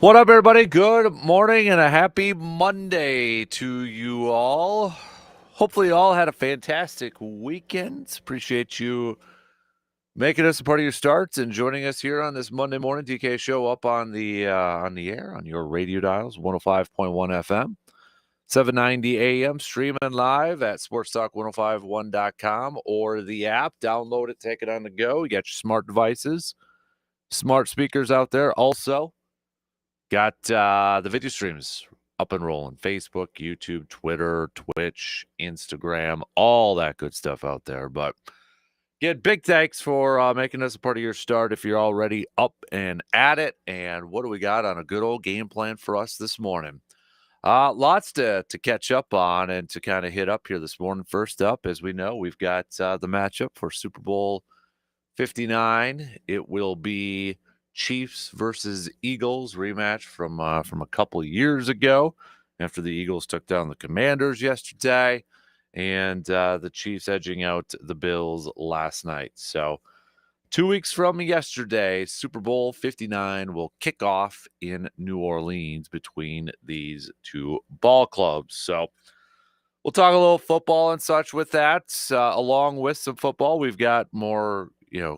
What up, everybody? Good morning and a happy Monday to you all. Hopefully, you all had a fantastic weekend. Appreciate you making us a part of your starts and joining us here on this Monday morning DK show up on the air on your radio dials, 105.1 FM, 790 AM, streaming live at sportstalk1051.com or the app. Download it, take it on the go. You got your smart devices, smart speakers out there. Also, got the video streams up and rolling. Facebook, YouTube, Twitter, Twitch, Instagram, all that good stuff out there. But again, big thanks for making us a part of your start if you're already up and at it. And what do we got on a good old game plan for us this morning? Lots to catch up on and to kind of hit up here this morning. First up, as we know, we've got the matchup for Super Bowl 59. It will be Chiefs versus Eagles rematch from a couple years ago after the Eagles took down the Commanders yesterday, and the Chiefs edging out the Bills last night. So 2 weeks from yesterday, Super Bowl 59 will kick off in New Orleans between these two ball clubs. So we'll talk a little football and such with that. Along with some football, we've got more,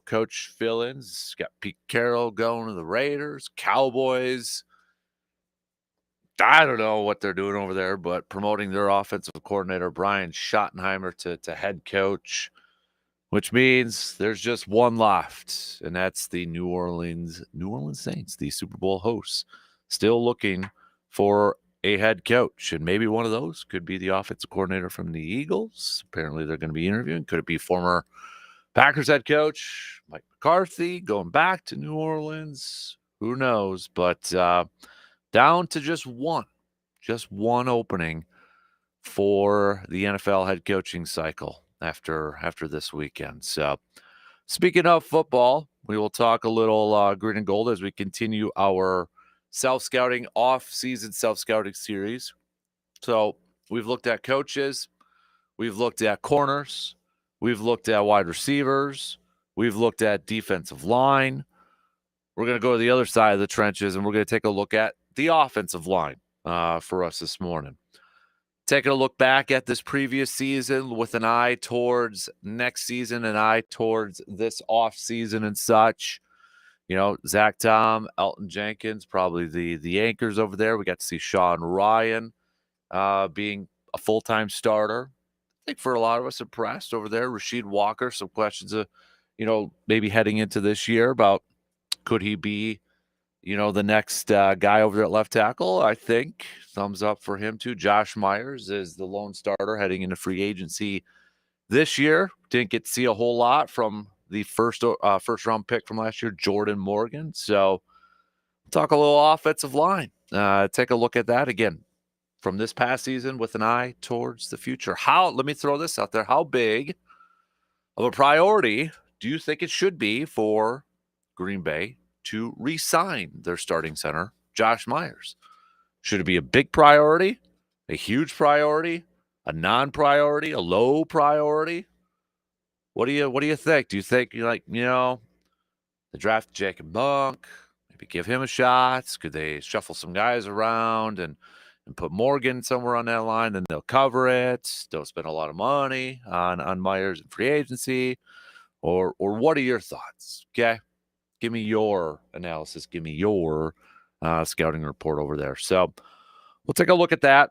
coach fill-ins. Got Pete Carroll going to the Raiders, Cowboys. I don't know what they're doing over there, but promoting their offensive coordinator, Brian Schottenheimer, to head coach, which means there's just one left, and that's the New Orleans Saints, the Super Bowl hosts, still looking for a head coach, and maybe one of those could be the offensive coordinator from the Eagles. Apparently, they're going to be interviewing. Could it be former Packers head coach Mike McCarthy going back to New Orleans? Who knows? But down to just one opening for the NFL head coaching cycle after this weekend. So, speaking of football, we will talk a little green and gold as we continue our self-scouting off-season self-scouting series. So, we've looked at coaches, we've looked at corners, we've looked at wide receivers, we've looked at defensive line. We're going to go to the other side of the trenches, and we're going to take a look at the offensive line for us this morning. Taking a look back at this previous season with an eye towards next season, an eye towards this off season and such. Zach Tom, Elton Jenkins, probably the anchors over there. We got to see Sean Ryan being a full-time starter. I think for a lot of us impressed over there. Rasheed Walker, some questions maybe heading into this year about could he be the next guy over there at left tackle. I think thumbs up for him too. Josh Myers is the lone starter heading into free agency this year. Didn't get to see a whole lot from the first round pick from last year, Jordan Morgan. So talk a little offensive line. Take a look at that again from this past season with an eye towards the future. Let me throw this out there. How big of a priority do you think it should be for Green Bay to re-sign their starting center, Josh Myers? Should it be a big priority, a huge priority, a non-priority, a low priority? What do you think? Do you think the draft Jacob Monk, maybe give him a shot? Could they shuffle some guys around and put Morgan somewhere on that line, and they'll cover it? Don't spend a lot of money on Myers in free agency, or what are your thoughts? Okay. Give me your analysis. Give me your scouting report over there. So we'll take a look at that.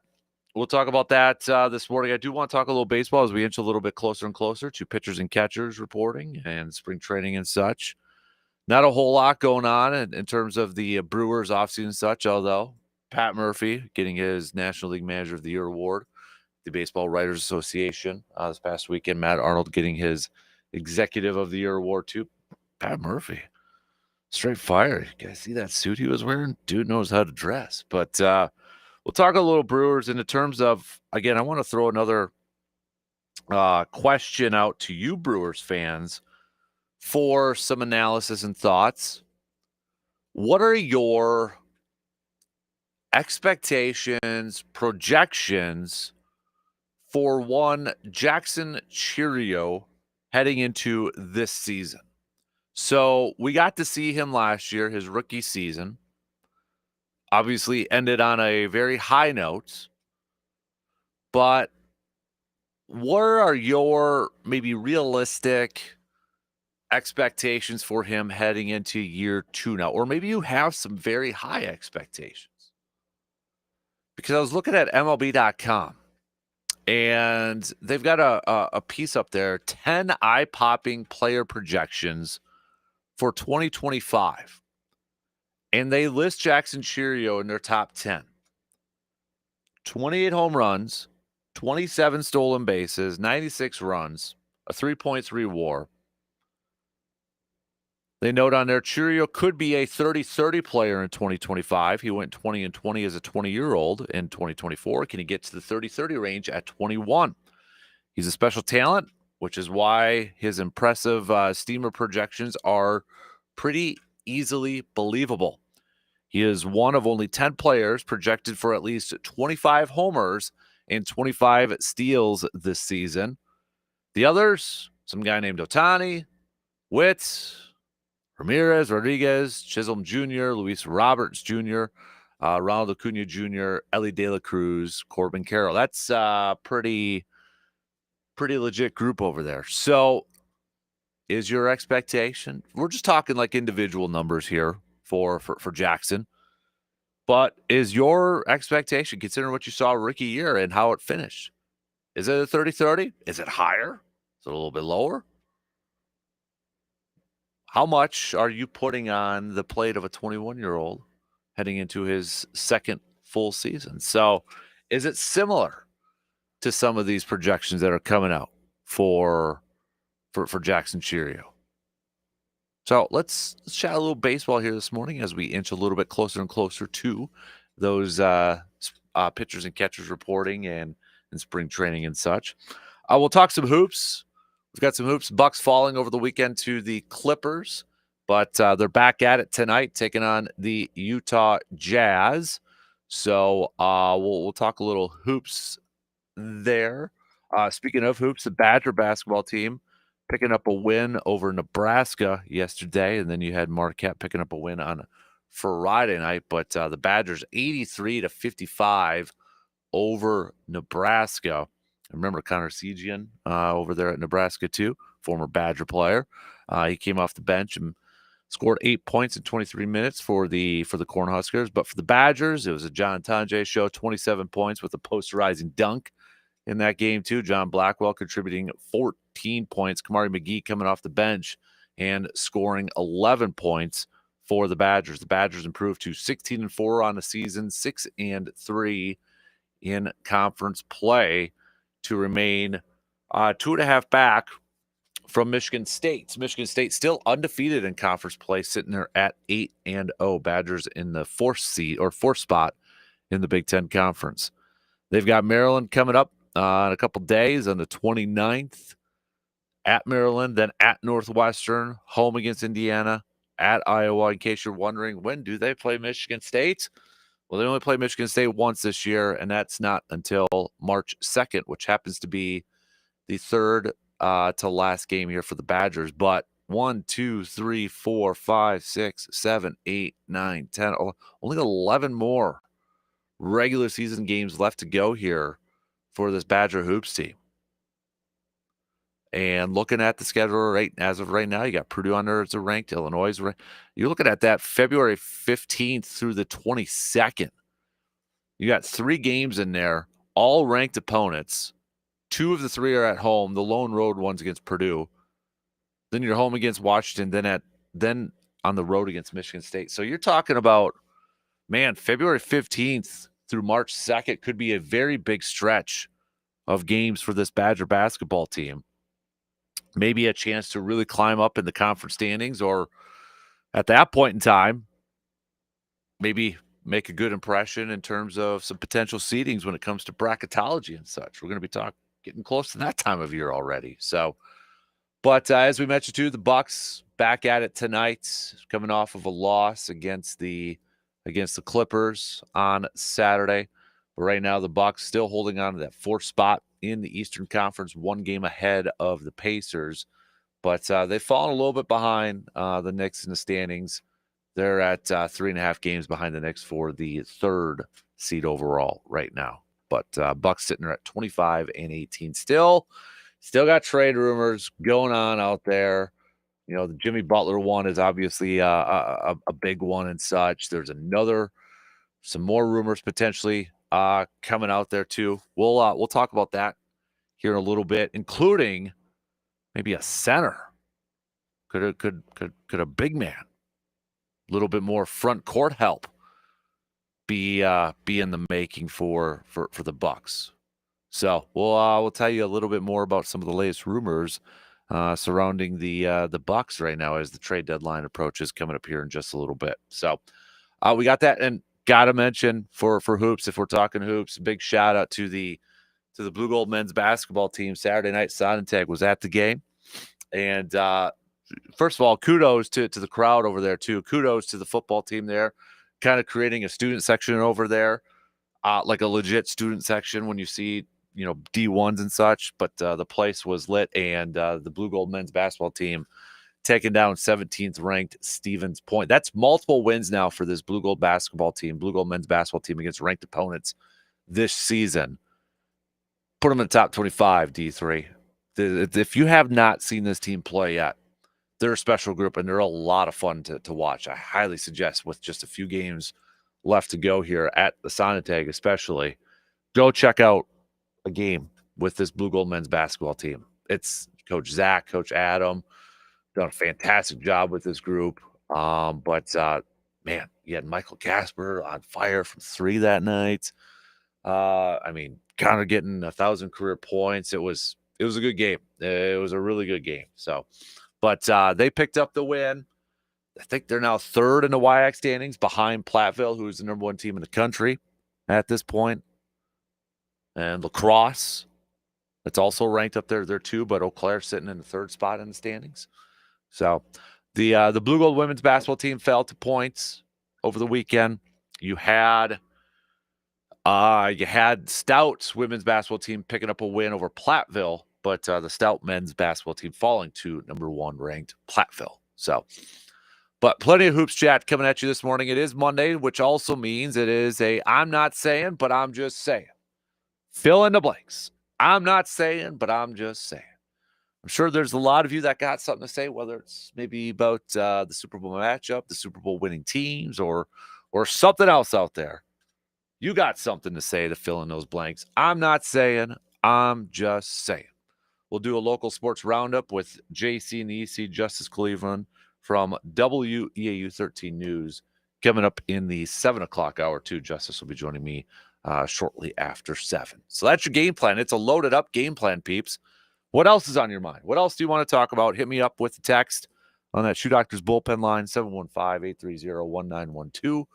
We'll talk about that this morning. I do want to talk a little baseball as we inch a little bit closer and closer to pitchers and catchers reporting and spring training and such. Not a whole lot going on in terms of the Brewers offseason and such, although Pat Murphy getting his National League Manager of the Year award, the Baseball Writers Association this past weekend. Matt Arnold getting his Executive of the Year award too. Pat Murphy. Straight fire. You guys see that suit he was wearing? Dude knows how to dress. But we'll talk a little Brewers. And in terms of, again, I want to throw another question out to you Brewers fans for some analysis and thoughts. What are your expectations, projections for one Jackson Chourio heading into this season? So we got to see him last year, his rookie season. obviously ended on a very high note, but what are your maybe realistic expectations for him heading into year 2 now? Or maybe you have some very high expectations. Because I was looking at MLB.com and they've got a piece up there, 10 eye-popping player projections for 2025. And they list Jackson Chourio in their top 10. 28 home runs, 27 stolen bases, 96 runs, a 3.3 WAR. They note on there Chourio could be a 30-30 player in 2025. He went 20-20 as a 20-year-old in 2024. Can he get to the 30-30 range at 21? He's a special talent, which is why his impressive steamer projections are pretty easily believable. He is one of only 10 players projected for at least 25 homers and 25 steals this season. The others, some guy named Otani, Witt, Ramirez, Rodriguez, Chisholm Jr., Luis Roberts Jr., Ronald Acuna Jr., Ellie De La Cruz, Corbin Carroll. That's pretty legit group over there. So is your expectation? We're just talking like individual numbers here for Jackson. But is your expectation, considering what you saw rookie year and how it finished, is it a 30-30? Is it higher? Is it a little bit lower? How much are you putting on the plate of a 21-year-old heading into his second full season? So is it similar to some of these projections that are coming out for Jackson Chourio? So let's chat a little baseball here this morning as we inch a little bit closer and closer to those pitchers and catchers reporting and spring training and such. We'll talk some hoops. We've got some hoops. Bucks falling over the weekend to the Clippers, but they're back at it tonight, taking on the Utah Jazz. So we'll talk a little hoops there. Speaking of hoops, the Badger basketball team picking up a win over Nebraska yesterday, and then you had Marquette picking up a win on Friday night. But the Badgers 83-55 over Nebraska. Remember Connor Segian over there at Nebraska too, former Badger player. He came off the bench and scored 8 points in 23 minutes for the Cornhuskers. But for the Badgers, it was a John Tanjay show, 27 points with a posterizing dunk in that game too. John Blackwell contributing 14 points. Kamari McGee coming off the bench and scoring 11 points for the Badgers. The Badgers improved to 16-4 on the season, 6-3 in conference play to remain 2.5 back from Michigan State. Michigan State still undefeated in conference play, sitting there at 8-0. Badgers in the fourth spot in the Big Ten Conference. They've got Maryland coming up in a couple days on the 29th at Maryland, then at Northwestern, home against Indiana, at Iowa. In case you're wondering, when do they play Michigan State? Well, they only play Michigan State once this year, and that's not until March 2nd, which happens to be the third to last game here for the Badgers. But 1, 2, 3, 4, 5, 6, 7, 8, 9, 10, only 11 more regular season games left to go here for this Badger hoops team. And looking at the schedule right as of right now, you got Purdue on there as a ranked, Illinois is ranked. You're looking at that February 15th through the 22nd. You got 3 games in there, all ranked opponents. 2 of the 3 are at home. The lone road one's against Purdue. Then you're home against Washington. Then on the road against Michigan State. So you're talking about, man, February 15th through March 2nd could be a very big stretch of games for this Badger basketball team. Maybe a chance to really climb up in the conference standings, or at that point in time, maybe make a good impression in terms of some potential seedings when it comes to bracketology and such. We're going to be getting close to that time of year already. So, but as we mentioned too, the Bucks back at it tonight, coming off of a loss against the Clippers on Saturday. But right now, the Bucks still holding on to that 4th spot in the Eastern Conference, 1 game ahead of the Pacers. But they've fallen a little bit behind the Knicks in the standings They're at 3.5 games behind the Knicks for the 3rd seed overall right now. But Bucks sitting there at 25 and 18 still got trade rumors going on out there. You know, the Jimmy Butler one is obviously a big one and such. There's some more rumors potentially coming out there too. We'll talk about that here in a little bit, including maybe a center. Could a big man, a little bit more front court help be in the making for the Bucks? So we'll tell you a little bit more about some of the latest rumors surrounding the Bucks right now as the trade deadline approaches, coming up here in just a little bit. So we got that, and gotta mention for hoops, if we're talking hoops, big shout out to the Blue Gold men's basketball team. Saturday night, Sonntag was at the game, and first of all, kudos to the crowd over there too. Kudos to the football team there, kind of creating a student section over there, like a legit student section when you see, you know, D1s and such. But the place was lit, and the Blue Gold men's basketball team taking down 17th ranked Stevens Point. That's multiple wins now for this Blue Gold basketball team, Blue Gold men's basketball team, against ranked opponents this season. Put them in the top 25, D3. If you have not seen this team play yet, they're a special group, and they're a lot of fun to watch. I highly suggest, with just a few games left to go here at the Sonntag especially, go check out a game with this Blue Gold men's basketball team. It's Coach Zach, Coach Adam, done a fantastic job with this group. But man, you had Michael Casper on fire from 3 that night. I mean, kind of getting 1,000 career points. It was a good game. It was a really good game. So, but they picked up the win. I think they're now 3rd in the WIAC standings behind Platteville, who's the number 1 team in the country at this point. And Lacrosse, it's also ranked up there too, but Eau Claire sitting in the 3rd spot in the standings. So the Blue Gold women's basketball team fell to points over the weekend. You had Stout's women's basketball team picking up a win over Platteville, but the Stout men's basketball team falling to number 1 ranked Platteville. So, but plenty of hoops chat coming at you this morning. It is Monday, which also means it is I'm not saying, but I'm just saying. Fill in the blanks. I'm not saying, but I'm just saying. I'm sure there's a lot of you that got something to say, whether it's maybe about the Super Bowl matchup, the Super Bowl winning teams, or something else out there. You got something to say to fill in those blanks. I'm not saying, I'm just saying. We'll do a local sports roundup with JC and EC Justice Cleveland from WEAU 13 News coming up in the 7 o'clock hour too. Justice will be joining me shortly after 7. So that's your game plan. It's a loaded up game plan, peeps. What else is on your mind? What else do you want to talk about? Hit me up with a text on that Shoe Doctors bullpen line, 715-830-1912.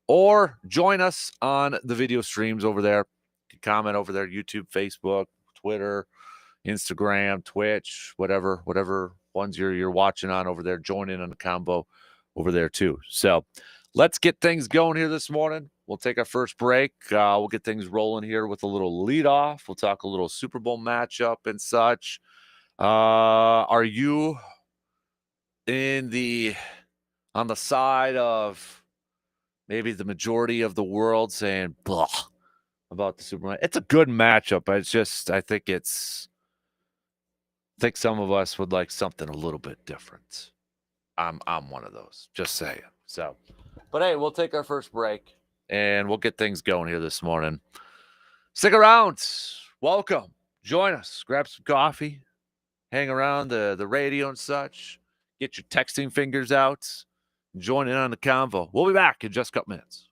Or join us on the video streams over there. You can comment over there, YouTube, Facebook, Twitter, Instagram, Twitch, whatever ones you're watching on over there. Join in on the combo over there too. So let's get things going here this morning. We'll take our first break. We'll get things rolling here with a little lead off. We'll talk a little Super Bowl matchup and such. Are you on the side of maybe the majority of the world saying blah about the Super Bowl? It's a good matchup, but it's just, I think some of us would like something a little bit different. I'm one of those, just saying. So, but hey, we'll take our first break and we'll get things going here this morning. Stick around. Welcome. Join us. Grab some coffee. Hang around the radio and such. Get your texting fingers out. Join in on the convo. We'll be back in just a couple minutes.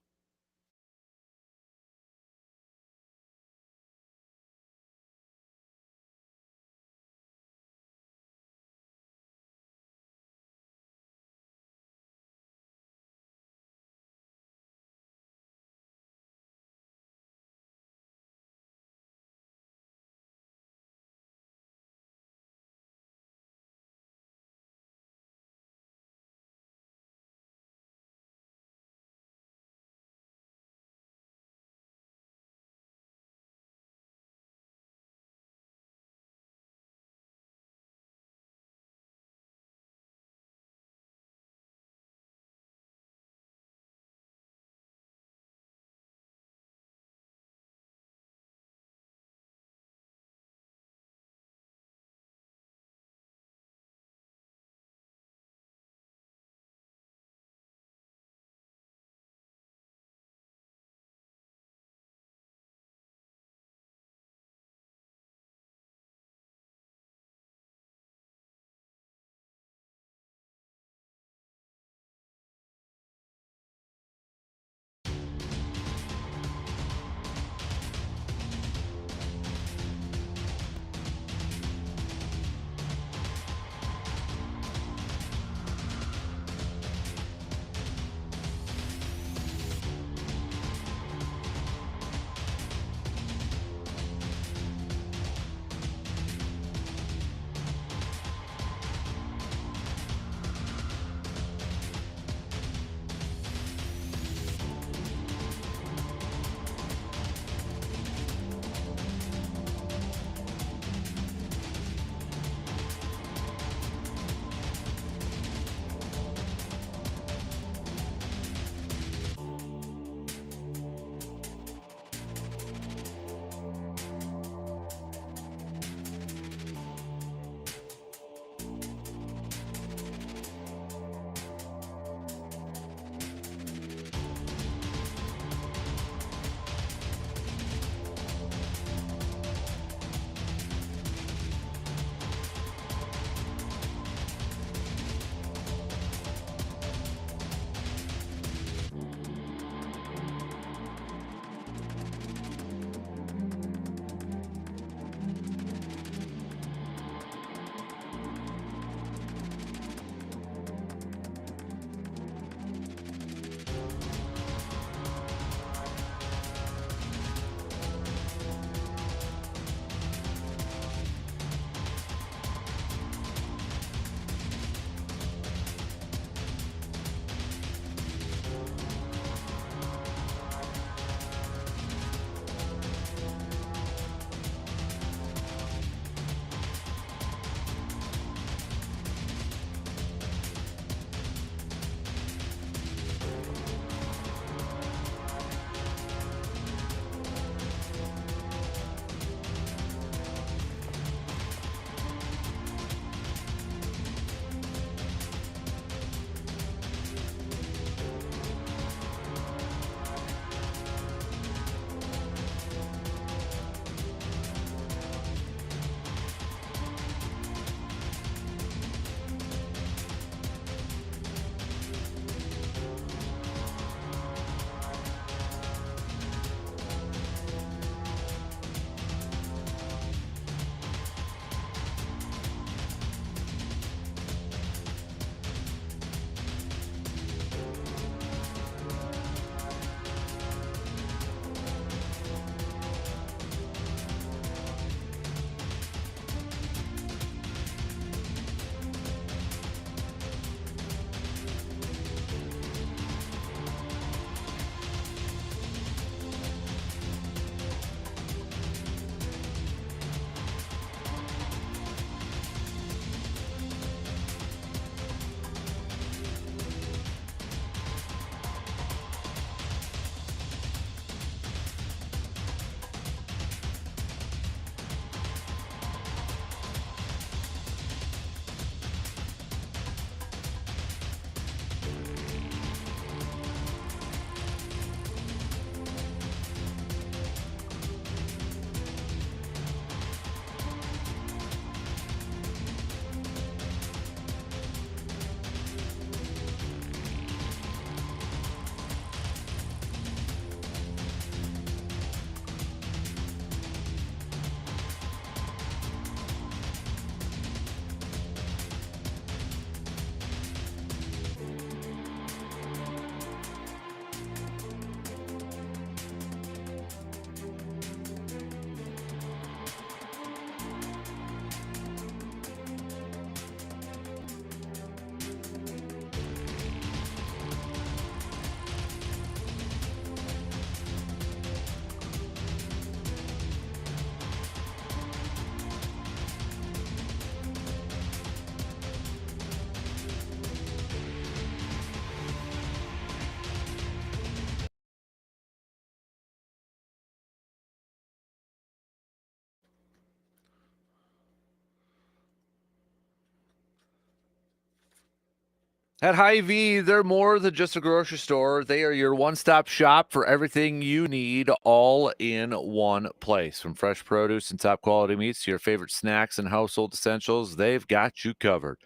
At Hy-Vee, they're more than just a grocery store. They are your one-stop shop for everything you need, all in one place. From fresh produce and top-quality meats to your favorite snacks and household essentials, they've got you covered.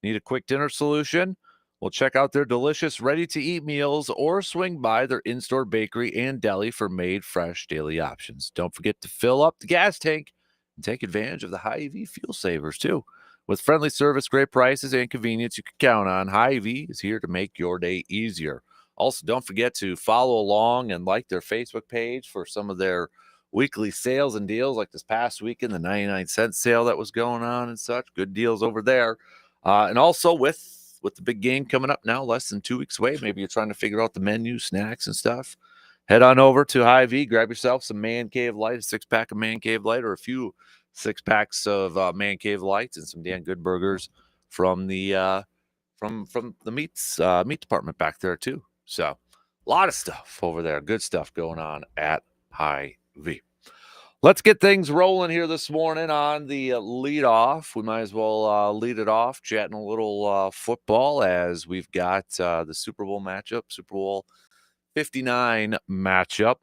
Need a quick dinner solution? Well, check out their delicious ready-to-eat meals or swing by their in-store bakery and deli for made fresh daily options. Don't forget to fill up the gas tank and take advantage of the Hy-Vee fuel savers, too. With friendly service, great prices, and convenience you can count on, Hy-Vee is here to make your day easier. Also, don't forget to follow along and like their Facebook page for some of their weekly sales and deals, like this past weekend, the 99-cent sale that was going on and such. Good deals over there. And also with the big game coming up now, less than 2 weeks away, maybe you're trying to figure out the menu, snacks, and stuff. Head on over to Hy-Vee, grab yourself some Man Cave Light, a 6-pack of Man Cave Light, or a few 6-packs of Man Cave Lights and some damn good burgers from the from the meat department back there too. So a lot of stuff over there, good stuff going on at Hy-Vee. Let's get things rolling here this morning on the lead off. We might as well lead it off, chatting a little football as we've got the Super Bowl matchup, Super Bowl 59 matchup.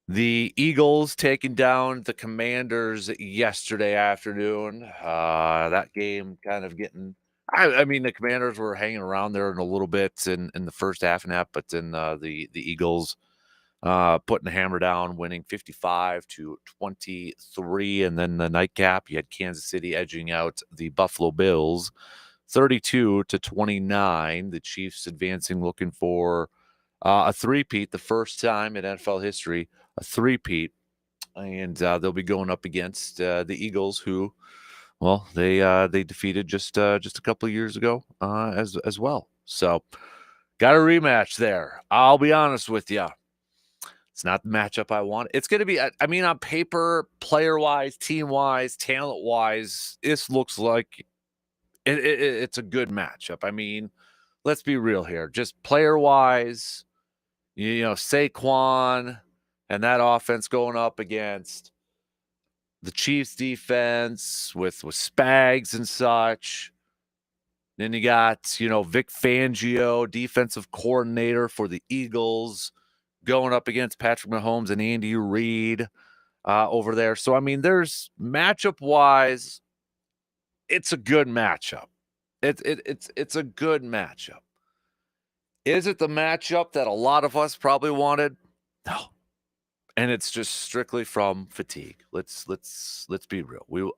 The Eagles taking down the Commanders yesterday afternoon. That game kind of getting. I mean, the Commanders were hanging around there in a little bit in the first half and half, but then the Eagles putting the hammer down, winning 55-23, and then the nightcap, you had Kansas City edging out the Buffalo Bills, 32-29. The Chiefs advancing, looking for a three-peat, the first time in NFL history, a three-peat, and they'll be going up against the Eagles, who, well, they defeated just a couple of years ago as well. So, got a rematch there. I'll be honest with you. It's not the matchup I want. It's going to be, I mean, on paper, player-wise, team-wise, talent-wise, this looks like it's a good matchup. I mean, let's be real here. Just player-wise, you know, Saquon and that offense going up against the Chiefs defense with Spags and such. Then you got, you know, Vic Fangio, defensive coordinator for the Eagles, going up against Patrick Mahomes and Andy Reid over there. So, I mean, there's matchup-wise, it's a good matchup. It's a good matchup. Is it the matchup that a lot of us probably wanted? No. And it's just strictly from fatigue. Let's be real.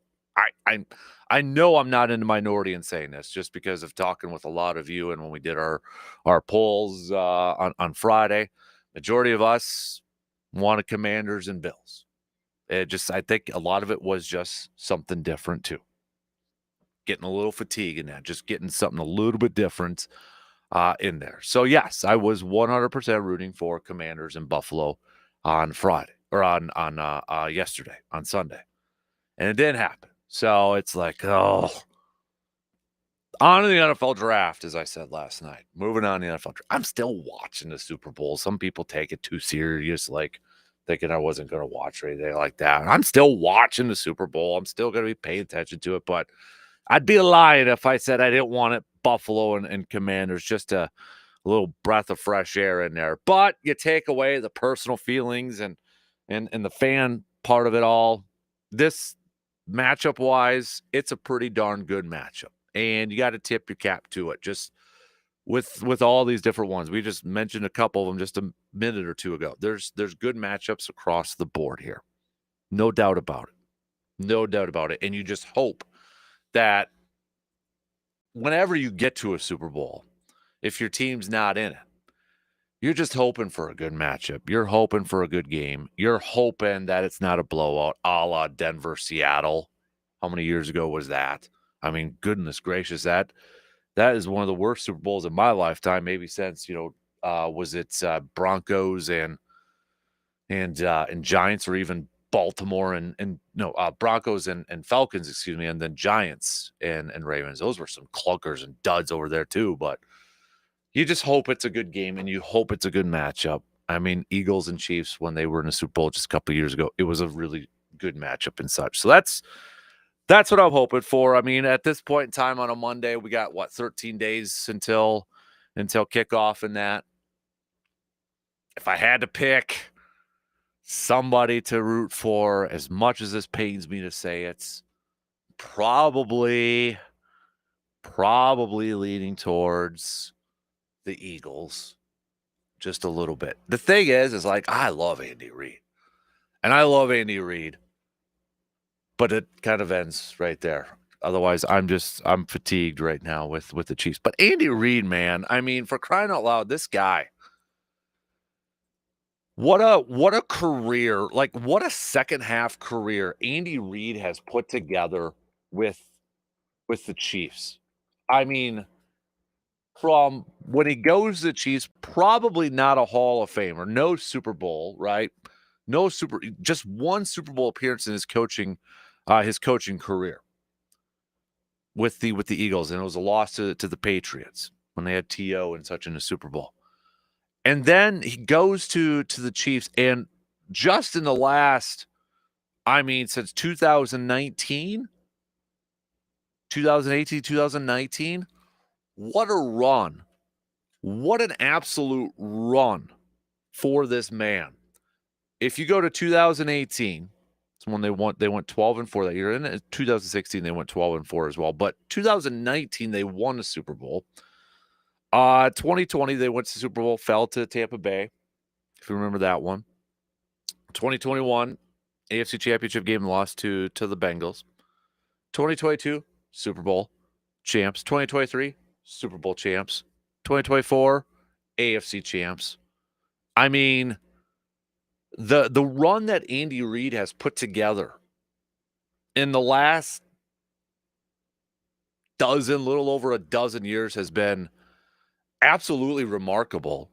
I know I'm not in the minority in saying this, just because of talking with a lot of you, and when we did our polls on Friday, majority of us wanted Commanders and Bills. I think a lot of it was just something different too. Getting a little fatigue in that, just getting something a little bit different in there. So yes, I was 100% rooting for Commanders in Buffalo on Friday, or on yesterday, on Sunday, and it didn't happen. So it's like, oh, on to the NFL draft, as I said last night. Moving on to the NFL draft. I'm still watching the Super Bowl. Some people take it too serious, like thinking I wasn't going to watch or anything like that. I'm still watching the Super Bowl. I'm still going to be paying attention to it, but I'd be lying if I said I didn't want it Buffalo and Commanders, just a little breath of fresh air in there. But you take away the personal feelings and the fan part of it all. This matchup wise, it's a pretty darn good matchup, and you got to tip your cap to it. Just with all these different ones, we just mentioned a couple of them just a minute or two ago. There's good matchups across the board here, no doubt about it, no doubt about it. And you just hope that whenever you get to a Super Bowl, if your team's not in it, you're just hoping for a good matchup. You're hoping for a good game. You're hoping that it's not a blowout, a la Denver, Seattle. How many years ago was that? I mean, goodness gracious, that is one of the worst Super Bowls in my lifetime, maybe since, was it Broncos and Giants, or even Baltimore and no, Broncos and Falcons, excuse me, and then Giants and Ravens. Those were some clunkers and duds over there too, but you just hope it's a good game, and you hope it's a good matchup. I mean, Eagles and Chiefs, when they were in the Super Bowl just a couple of years ago, it was a really good matchup and such. So That's what I'm hoping for. I mean, at this point in time on a Monday, we got 13 days until kickoff and that. If I had to pick somebody to root for, as much as this pains me to say, it's probably leaning towards the Eagles just a little bit. The thing is like, I love Andy Reid. And I love Andy Reid. But it kind of ends right there. Otherwise, I'm fatigued right now with the Chiefs. But Andy Reid, man, I mean, for crying out loud, this guy, what a career, like what a second half career Andy Reid has put together with the Chiefs. I mean, from when he goes to the Chiefs, probably not a Hall of Famer, no Super Bowl, right? No just one Super Bowl appearance in his coaching career with the Eagles, and it was a loss to the Patriots when they had T.O. and such in the Super Bowl. And then he goes to the Chiefs, and just in the last, I mean, since 2019, 2018, 2019, what a run. What an absolute run for this man. If you go to 2018, it's when they went 12-4 that year. And in 2016, they went 12-4 as well. But 2019, they won the Super Bowl. 2020, they went to the Super Bowl, fell to Tampa Bay, if you remember that one. 2021, AFC Championship game lost to the Bengals. 2022, Super Bowl champs. 2023, Super Bowl champs. 2024, AFC champs. I mean, the run that Andy Reid has put together in the last little over a dozen years has been absolutely remarkable.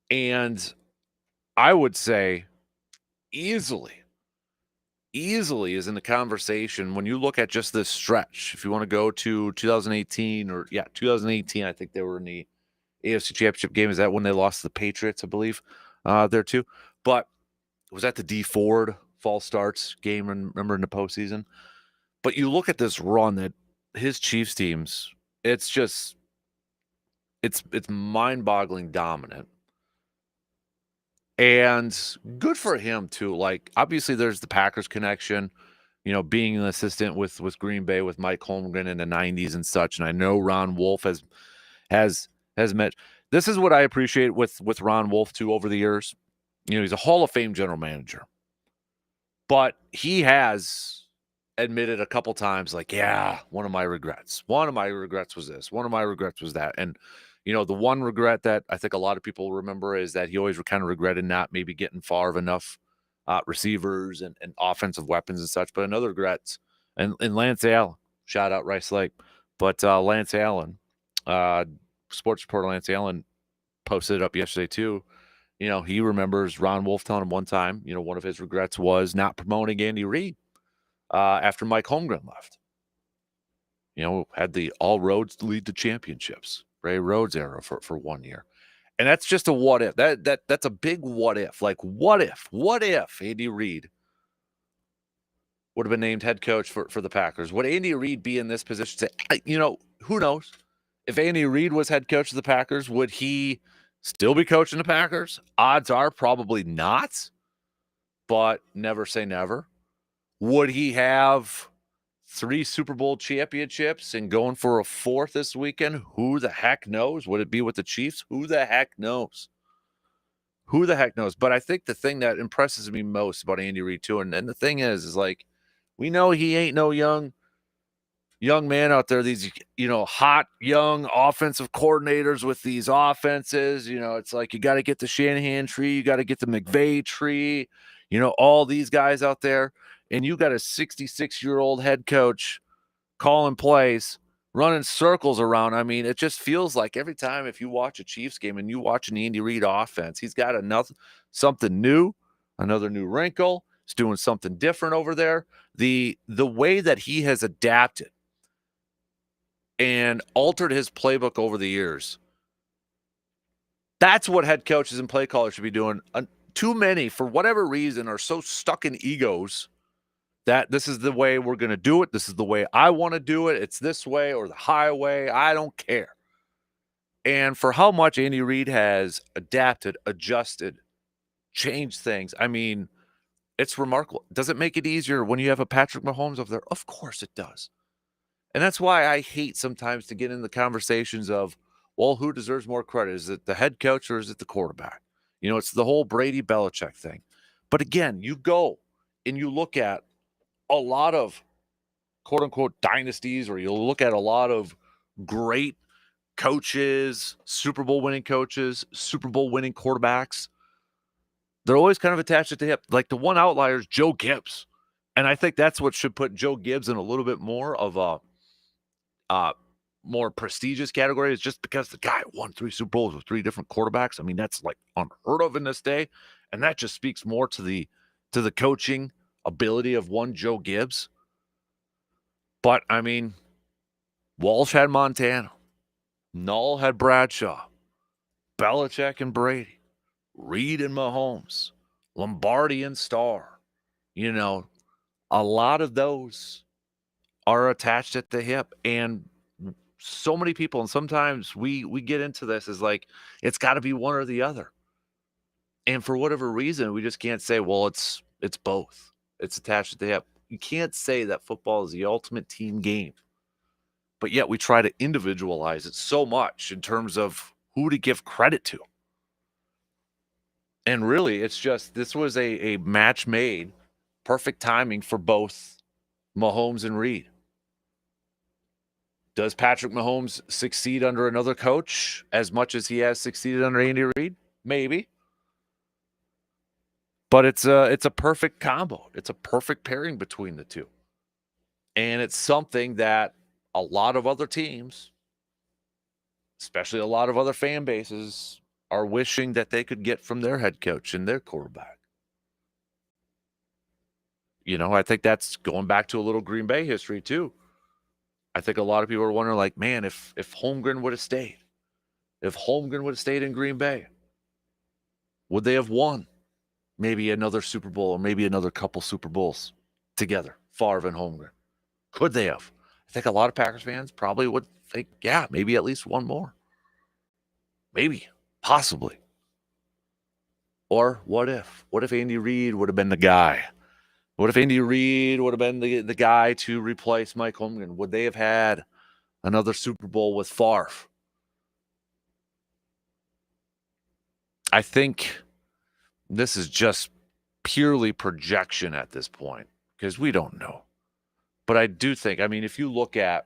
And I would say easily is in the conversation when you look at just this stretch. If you want to go to 2018 2018, I think they were in the AFC Championship game. Is that when they lost to the Patriots, I believe, there too? But was that the D Ford false starts game, remember, in the postseason? But you look at this run that his Chiefs teams, it's mind-boggling dominant. And good for him too. Like, obviously there's the Packers connection, being an assistant with Green Bay with Mike Holmgren in the 90s and such. And I know Ron Wolf has met. This is what I appreciate with Ron Wolf too over the years. He's a Hall of Fame general manager. But he has admitted a couple times, like, yeah, one of my regrets was this. One of my regrets was that. And, the one regret that I think a lot of people remember is that he always kind of regretted not maybe getting Favre enough receivers and offensive weapons and such. But another regrets, and Lance Allen, shout out Rice Lake. But Lance Allen, sports reporter Lance Allen posted it up yesterday too. He remembers Ron Wolf telling him one time, one of his regrets was not promoting Andy Reid after Mike Holmgren left. Had the all roads lead to championships, Ray Rhodes era for 1 year. And that's just a what if. That's a big what if. Like, what if Andy Reid would have been named head coach for the Packers? Would Andy Reid be in this position? Who knows? If Andy Reid was head coach of the Packers, would he still be coaching the Packers? Odds are probably not, but never say never. Would he have 3 Super Bowl championships and going for a 4th this weekend? Who the heck knows? Would it be with the Chiefs? Who the heck knows? But I think the thing that impresses me most about Andy Reid too, and the thing is like, we know he ain't no young man out there, these, hot young offensive coordinators with these offenses. It's like, you got to get the Shanahan tree, you got to get the McVay tree, all these guys out there. And you got a 66-year-old head coach calling plays, running circles around. I mean, it just feels like every time if you watch a Chiefs game and you watch an Andy Reid offense, he's got something new, another new wrinkle. He's doing something different over there. The way that he has adapted and altered his playbook over the years, that's what head coaches and play callers should be doing. Too many, for whatever reason, are so stuck in egos that this is the way we're going to do it. This is the way I want to do it. It's this way or the highway. I don't care. And for how much Andy Reid has adapted, adjusted, changed things, I mean, it's remarkable. Does it make it easier when you have a Patrick Mahomes over there? Of course it does. And that's why I hate sometimes to get in the conversations of, well, who deserves more credit? Is it the head coach or is it the quarterback? It's the whole Brady Belichick thing. But again, you go and you look at a lot of quote unquote dynasties, or you'll look at a lot of great coaches, Super Bowl winning coaches, Super Bowl winning quarterbacks. They're always kind of attached at the hip. Like the one outlier is Joe Gibbs. And I think that's what should put Joe Gibbs in a little bit more of a more prestigious category, is just because the guy won 3 Super Bowls with 3 different quarterbacks. I mean, that's like unheard of in this day. And that just speaks more to the coaching ability of one Joe Gibbs. But I mean, Walsh had Montana. Null had Bradshaw. Belichick and Brady. Reed and Mahomes. Lombardi and Starr. A lot of those are attached at the hip. And so many people, and sometimes we get into this as like, it's got to be one or the other. And for whatever reason, we just can't say, well, it's both. It's attached at the hip. You can't say that football is the ultimate team game. But yet we try to individualize it so much in terms of who to give credit to. And really, it's just, this was a match made, perfect timing for both Mahomes and Reed. Does Patrick Mahomes succeed under another coach as much as he has succeeded under Andy Reid? Maybe. But it's a perfect combo. It's a perfect pairing between the two. And it's something that a lot of other teams, especially a lot of other fan bases, are wishing that they could get from their head coach and their quarterback. I think that's going back to a little Green Bay history too. I think a lot of people are wondering, like, man, if Holmgren would have stayed, in Green Bay, would they have won maybe another Super Bowl or maybe another couple Super Bowls together, Favre and Holmgren? Could they have? I think a lot of Packers fans probably would think, yeah, maybe at least one more. Maybe, possibly. Or what if? What if Andy Reid would have been the guy? What if Andy Reid would have been the guy to replace Mike Holmgren? Would they have had another Super Bowl with Favre? I think this is just purely projection at this point because we don't know. But I do think, I mean, if you look at,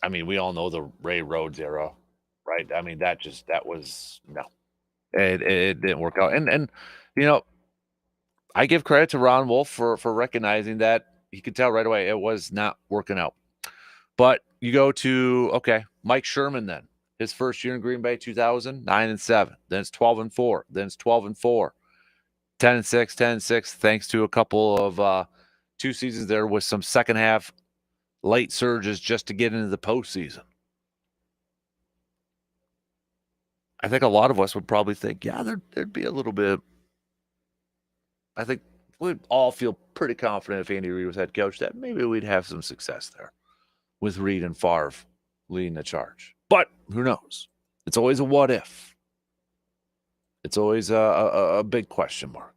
I mean, we all know the Ray Rhodes era, right? I mean, that was, no, it didn't work out. And I give credit to Ron Wolf for recognizing that. He could tell right away it was not working out. But you go to, okay, Mike Sherman then. His first year in Green Bay, 2000, 9-7. Then it's 12-4. Then it's 12-4. 10-6, 10-6, thanks to a couple of 2 seasons there with some second half late surges just to get into the postseason. I think a lot of us would probably think, yeah, there'd be a little bit. I think we'd all feel pretty confident if Andy Reid was head coach that maybe we'd have some success there with Reid and Favre leading the charge. But who knows? It's always a what if. It's always a big question mark.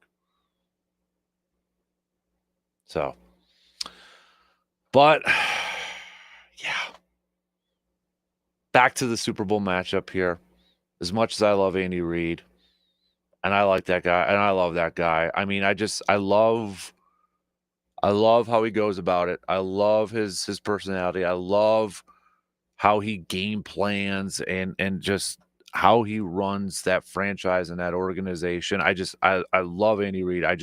So, but yeah, back to the Super Bowl matchup here. As much as I love Andy Reid, and I like that guy, and I love that guy. I mean, I love how he goes about it. I love his personality. I love how he game plans and just how he runs that franchise and that organization. I love Andy Reid. I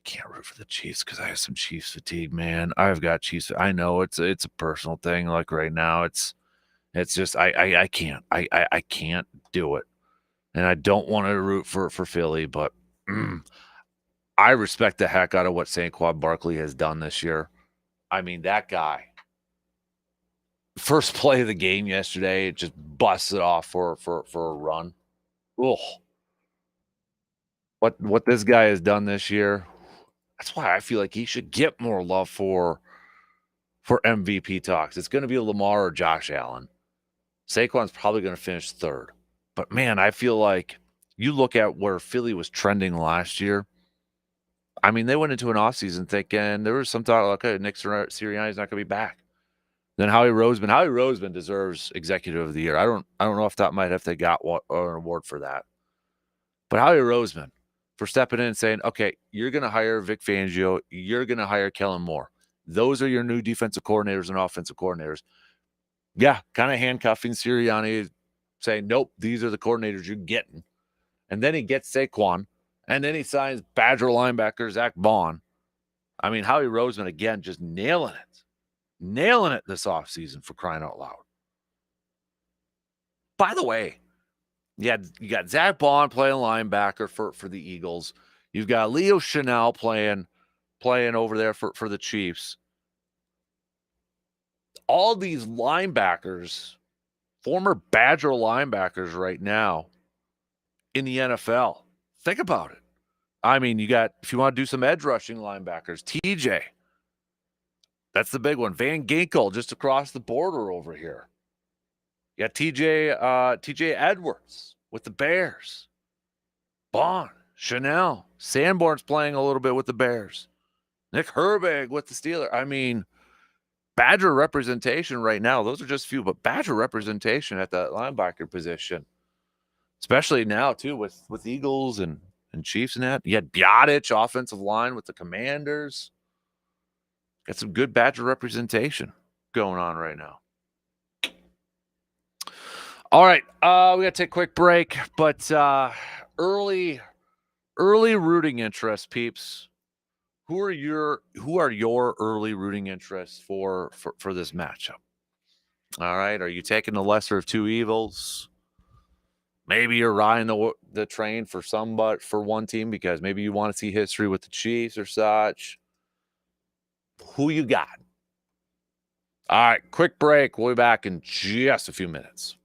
can't root for the Chiefs because I have some Chiefs fatigue, man. I've got Chiefs. I know it's a personal thing. Like right now, it's just I can't. I can't do it. And I don't want to root for Philly, but I respect the heck out of what Saquon Barkley has done this year. I mean, that guy, first play of the game yesterday, just busted off for a run. Ugh. What this guy has done this year, That's why I feel like he should get more love for MVP talks. It's going to be Lamar or Josh Allen. Saquon's probably going to finish third. But man, I feel like you look at where Philly was trending last year. I mean, they went into an offseason thinking there was some thought, okay, Nick Sirianni's not going to be back. Then Howie Roseman deserves Executive of the Year. I don't know if that might have they got an award for that. But Howie Roseman for stepping in and saying, okay, you're going to hire Vic Fangio, you're going to hire Kellen Moore. Those are your new defensive coordinators and offensive coordinators. Yeah, kind of handcuffing Sirianni, saying, nope, these are the coordinators you're getting. And then he gets Saquon, and then he signs Badger linebacker Zach Bond. I mean, Howie Roseman, again, just nailing it this offseason, for crying out loud. By the way, you got Zach Bond playing linebacker for the Eagles. You've got Leo Chenal playing over there for the Chiefs. All these linebackers, former Badger linebackers right now in the NFL. Think about it. I mean, you got, if you want to do some edge rushing linebackers, TJ. That's the big one. Van Ginkel just across the border over here. You got TJ Edwards with the Bears. Bond, Chanel, Sanborn's playing a little bit with the Bears. Nick Herbig with the Steelers. I mean, Badger representation right now. Those are just few, but Badger representation at the linebacker position, especially now too with Eagles and Chiefs and that. You had Bjadic offensive line with the Commanders. Got some good Badger representation going on right now. All right, we got to take a quick break, but early rooting interest, peeps. Who are your early rooting interests for this matchup? All right, are you taking the lesser of two evils? Maybe you're riding the train for one team because maybe you want to see history with the Chiefs or such. Who you got? All right, quick break. We'll be back in just a few minutes.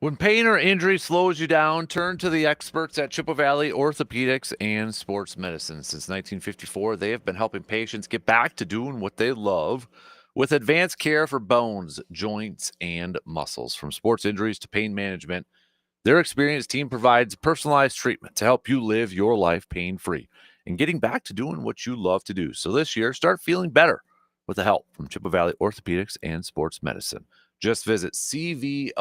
When pain or injury slows you down, turn to the experts at Chippewa Valley Orthopedics and Sports Medicine. Since 1954, they have been helping patients get back to doing what they love with advanced care for bones, joints, and muscles. From sports injuries to pain management, their experienced team provides personalized treatment to help you live your life pain-free and getting back to doing what you love to do. So this year, start feeling better with the help from Chippewa Valley Orthopedics and Sports Medicine. Just visit cvosm.com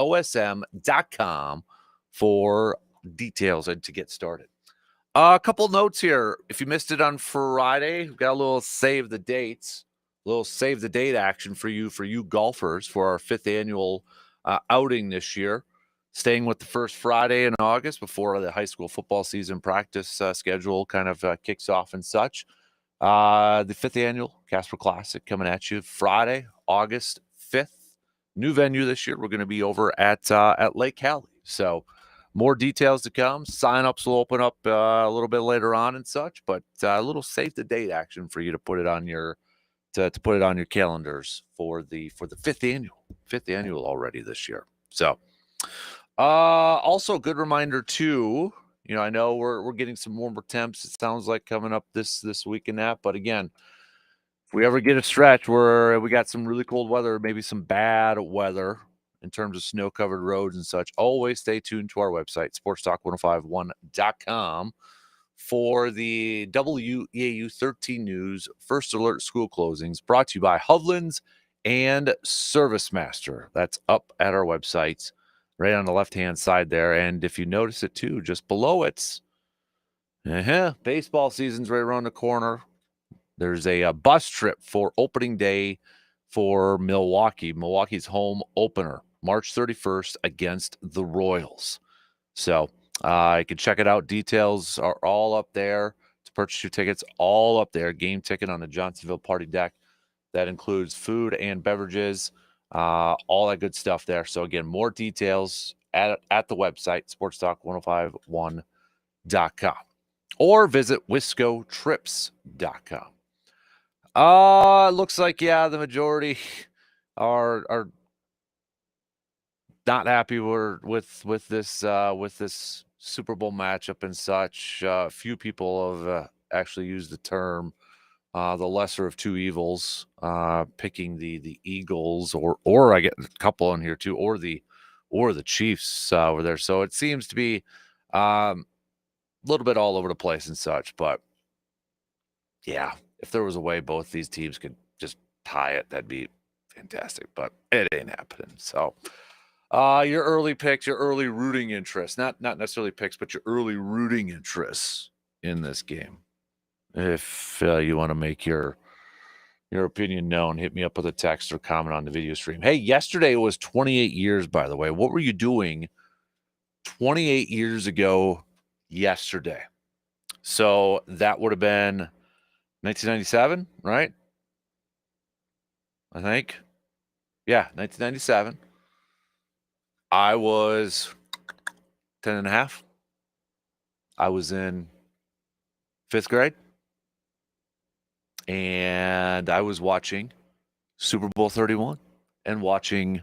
for details and to get started. A couple notes here. If you missed it on Friday, we've got a little save the dates, little save the date action for you golfers for our 5th annual outing this year. Staying with the first Friday in August before the high school football season practice schedule kind of kicks off and such. The 5th annual Casper Classic coming at you Friday, August 5th. New venue this year. We're going to be over at Lake Hallie. So more details to come. Sign-ups will open up a little bit later on and such, but a little save the date action for you to put it on your to put it on your calendars for the 5th annual already this year. So also good reminder too, I know we're getting some warmer temps, it sounds like, coming up this week and that, but again, if we ever get a stretch where we got some really cold weather, maybe some bad weather in terms of snow-covered roads and such, always stay tuned to our website, sportstalk1051.com, for the WEAU 13 News First Alert School Closings, brought to you by Hovland's and ServiceMaster. That's up at our website, right on the left-hand side there. And if you notice it too, just below it, baseball season's right around the corner. There's a bus trip for opening day for Milwaukee. Milwaukee's home opener, March 31st against the Royals. So you can check it out. Details are all up there. To purchase your tickets, all up there. Game ticket on the Johnsonville Party Deck. That includes food and beverages, all that good stuff there. So again, more details at the website, sportstalk1051.com, or visit wiscotrips.com. Looks like, the majority are not happy with this Super Bowl matchup and such. A few people have actually used the term the lesser of two evils, picking the Eagles, or I get a couple in here too, or the Chiefs over there. So it seems to be a little bit all over the place and such. But yeah, if there was a way both these teams could just tie it, that'd be fantastic. But it ain't happening. So your early picks, your early rooting interest, not necessarily picks, but your early rooting interests in this game. If you want to make your opinion known, hit me up with a text or comment on the video stream. Hey, yesterday was 28 years, by the way. What were you doing 28 years ago yesterday? So that would have been 1997, right? I think. Yeah, 1997. I was 10 and a half. I was in 5th grade. And I was watching Super Bowl 31 and watching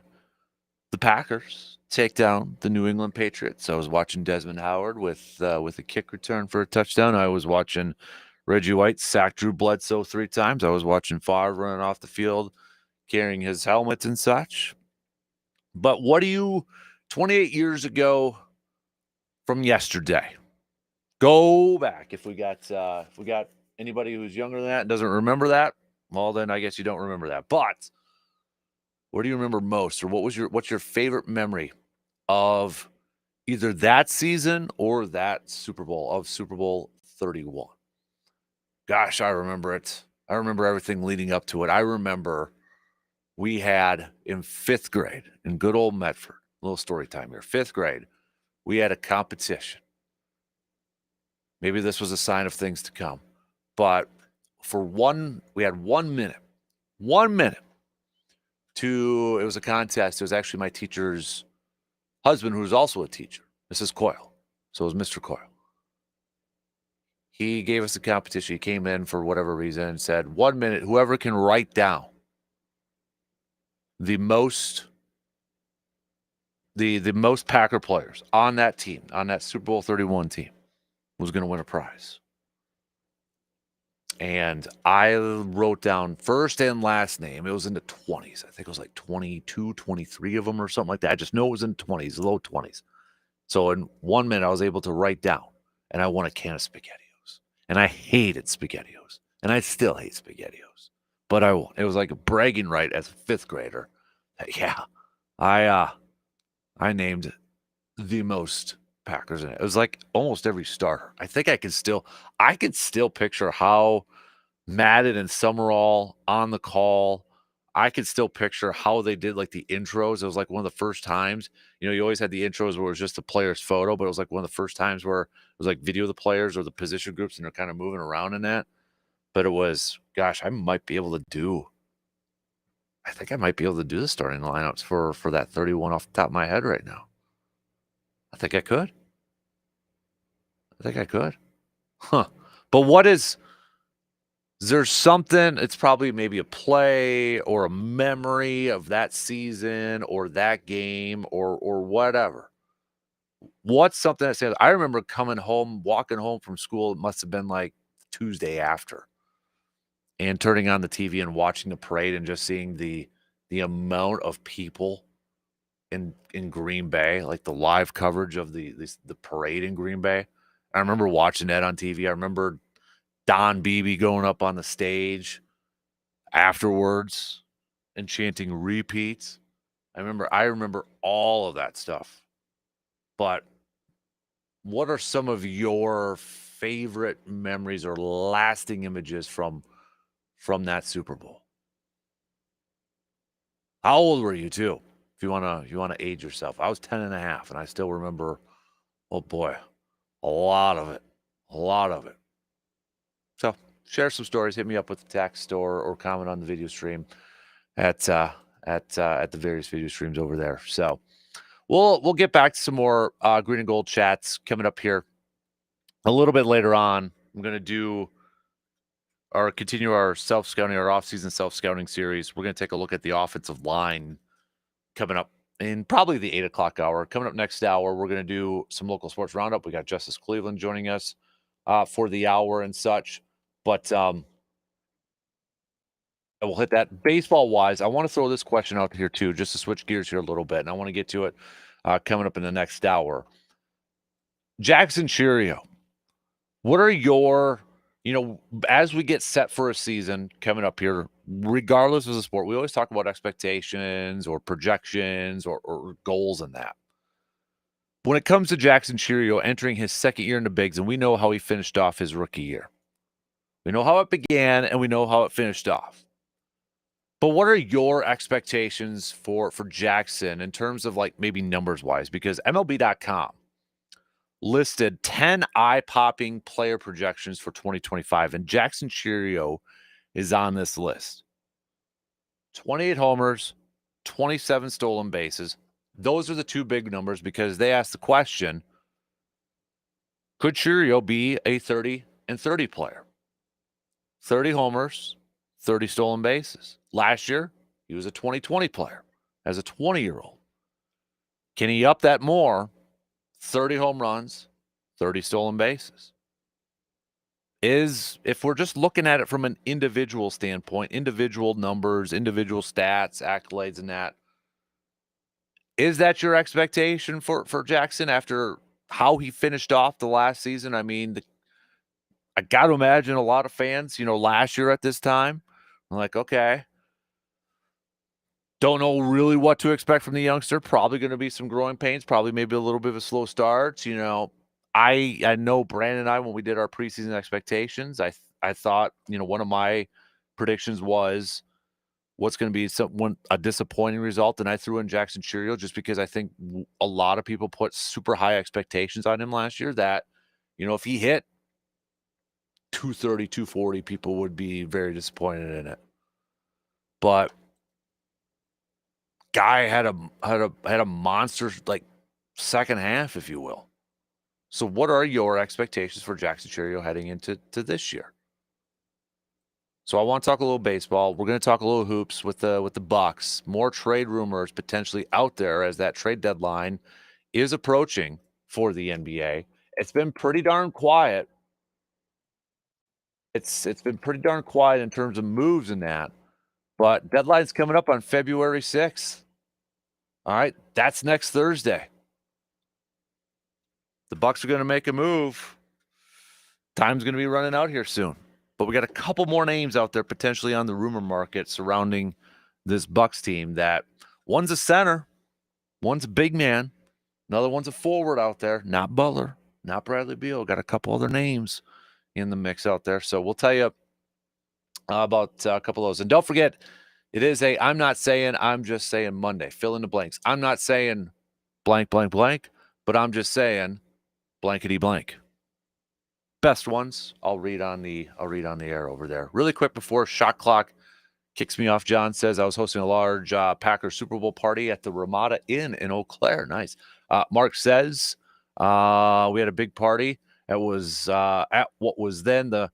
the Packers take down the New England Patriots. I was watching Desmond Howard with a kick return for a touchdown. I was watching Reggie White sack Drew Bledsoe 3 times. I was watching Favre running off the field carrying his helmet and such. But 28 years ago from yesterday, go back. If we got anybody who's younger than that and doesn't remember that, well, then I guess you don't remember that. But what do you remember most, or what's your favorite memory of either that season or that Super Bowl, of Super Bowl 31? Gosh, I remember it. I remember everything leading up to it. I remember we had in 5th grade in good old Medford, little story time here, 5th grade, we had a competition. Maybe this was a sign of things to come. But we had 1 minute. 1 minute it was a contest. It was actually my teacher's husband, who was also a teacher, Mrs. Coyle. So it was Mr. Coyle. He gave us a competition. He came in for whatever reason and said, 1 minute, whoever can write down the most the most Packer players on that team, on that Super Bowl 31 team, was going to win a prize. And I wrote down first and last name. It was in the 20s. I think it was like 22, 23 of them or something like that. I just know it was in the 20s, low 20s. So in 1 minute, I was able to write down, and I won a can of SpaghettiOs. And I hated SpaghettiOs. And I still hate SpaghettiOs. But I won. It was like a bragging right as a fifth grader. Yeah, I named the most Packers in it. It was like almost every starter. I think I could still picture how Madden and Summerall on the call. I could still picture how they did like the intros. It was like one of the first times, you always had the intros where it was just the player's photo, but it was like one of the first times where it was like video of the players or the position groups and they're kind of moving around in that. But it was, gosh, I think I might be able to do the starting lineups for that 31 off the top of my head right now. I think I could. Huh. But is there something, it's probably maybe a play or a memory of that season or that game or whatever. What's something that says, I remember walking home from school, it must have been like Tuesday after, and turning on the TV and watching the parade and just seeing the amount of people in Green Bay, like the live coverage of the parade in Green Bay. I remember watching that on TV. I remember Don Beebe going up on the stage afterwards and chanting repeats. I remember all of that stuff. But what are some of your favorite memories or lasting images from that Super Bowl? How old were you too? If you wanna age yourself. I was 10 and a half, and I still remember, oh boy, a lot of it. A lot of it. So share some stories. Hit me up with the text or comment on the video stream at the various video streams over there. So we'll get back to some more green and gold chats coming up here a little bit later on. I'm gonna continue our self-scouting, our off-season self-scouting series. We're gonna take a look at the offensive line coming up in probably the 8 o'clock hour. Coming up next hour, we're gonna do some local sports roundup. We got Justice Cleveland joining us for the hour and such. But we'll hit that. Baseball wise, I want to throw this question out here too, just to switch gears here a little bit, and I want to get to it coming up in the next hour. Jackson Chourio, what are your, as we get set for a season coming up here, regardless of the sport, we always talk about expectations or projections or goals in that. When it comes to Jackson Chourio entering his second year in the bigs, and we know how he finished off his rookie year. We know how it began and we know how it finished off. But what are your expectations for Jackson in terms of like maybe numbers wise? Because MLB.com listed 10 eye-popping player projections for 2025, and Jackson Chourio is on this list. 28 homers, 27 stolen bases. Those are the two big numbers because they asked the question, could Chourio be a 30 and 30 player? 30 homers, 30 stolen bases. Last year, he was a 2020 player as a 20-year-old. Can he up that more? 30 home runs, 30 stolen bases. If we're just looking at it from an individual standpoint, individual numbers, individual stats, accolades, and that, is that your expectation for Jackson after how he finished off the last season? I mean, I got to imagine a lot of fans, last year at this time, I'm like, okay, don't know really what to expect from the youngster. Probably going to be some growing pains, probably maybe a little bit of a slow start. I know Brandon and I, when we did our preseason expectations, I thought, one of my predictions was what's going to be a disappointing result. And I threw in Jackson Chourio just because I think a lot of people put super high expectations on him last year that, if he hit 230, 240, people would be very disappointed in it. But guy had a monster like second half, if you will. So what are your expectations for Jackson Chourio heading into this year? So I want to talk a little baseball. We're going to talk a little hoops with the Bucks. More trade rumors potentially out there as that trade deadline is approaching for the NBA. It's been pretty darn quiet. It's been pretty darn quiet in terms of moves in that. But deadline's coming up on February 6th. All right, that's next Thursday. The Bucks are going to make a move. Time's going to be running out here soon. But we got a couple more names out there potentially on the rumor market surrounding this Bucks team. That one's a center, one's a big man, another one's a forward out there. Not Butler, not Bradley Beal. Got a couple other names in the mix out there. So we'll tell you about a couple of those. And don't forget, it is a I'm not saying, I'm just saying Monday. Fill in the blanks. I'm not saying blank, blank, blank, but I'm just saying blankety blank. Best ones I'll read on the air over there. Really quick before shot clock kicks me off, John says I was hosting a large Packers Super Bowl party at the Ramada Inn in Eau Claire. Nice. Mark says we had a big party. It was at what was then the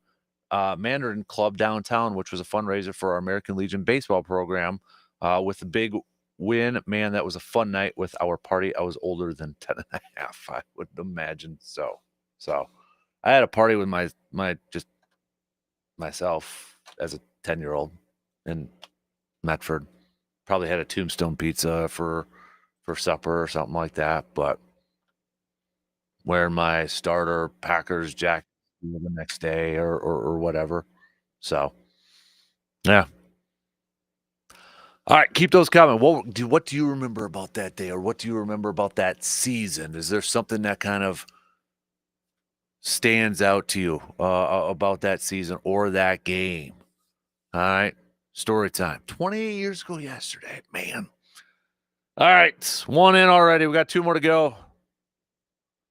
Mandarin Club downtown, which was a fundraiser for our American Legion baseball program. With a big win, man, that was a fun night with our party. I was older than 10 and a half, I would imagine. So I had a party with my just myself as a 10-year-old in Medford. Probably had a Tombstone pizza for supper or something like that, but wearing my starter Packers jacket the next day or whatever. So, yeah. All right, keep those coming. What do you remember about that day, or what do you remember about that season? Is there something that kind of stands out to you about that season or that game? All right, story time. 28 years ago yesterday, man. All right, one in already. We got two more to go.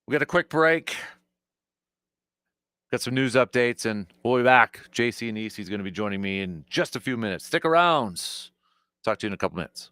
We got a quick break. Got some news updates, and we'll be back. JC and EC's going to be joining me in just a few minutes. Stick around. Talk to you in a couple minutes.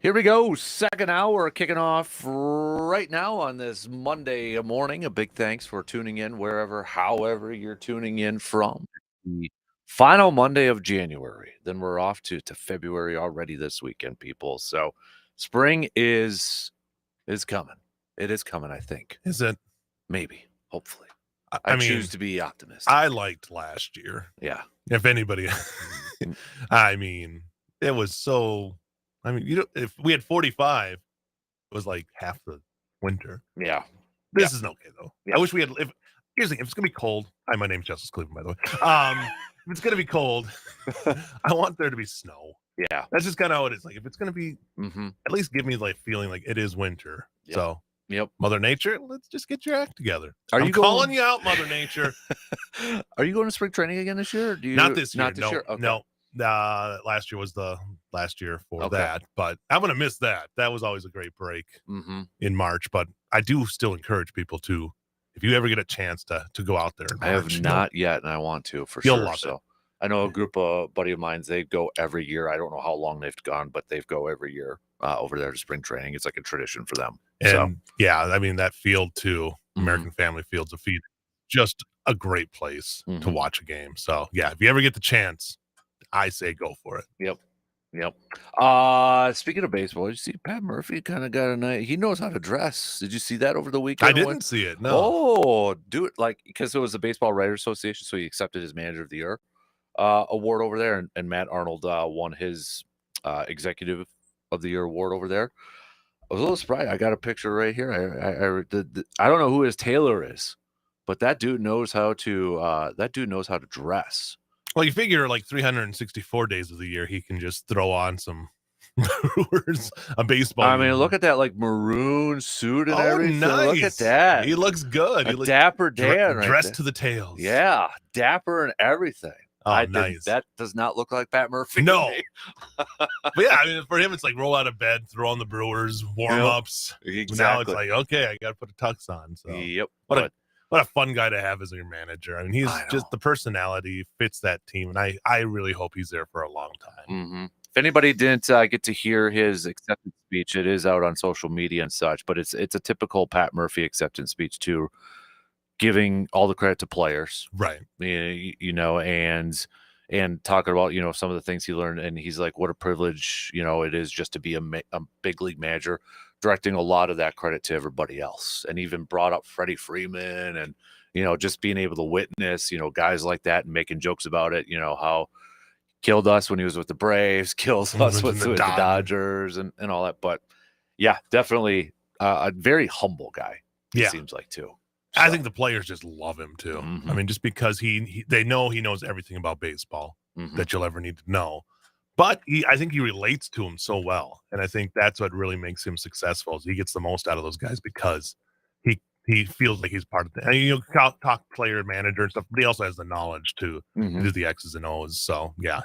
Here we go. Second hour kicking off right now on this Monday morning. A big thanks for tuning in wherever, however you're tuning in from. The final Monday of January. Then we're off to February already this weekend, people. So spring is coming. It is coming, I think. Is it? Maybe. Hopefully. I choose mean, to be optimistic. I liked last year. Yeah. If anybody, I mean, it was so. I mean, if we had 45, it was like half the winter. Yeah. This isn't okay though. Yeah. I wish we had. Here's the thing: if it's gonna be cold, hi, my name's Justice Cleveland, by the way. If it's gonna be cold, I want there to be snow. Yeah. That's just kind of how it is. Like, if it's gonna be, Mm-hmm. at least give me like feeling like it is winter. Yep. So, yep. Mother Nature, let's just get your act together. I'm you calling you out, Mother Nature? Are you going to spring training again this year? Not this year. Not this year. Okay. No. Last year was the last year for that, but I'm gonna miss that. That was always a great break in March. But I do still encourage people to, if you ever get a chance to go out there. I have not yet, and I want to for you'll sure. Love so it. I know a group of buddy of mine. They go every year. I don't know how long they've gone, but they go every year over there to spring training. It's like a tradition for them. And yeah, I mean that field too, American Family Fields of Feed, just a great place to watch a game. So yeah, if you ever get the chance, I say go for it. Yep. Speaking of baseball, did you see Pat Murphy kind of got a night? He knows how to dress. Did you see that over the weekend? I didn't see it. No. Oh, do it because it was the Baseball Writers Association, so he accepted his Manager of the Year award over there, and Matt Arnold won his Executive of the Year award over there. I was a little surprised. I got a picture right here. I don't know who his tailor is, but that dude knows how to dress. Well, you figure like 364 days of the year, he can just throw on some Brewers, a baseball. I mean, look at that like maroon suit and everything. Nice. Look at that. He looks good. He looks dapper Dan, dressed to the tails. Yeah, dapper and everything. Oh, nice. That does not look like Pat Murphy. No. But yeah, I mean, for him, it's like roll out of bed, throw on the Brewers, warm-ups. Exactly. Now it's like, okay, I got to put a tux on. So. Yep. What a fun guy to have as your manager. I mean, he's just the personality fits that team, and I really hope he's there for a long time. If anybody didn't get to hear his acceptance speech, it is out on social media and such, but it's a typical Pat Murphy acceptance speech too, giving all the credit to players, right? You know, and talking about some of the things he learned, and he's like, what a privilege it is just to be a big league manager, directing a lot of that credit to everybody else, and even brought up Freddie Freeman and just being able to witness guys like that and making jokes about it, how killed us when he was with the Braves, kills us with the Dodgers and all that. But yeah, definitely a very humble guy. Yeah, it seems like too. So. I think the players just love him too. I mean, just because they know he knows everything about baseball that you'll ever need to know. But I think he relates to him so well. And I think that's what really makes him successful is he gets the most out of those guys because he feels like he's part of it. And talk player, manager and stuff, but he also has the knowledge to do the X's and O's. So yeah,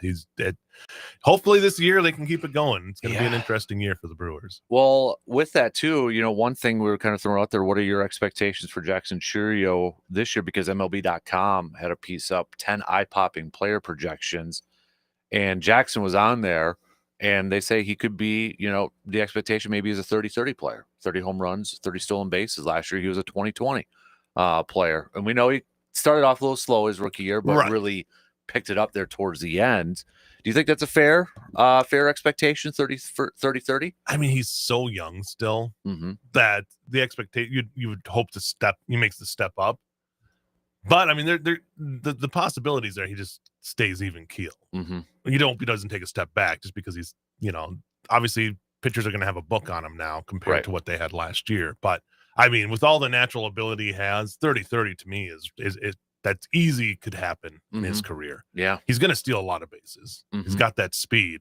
hopefully this year they can keep it going. It's going to be an interesting year for the Brewers. Well, with that too, one thing we were kind of throwing out there, what are your expectations for Jackson Chourio this year? Because MLB.com had a piece up, 10 eye-popping player projections. And Jackson was on there, and they say he could be, the expectation maybe is a 30-30 player, 30 home runs, 30 stolen bases. Last year, he was a 20-20 player. And we know he started off a little slow his rookie year, but really picked it up there towards the end. Do you think that's a fair expectation, 30-30? I mean, he's so young still that the expectation, you would hope he makes the step up. But I mean, the possibilities there. He just stays even keel. He doesn't take a step back just because he's obviously pitchers are going to have a book on him now compared to what they had last year. But I mean, with all the natural ability he has, 30-30 to me is that's easy could happen in his career. Yeah, he's going to steal a lot of bases. He's got that speed.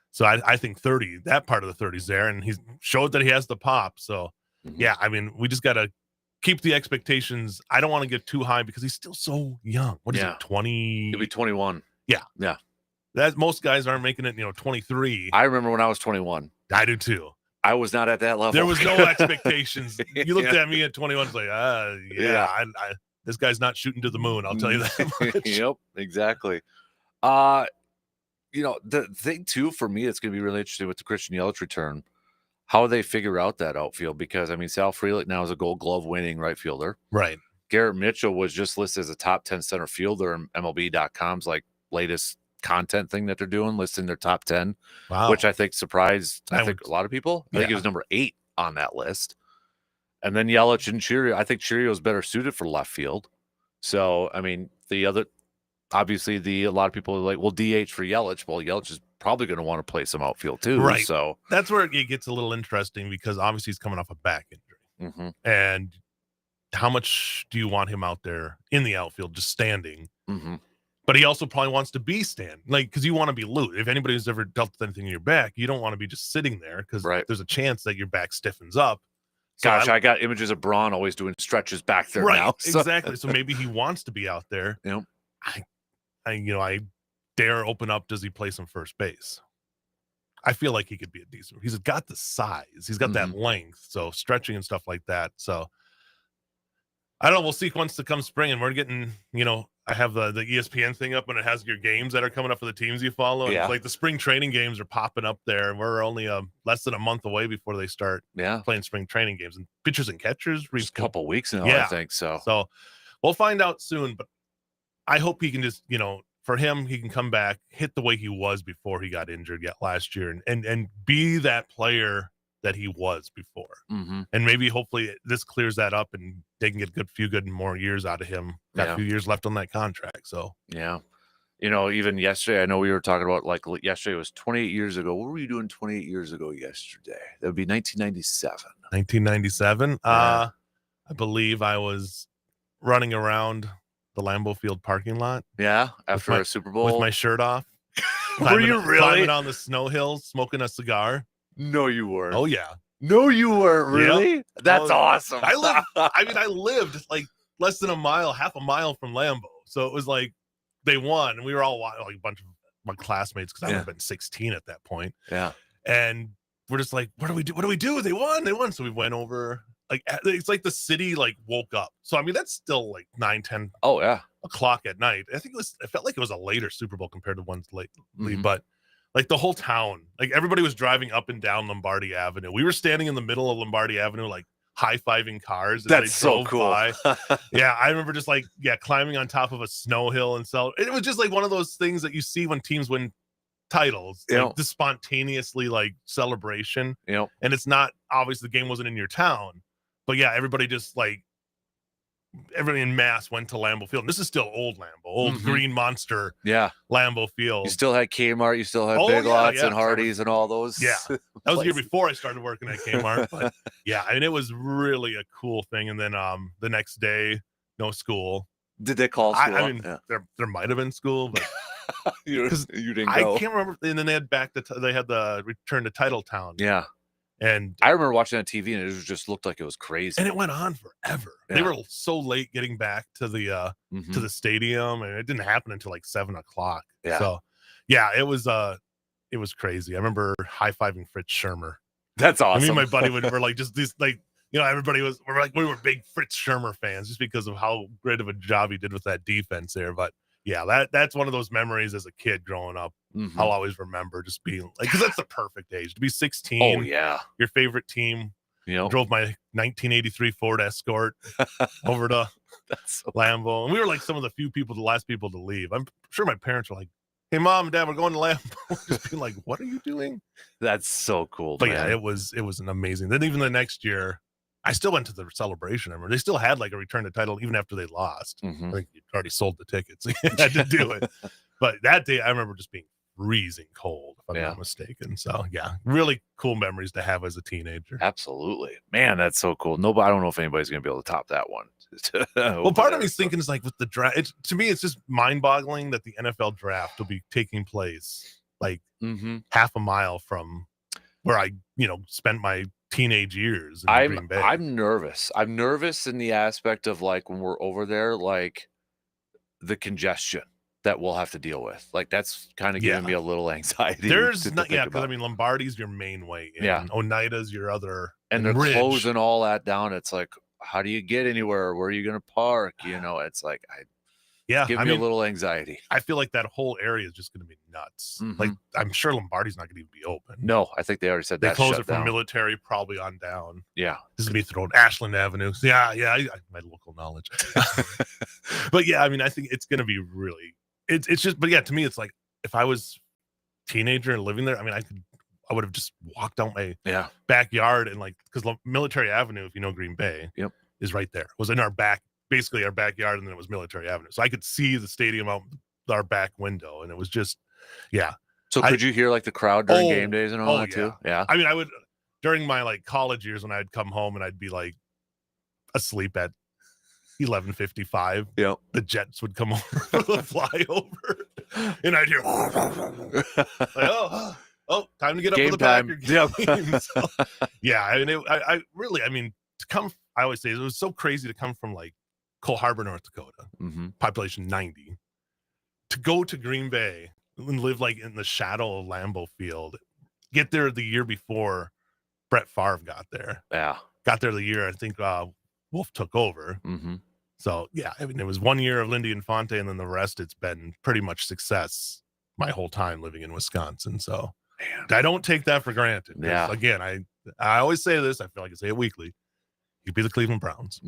So I think 30, that part of the 30's there, and he's showed that he has the pop. So yeah, I mean, we just got to keep the expectations. I don't want to get too high because he's still so young. What is it, 20? He'll be 21. Yeah. That most guys aren't making it, 23. I remember when I was 21. I do too. I was not at that level. There was no expectations. You looked at me at 21, it's like, this guy's not shooting to the moon. I'll tell you that much. Yep, exactly. The thing too for me, it's going to be really interesting with the Christian Yelich return. how they figure out that outfield, because, I mean, Sal Frelick now is a Gold Glove winning right fielder. Right. Garrett Mitchell was just listed as a top 10 center fielder in MLB.com's like latest content thing that they're doing, listing their top 10, which I think surprised a lot of people. I think he was number 8 on that list. And then Yelich and Chourio. I think Chourio is better suited for left field. So, I mean, obviously a lot of people are like, well, DH for Yelich. Well, Yelich is probably going to want to play some outfield too. Right. So that's where it gets a little interesting, because obviously he's coming off a back injury. And how much do you want him out there in the outfield just standing? But he also probably wants to be standing, like, because you want to be loose. If anybody's ever dealt with anything in your back, you don't want to be just sitting there, because there's a chance that your back stiffens up. So I got images of Braun always doing stretches back there now. So. Exactly. So maybe he wants to be out there. I dare open up. Does he play some first base? I feel like he could be a decent. He's got the size. He's got that length. So stretching and stuff like that. So I don't know. We'll see once to come spring, and we're getting, I have the ESPN thing up, and it has your games that are coming up for the teams you follow. And it's like the spring training games are popping up there, and we're only less than a month away before they start playing spring training games. And pitchers and catchers, just a couple weeks now, I think so. So we'll find out soon, but I hope he can just, for him, he can come back, hit the way he was before he got injured last year, and be that player that he was before. And maybe hopefully this clears that up, and they can get few good more years out of him. Got a few years left on that contract. So even yesterday, I know we were talking about, like, yesterday was 28 years ago. What were you doing 28 years ago yesterday? That would be 1997. 1997. I believe I was running around the Lambeau Field parking lot. Yeah, after a Super Bowl with my shirt off. Were you really climbing on the snow hills, smoking a cigar? No, you weren't. Oh yeah. No, you weren't. Really? Yep. That's awesome. I lived like less than half a mile from Lambeau. So it was like they won, and we were all like a bunch of my classmates, because I would have been 16 at that point. Yeah. And we're just like, what do we do? What do we do? They won. So we went over. Like, it's like the city woke up. So I mean, that's still like 9-10 o'clock at night. I think it felt like it was a later Super Bowl compared to ones lately, but like the whole town, like everybody was driving up and down Lombardi Avenue. We were standing in the middle of Lombardi Avenue, like high-fiving cars. That's so cool. By. I remember just climbing on top of a snow hill and it was just like one of those things that you see when teams win titles, like the spontaneously celebration. And it's not, obviously the game wasn't in your town, but everybody just everybody in mass went to Lambeau Field. And this is still old Lambeau, old green monster. Lambeau Field. You still had Kmart. You still had Big Lots and Hardee's and all those. That was the year before I started working at Kmart. But I mean, it was really a cool thing. And then the next day, no school. Did they call school? I mean, there might have been school, but you didn't go. I can't remember. And then they had they had the return to Titletown. And I remember watching on TV, and it just looked like it was crazy. And it went on forever. They were so late getting back to the stadium, and it didn't happen until 7 o'clock. So it was crazy. I remember high-fiving Fritz Shermer. That's awesome. Me and my buddy were everybody we were big Fritz Shermer fans, just because of how great of a job he did with that defense there. But that's one of those memories as a kid growing up. I'll always remember just being because that's the perfect age to be 16. Oh yeah, your favorite team. Drove my 1983 Ford Escort over to Lambeau, and we were some of the last people to leave. I'm sure my parents were like, "Hey, Mom and Dad, we're going to Lambeau." Just being like, "What are you doing?" That's so cool. But it was an amazing. Then even the next year, I still went to the celebration. I remember they still had a return to title even after they lost. I think you already sold the tickets, so you had to do it. But that day, I remember just being freezing cold, if I'm not mistaken. So really cool memories to have as a teenager. Absolutely, man, that's so cool. I don't know if anybody's gonna be able to top that one. Well, part of me is thinking is with the draft. To me, it's just mind-boggling that the NFL draft will be taking place half a mile from where I spent my teenage years in Green Bay. I'm nervous. I'm nervous in the aspect of when we're over there, the congestion that we'll have to deal with. That's kind of giving me a little anxiety. There's not because I mean Lombardi's your main way in. Oneida's your other, and they're closing all that down. It's how do you get anywhere? Where are you gonna park? It's Yeah, Give me a little anxiety. I feel like that whole area is just going to be nuts. Like, I'm sure Lombardi's not going to even be open. No, I think they already said they that. close shut it from down. Military probably on down. Yeah, this is me throwing Ashland Avenue. Yeah, my local knowledge. But yeah, I mean, I think it's going to be really. It's just, but yeah, to me, it's like if I was a teenager and living there, I mean, I would have just walked out my backyard and like, because Military Avenue, if you know Green Bay, is right there. It was in our basically our backyard, and then it was Military Avenue, so I could see the stadium out our back window, and it was just, yeah. So could you hear like the crowd during game days and all that too? Yeah. I mean, I would during my like college years when I'd come home and I'd be like asleep at 11:55. Yep. The Jets would come over for the flyover, and I'd hear, like, oh, time to get up game for the time. Packer game. So, yeah, I mean, I really, I mean, to come, I always say it was so crazy to come from like Cole Harbor, North Dakota, population 90, to go to Green Bay and live like in the shadow of Lambeau Field. Get there the year before Brett Favre got there. Yeah, got there the year I think Wolf took over. So yeah, I mean, it was 1 year of Lindy Infante, and then the rest, it's been pretty much success my whole time living in Wisconsin. So I don't take that for granted. Yeah. Again, I always say this. I feel like I say it weekly. You could be the Cleveland Browns.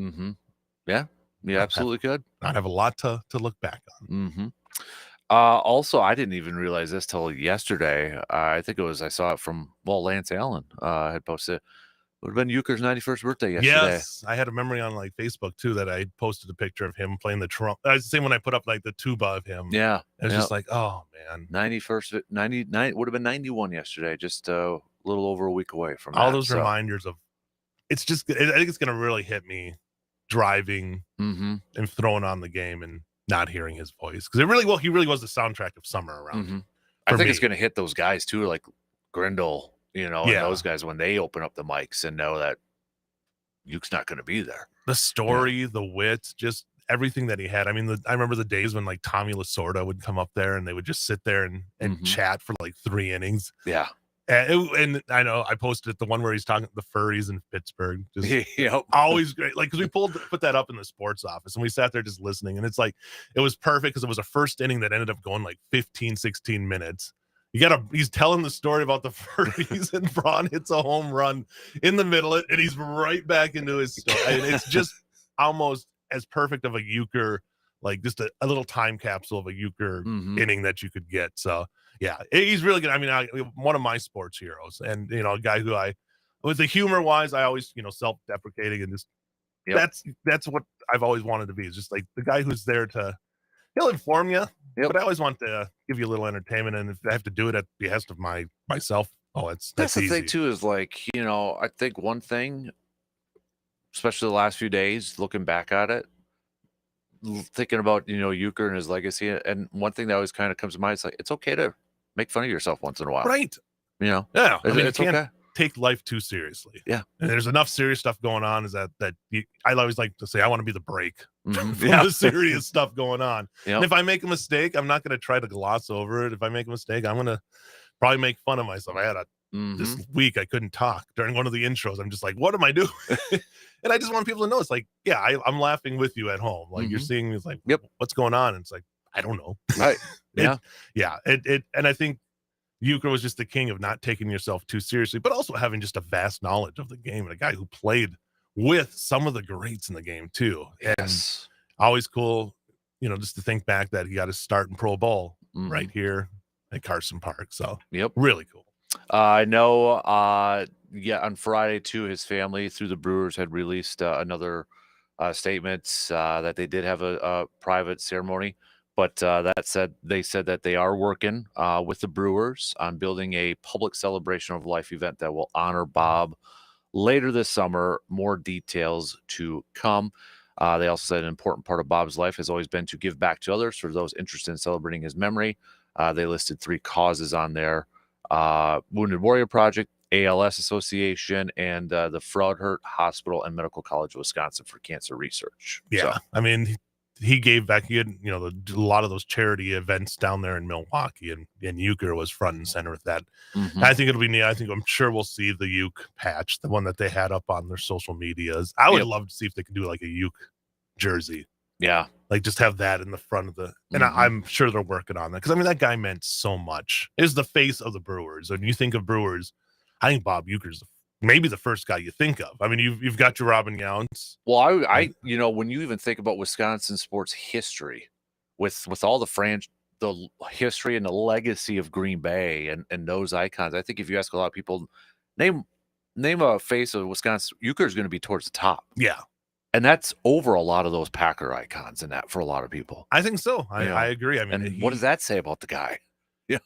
Yeah, you absolutely could. I'd have a lot to look back on. Also, I didn't even realize this till yesterday. I think I saw it from Lance Allen had posted. It would have been Euchre's 91st birthday yesterday. Yes, I had a memory on like Facebook too that I posted a picture of him playing the trump. It's the same when I put up like the tuba of him. Yeah, it was just like, oh man, 91st, 99 would have been 91 yesterday. Just a little over a week away from all those reminders of. It's just, I think it's going to really hit me driving and throwing on the game and not hearing his voice, because he really was the soundtrack of summer around. I think it's going to hit those guys too, like Grindle, and those guys when they open up the mics and know that Uke's not going to be there. The story, the wit, just everything that he had. I mean, I remember the days when like Tommy Lasorda would come up there and they would just sit there and chat for like 3 innings. Yeah. And I know I posted the one where he's talking to the furries in Pittsburgh. Just always great. Like, because we put that up in the sports office and we sat there just listening. And it's like, it was perfect because it was a first inning that ended up going like 15, 16 minutes. He's telling the story about the furries and Braun hits a home run in the middle and he's right back into his story. I mean, it's just almost as perfect of a euchre, like just a little time capsule of a euchre inning that you could get. So yeah, he's really good. I mean, one of my sports heroes, and a guy who with the humor wise, I always self-deprecating and just that's what I've always wanted to be. Is just like the guy who's there he'll inform you, but I always want to give you a little entertainment, and if I have to do it at the behest of myself, that's the easy. thing too. Is like I think one thing, especially the last few days, looking back at it, thinking about Euchre and his legacy, and one thing that always kind of comes to mind is like it's okay to make fun of yourself once in a while, right? Yeah, I mean, it's okay. Take life too seriously. Yeah, and there's enough serious stuff going on. Is that I always like to say I want to be the break from the serious stuff going on. And if I make a mistake, I'm not going to try to gloss over it. If I make a mistake, I'm going to probably make fun of myself. I had this week I couldn't talk during one of the intros. I'm just like, what am I doing? And I just want people to know it's like, I'm laughing with you at home. Like you're seeing me, it's like, what's going on? And it's like, I don't know. Right. And I think Euchre was just the king of not taking yourself too seriously, but also having just a vast knowledge of the game, and a guy who played with some of the greats in the game too. Yes. And always cool, just to think back that he got his start in pro ball right here at Carson Park. So really cool. I know on Friday too, his family through the Brewers had released another statement that they did have a private ceremony, but they said that they are working with the Brewers on building a public celebration of life event that will honor Bob later this summer. More details to come. They also said an important part of Bob's life has always been to give back to others. For those interested in celebrating his memory, they listed 3 causes on there: Wounded Warrior Project, ALS Association, and the Fraudhurt Hospital and Medical College of Wisconsin for cancer research. Yeah, so, I mean, he gave back. He had a lot of those charity events down there in Milwaukee, and Euchre was front and center with that. I think it'll be neat. I'm sure we'll see the Euchre patch, the one that they had up on their social medias. I would love to see if they could do like a Euchre jersey. Yeah. Like, just have that in the front of the and I'm sure they're working on that because, I mean, that guy meant so much. Is the face of the Brewers. When you think of Brewers, I think Bob Uecker's maybe the first guy you think of. I mean, you've got your Robin Yount's. Well, I when you even think about Wisconsin sports history with all the history and the legacy of Green Bay and those icons, I think if you ask a lot of people, name a face of Wisconsin, Euchre's going to be towards the top. Yeah. And that's over a lot of those Packer icons and that for a lot of people. I think so. I agree. I mean, and what does that say about the guy? Yeah.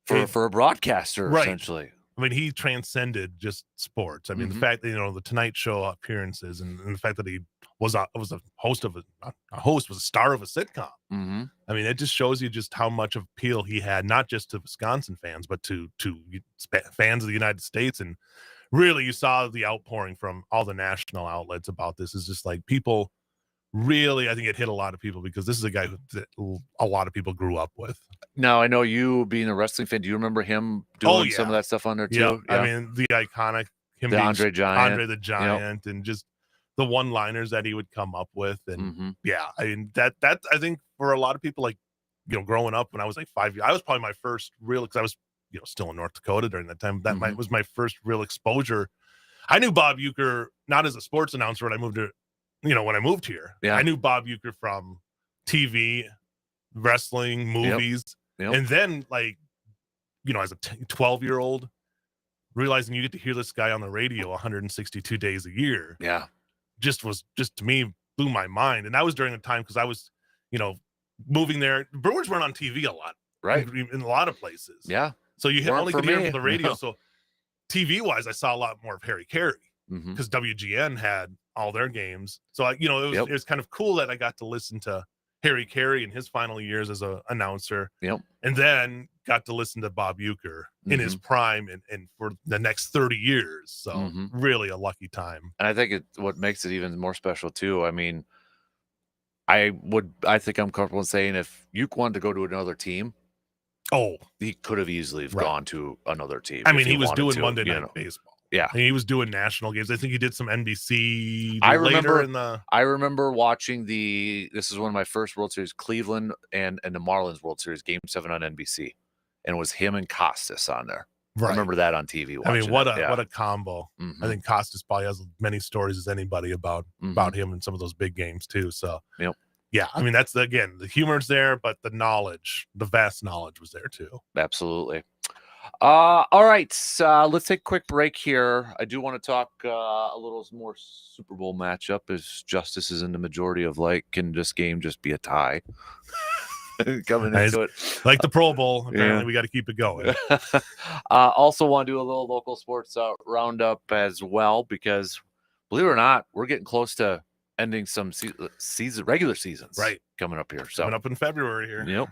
For a broadcaster, right. essentially. I mean, he transcended just sports. I mean, the fact that, the Tonight Show appearances and the fact that he was a host of was a star of a sitcom. I mean, it just shows you just how much of appeal he had, not just to Wisconsin fans, but to fans of the United States. And really, you saw the outpouring from all the national outlets about this. Is just like people really, I think it hit a lot of people because this is a guy that a lot of people grew up with. Now, I know you being a wrestling fan, do you remember him doing some of that stuff on there too? Yeah. I mean, the iconic, him the being Andre the Giant, and just the one-liners that he would come up with. And yeah, I mean, that I think for a lot of people, like, growing up when I was like 5 years, I was probably my first real, because I was, still in North Dakota during that time. That was my first real exposure. I knew Bob Uecker not as a sports announcer when I moved to, when I moved here. Yeah. I knew Bob Uecker from TV, wrestling, movies. Yep. And then, like, as a 12-year-old, realizing you get to hear this guy on the radio 162 days a year. Yeah. Just to me, blew my mind. And that was during a time because I was, moving there. Brewers weren't on TV a lot. Right. In a lot of places. Yeah. So you only could hear him from the radio. No. So TV-wise, I saw a lot more of Harry Carey because WGN had all their games. So, it was kind of cool that I got to listen to Harry Carey in his final years as an announcer. Yep. And then got to listen to Bob Uecker in his prime and for the next 30 years. So really a lucky time. And I think what makes it even more special too, I mean, I think I'm comfortable in saying if Uecker wanted to go to another team, he could have easily gone to another team. I mean, he was doing Monday Night Baseball. Yeah. And he was doing national games. I think he did some NBC I remember watching this is one of my first World Series, Cleveland and the Marlins World Series, Game 7 on NBC. And it was him and Costas on there. Right. I remember that on TV. I mean, what a combo. I think Costas probably has as many stories as anybody about him in some of those big games too. So yeah, I mean, that's again, the humor's there, but the knowledge, the vast knowledge was there too. Absolutely. All right, let's take a quick break here. I do want to talk a little more Super Bowl matchup as Justice is in the majority of can this game just be a tie? Coming into it. Like the Pro Bowl, apparently we got to keep it going. Also want to do a little local sports roundup as well, because believe it or not, we're getting close to ending some regular seasons coming up here. So coming up in February here. Yep.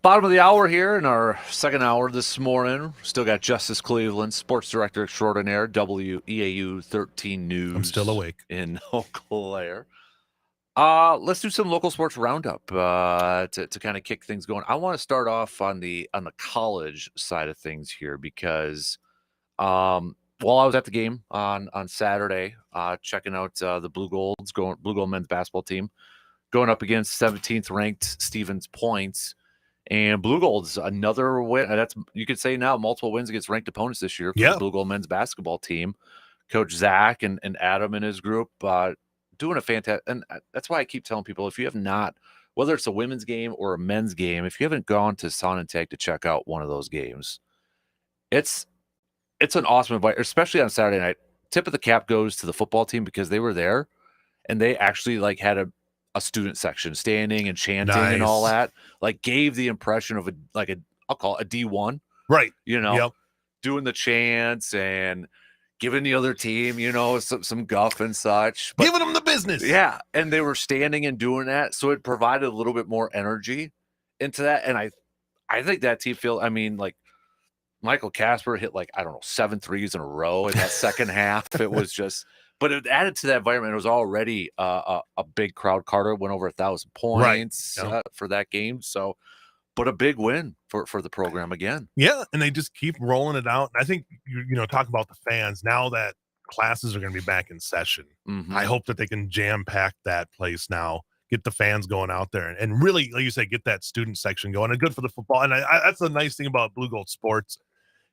Bottom of the hour here in our second hour this morning. Still got Justice Cleveland, sports director extraordinaire, WEAU 13 News. I'm still awake. In Eau Claire. Let's do some local sports roundup to kind of kick things going. I want to start off on the college side of things here because while I was at the game on Saturday, checking out the Blue Gold men's basketball team going up against 17th ranked Stevens Points. And Blue Gold's another win. That's, you could say now, multiple wins against ranked opponents this year for the Blue Gold men's basketball team. Coach Zach and Adam and his group doing a fantastic. And that's why I keep telling people, if you have not, whether it's a women's game or a men's game, if you haven't gone to Sonantag to check out one of those games, it's an awesome invite, especially on Saturday night. Tip of the cap goes to the football team because they were there and they actually like had a student section standing and chanting and all that, like gave the impression of I'll call it a D1, right? Doing the chants and giving the other team, some guff and such, but, giving them the business. Yeah. And they were standing and doing that. So it provided a little bit more energy into that. And I think that team like Michael Casper hit 7 threes in a row in that second half. It was just, but it added to that environment. It was already a big crowd. Carter went over 1,000 points for that game. So, but a big win for the program again. Yeah, and they just keep rolling it out. And I think, talk about the fans. Now that classes are going to be back in session, I hope that they can jam-pack that place now, get the fans going out there, and really, like you say, get that student section going. And good for the football. And that's the nice thing about Blue Gold Sports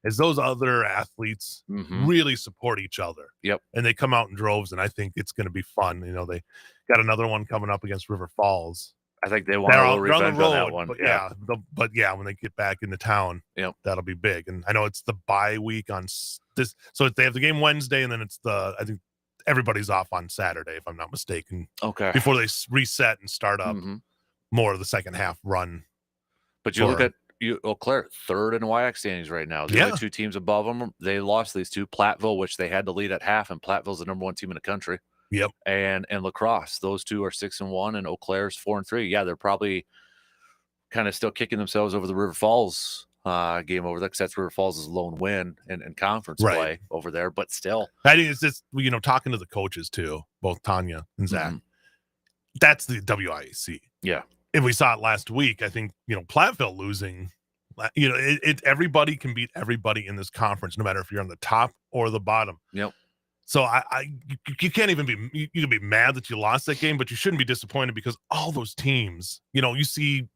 is those other athletes really support each other. Yep. And they come out in droves, and I think it's going to be fun. They got another one coming up against River Falls. I think they want a little revenge on that one. But when they get back into town, that'll be big. And I know it's the bye week on this, so they have the game Wednesday, and then it's I think everybody's off on Saturday, if I'm not mistaken. Okay. Before they reset and start up more of the second half run. But you look at Eau Claire, third in WIAC standings right now. The only two teams above them, they lost these two. Platteville, which they had to lead at half, and Platteville's the number one team in the country. Yep. And La Crosse, those two are 6-1, and Eau Claire's 4-3. Yeah, they're probably kind of still kicking themselves over the River Falls game over there, because that's River Falls' lone win in conference play over there. But still, I think it's just talking to the coaches too, both Tanya and Zach. That's the WIAC. Yeah. If we saw it last week, I think Platteville losing. Everybody can beat everybody in this conference, no matter if you're on the top or the bottom. Yep. So you can't even be, you can be mad that you lost that game, but you shouldn't be disappointed because all those teams, you see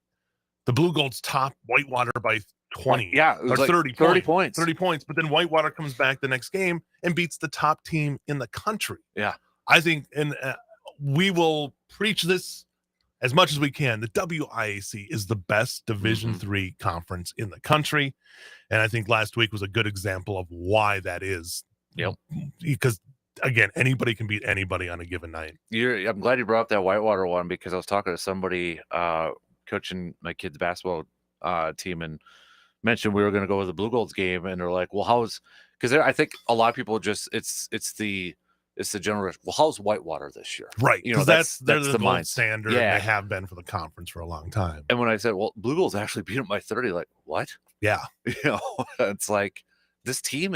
the Blue Gold's top Whitewater by 20, or 30 points, 30 points. But then Whitewater comes back the next game and beats the top team in the country. Yeah. I think, and we will preach this as much as we can. The WIAC is the best Division III conference in the country. And I think last week was a good example of why that is. Yep. Because again, anybody can beat anybody on a given night. I'm glad you brought up that Whitewater one, because I was talking to somebody coaching my kids' basketball team and mentioned we were going to go with the Blue Golds game, and they're like, "Well, because I think a lot of people just it's the general. Well, how's Whitewater this year? Right. That's the gold mind standard. Yeah. And they have been for the conference for a long time. And when I said, well, Blue Golds actually beat them by 30, like, what? Yeah. It's like this team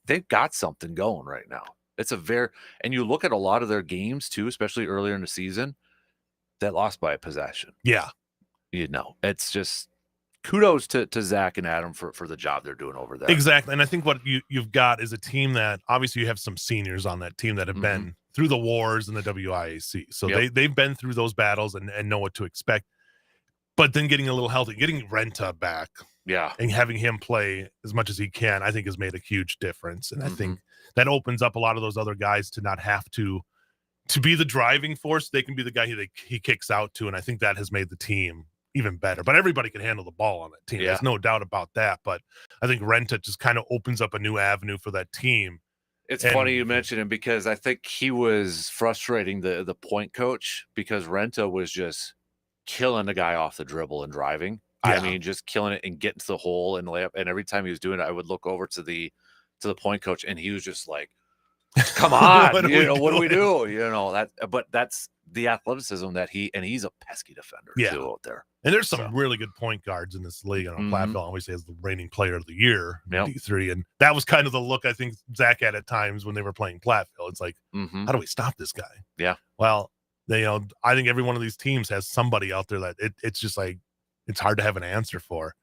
they've got something going right now. It's and you look at a lot of their games too, especially earlier in the season, that lost by a possession. Yeah. It's just kudos to Zach and Adam for the job they're doing over there. Exactly. And I think what you've got is a team that obviously you have some seniors on that team that have been through the wars in the WIAC. So they've been through those battles and know what to expect. But then getting a little healthy, getting Renta back. Yeah. And having him play as much as he can, I think has made a huge difference. And I think that opens up a lot of those other guys to not have to be the driving force. They can be the guy he kicks out to. And I think that has made the team even better. But everybody can handle the ball on that team. There's no doubt about that. But I think Renta just kind of opens up a new avenue for that team. It's funny you mention him, because I think he was frustrating the point coach, because Renta was just killing the guy off the dribble and driving. Yeah. I mean, just killing it and getting to the hole and layup. And every time he was doing it, I would look over to the point coach, and he was just like, Come on, What do we do? But that's the athleticism that he's a pesky defender too out there. And there's some really good point guards in this league. Platteville always has the reigning player of the year, D3. And that was kind of the look I think Zach had at times when they were playing Platteville. It's like, how do we stop this guy? Yeah. Well, I think every one of these teams has somebody out there that it's just like, it's hard to have an answer for.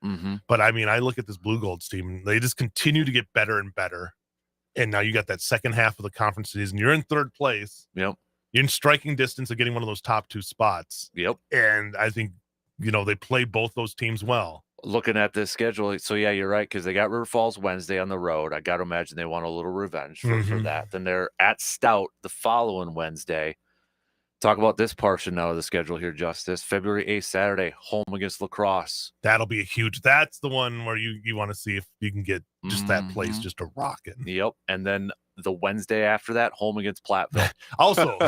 But I mean, I look at this Blue Golds team, and they just continue to get better and better. And now you got that second half of the conference season. You're in third place. Yep. You're in striking distance of getting one of those top 2 spots. Yep. And I think, they play both those teams well. Looking at this schedule, so yeah, you're right, because they got River Falls Wednesday on the road. I got to imagine they want a little revenge for that. Then they're at Stout the following Wednesday. Talk about this portion now of the schedule here, Justice. February 8th, Saturday, home against La Crosse. That'll be that's the one where you want to see if you can get just that place just a rocking. Yep. And then the Wednesday after that, home against Platteville. Also,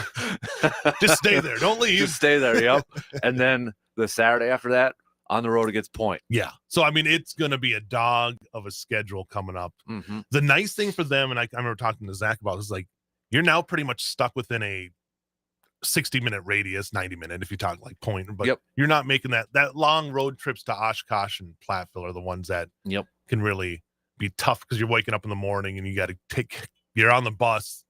just stay there. Don't leave. Just stay there, yep. And then the Saturday after that, on the road against Point. Yeah. So, I mean, it's going to be a dog of a schedule coming up. The nice thing for them, and I remember talking to Zach about this, like, you're now pretty much stuck within a 60-minute radius, 90-minute if you talk like Point, but you're not making that long road trips to Oshkosh and Platteville are the ones that can really be tough because you're waking up in the morning and you got to you're on the bus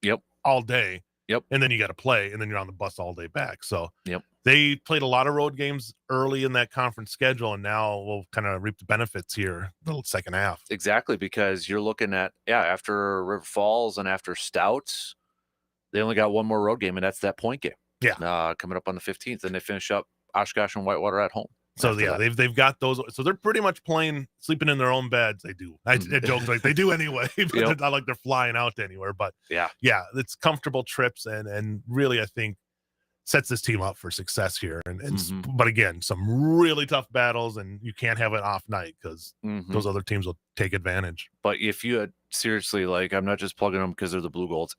all day. And then you got to play, and then you're on the bus all day back. So they played a lot of road games early in that conference schedule, and now we'll kind of reap the benefits here the second half. Exactly, because you're looking at, after River Falls and after Stouts, they only got one more road game, and that's that Point game. Yeah. Coming up on the 15th, and they finish up Oshkosh and Whitewater at home. So they've got those. So they're pretty much sleeping in their own beds. They do. I joke like they do anyway, but it's not like they're flying out anywhere. But yeah, it's comfortable trips, and really I think sets this team up for success here. But again, some really tough battles, and you can't have an off night because those other teams will take advantage. But if you had seriously, like, I'm not just plugging them because they're the Blue Golds.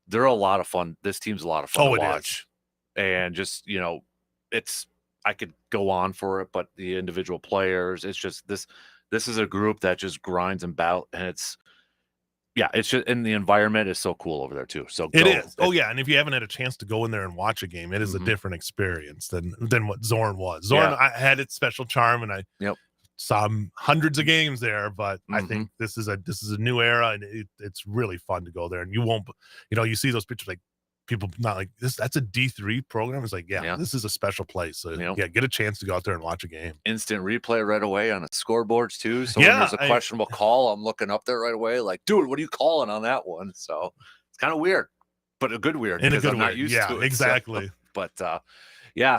They're a lot of fun. This team's a lot of fun to watch, and just I could go on for it, but the individual players, it's just this is a group that just grinds and battle, and it's just, and the environment is so cool over there too. So it is. Oh yeah, and if you haven't had a chance to go in there and watch a game, it is a different experience than what Zorn was. Zorn had its special charm, and I saw hundreds of games there, but I think this is a new era, and it's really fun to go there. And you won't, you see those pictures like people not like this. That's a D3 program. It's like, this is a special place. So get a chance to go out there and watch a game. Instant replay right away on the scoreboards too. So when there's a questionable call, I'm looking up there right away. Like, dude, what are you calling on that one? So it's kind of weird, but a good weird because I'm not used to it. Exactly. So, but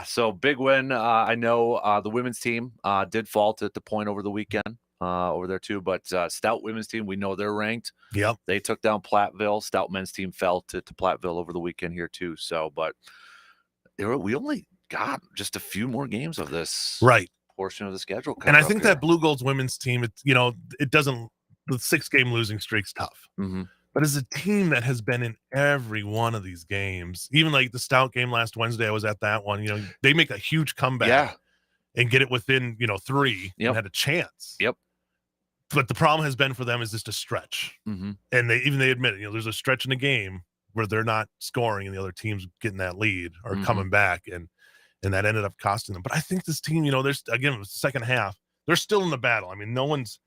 so big win. I know the women's team did fall to the Point over the weekend. Over there too, but Stout women's team, we know they're ranked. Yep, they took down Platteville. Stout men's team fell to Platteville over the weekend here too. So, but we only got just a few more games of this portion of the schedule, and I think that Blue Golds women's team, it doesn't. The 6-game losing streak's tough, but as a team that has been in every one of these games, even like the Stout game last Wednesday, I was at that one. They make a huge comeback, and get it within 3, and had a chance. But the problem has been for them is just a stretch. And they admit it, there's a stretch in the game where they're not scoring and the other team's getting that lead or coming back. And that ended up costing them. But I think this team, there's, again, the second half, they're still in the battle. I mean, no one's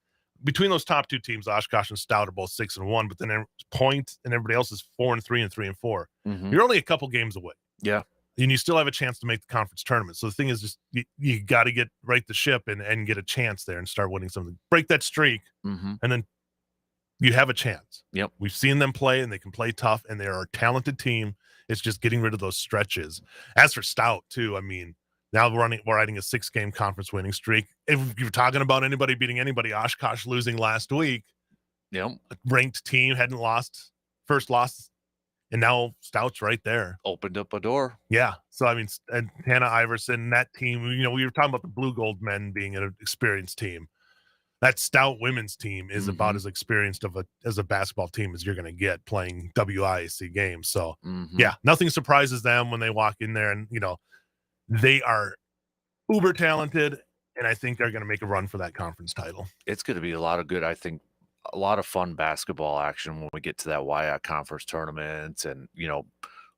between those top 2 teams, Oshkosh and Stout are both 6-1, but then Point and everybody else is 4-3 and 3-4. You're only a couple games away. Yeah. And you still have a chance to make the conference tournament. So the thing is just you got to right the ship and get a chance there and start winning something. Break that streak, and then you have a chance. We've seen them play, and they can play tough, and they are a talented team. It's just getting rid of those stretches. As for Stout, too, I mean, now we're riding a 6-game conference winning streak. If you're talking about anybody beating anybody, Oshkosh losing last week, a ranked team hadn't first loss. And now Stout's right there. Opened up a door. Yeah. So, I mean, and Hannah Iverson, that team, we were talking about the Blue Gold men being an experienced team. That Stout women's team is about as experienced as a basketball team as you're going to get playing WIAC games. So, nothing surprises them when they walk in there, and, they are uber talented, and I think they're going to make a run for that conference title. It's going to be a lot of good, I think, a lot of fun basketball action when we get to that WIAC conference tournament, and